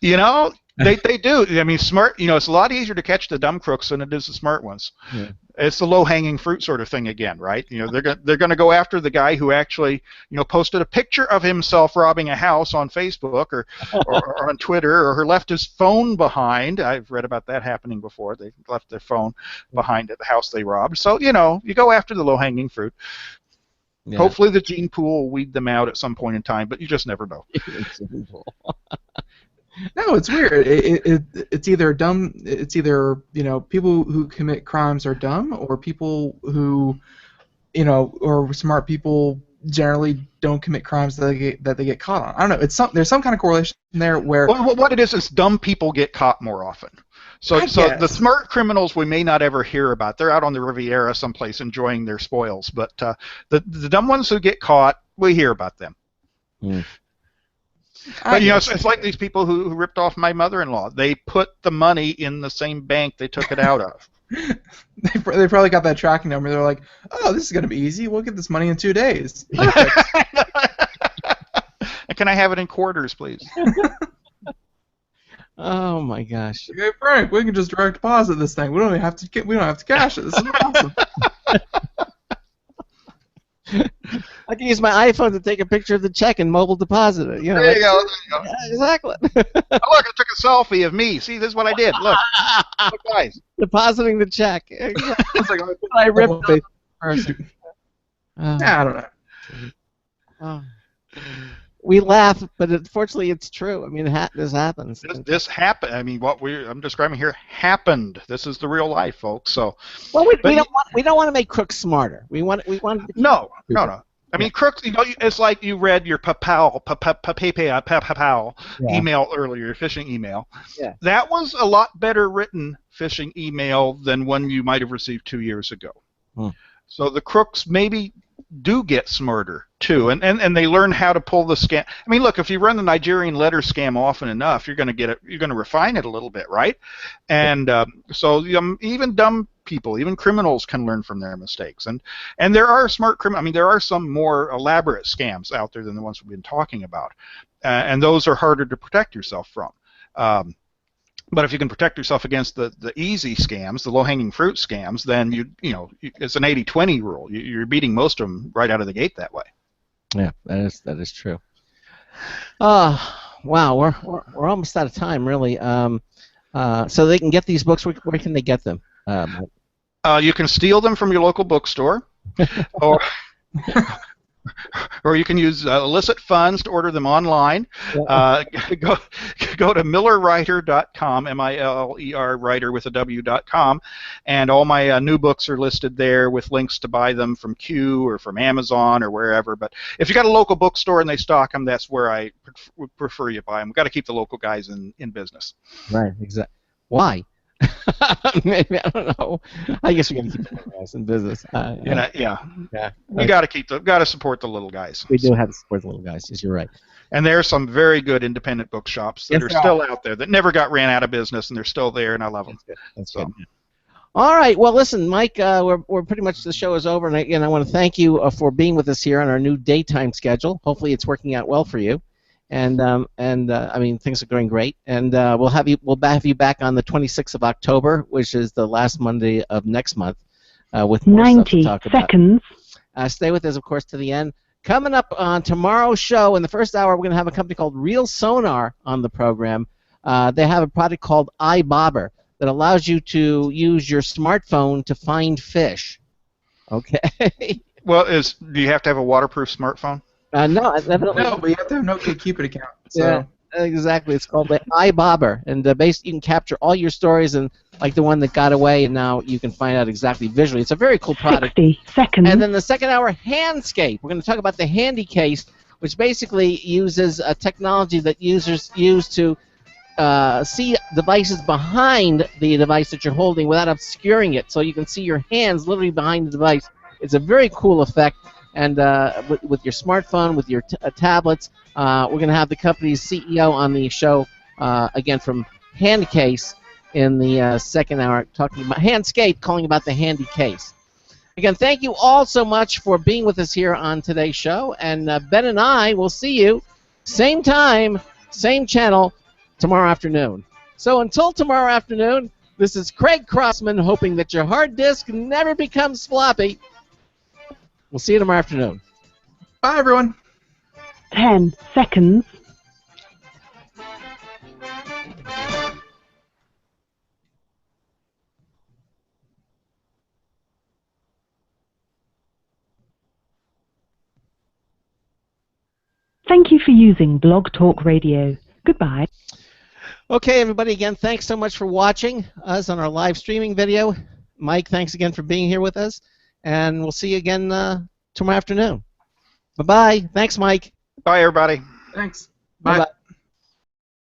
They do. I mean, smart. It's a lot easier to catch the dumb crooks than it is the smart ones. Yeah. It's the low-hanging fruit sort of thing again, right? They're going to go after the guy who actually, posted a picture of himself robbing a house on Facebook or on Twitter, or left his phone behind. I've read about that happening before. They left their phone behind at the house they robbed. So you go after the low-hanging fruit. Yeah. Hopefully, the gene pool will weed them out at some point in time, but you just never know. No, it's weird. It's either dumb. It's either people who commit crimes are dumb, or people who, or smart people generally don't commit crimes that they get caught on. I don't know. There's some kind of correlation there where. Well, what it is dumb people get caught more often. So the smart criminals we may not ever hear about. They're out on the Riviera someplace enjoying their spoils, but the dumb ones who get caught, we hear about them. Mm. But it's like these people who ripped off my mother-in-law. They put the money in the same bank they took it out of. They probably got that tracking number. They're like, "Oh, this is gonna be easy. We'll get this money in 2 days." Can I have it in quarters, please? Oh my gosh! Hey Frank, we can just direct deposit this thing. We don't have to cash it. This is awesome. I can use my iPhone to take a picture of the check and mobile deposit it. There you go. Yeah, exactly. Oh, look, I took a selfie of me. See, this is what I did. Look guys. Depositing the check. I ripped the person. I don't know. We laugh, but unfortunately, it's true. I mean, this happens. This happened. I mean, what I'm describing here happened. This is the real life, folks. So, well, we don't want to make crooks smarter. We want. No. I mean, crooks. It's like you read your PayPal email earlier, your phishing email. Yeah. That was a lot better written phishing email than one you might have received 2 years ago. So the crooks maybe do get smarter too, and they learn how to pull the scam. I mean, look, if you run the Nigerian letter scam often enough, you're going to get it. You're going to refine it a little bit, right? And so even dumb people, even criminals, can learn from their mistakes. And there are smart criminals. I mean, there are some more elaborate scams out there than the ones we've been talking about, and those are harder to protect yourself from. But if you can protect yourself against the easy scams, the low-hanging fruit scams, then you know it's an 80-20 rule. You're beating most of them right out of the gate that way. Yeah, that is true. Wow, we're almost out of time, really. So they can get these books. Where can they get them? You can steal them from your local bookstore, or you can use illicit funds to order them online. Go to millerwriter.com, M-I-L-L-E-R, writer with a W.com, and all my new books are listed there with links to buy them from Q or from Amazon or wherever. But if you got a local bookstore and they stock them, that's where I would prefer you buy them. We've got to keep the local guys in business. Right, exactly. Why? Maybe, I don't know. I guess we got to keep the guys in business. Yeah. We got to support the little guys. We do have to support the little guys. Yes, you're right. And there are some very good independent bookshops that are still out there that never got ran out of business, and they're still there, and I love them. That's good. All right. Well, listen, Mike. We're pretty much the show is over, and again, I want to thank you for being with us here on our new daytime schedule. Hopefully, it's working out well for you. And I mean, things are going great. And we'll have you back on the 26th of October, which is the last Monday of next month, with more 90 stuff to talk about. seconds. Stay with us, of course, to the end. Coming up on tomorrow's show, in the first hour, we're going to have a company called Real Sonar on the program. They have a product called iBobber that allows you to use your smartphone to find fish. Okay. Well, do you have to have a waterproof smartphone? No, definitely. No, but you have to have no Cupid account. So. Yeah, exactly. It's called the iBobber, and basically you can capture all your stories, and like the one that got away, and now you can find out exactly visually. It's a very cool product. 60 seconds. And then the second hour, Handscape. We're going to talk about the Handy Case, which basically uses a technology that users use to see devices behind the device that you're holding without obscuring it, so you can see your hands literally behind the device. It's a very cool effect. And with your smartphone, with your tablets, we're going to have the company's CEO on the show again from Handcase in the second hour, talking about Handscape, calling about the Handy Case. Again, thank you all so much for being with us here on today's show, and Ben and I will see you same time, same channel tomorrow afternoon. So until tomorrow afternoon, this is Craig Crossman hoping that your hard disk never becomes floppy. We'll see you tomorrow afternoon. Bye, everyone. 10 seconds. Thank you for using Blog Talk Radio. Goodbye. Okay, everybody, again, thanks so much for watching us on our live streaming video. Mike, thanks again for being here with us. And we'll see you again tomorrow afternoon. Bye-bye. Thanks, Mike. Bye, everybody. Thanks. Bye. Bye-bye.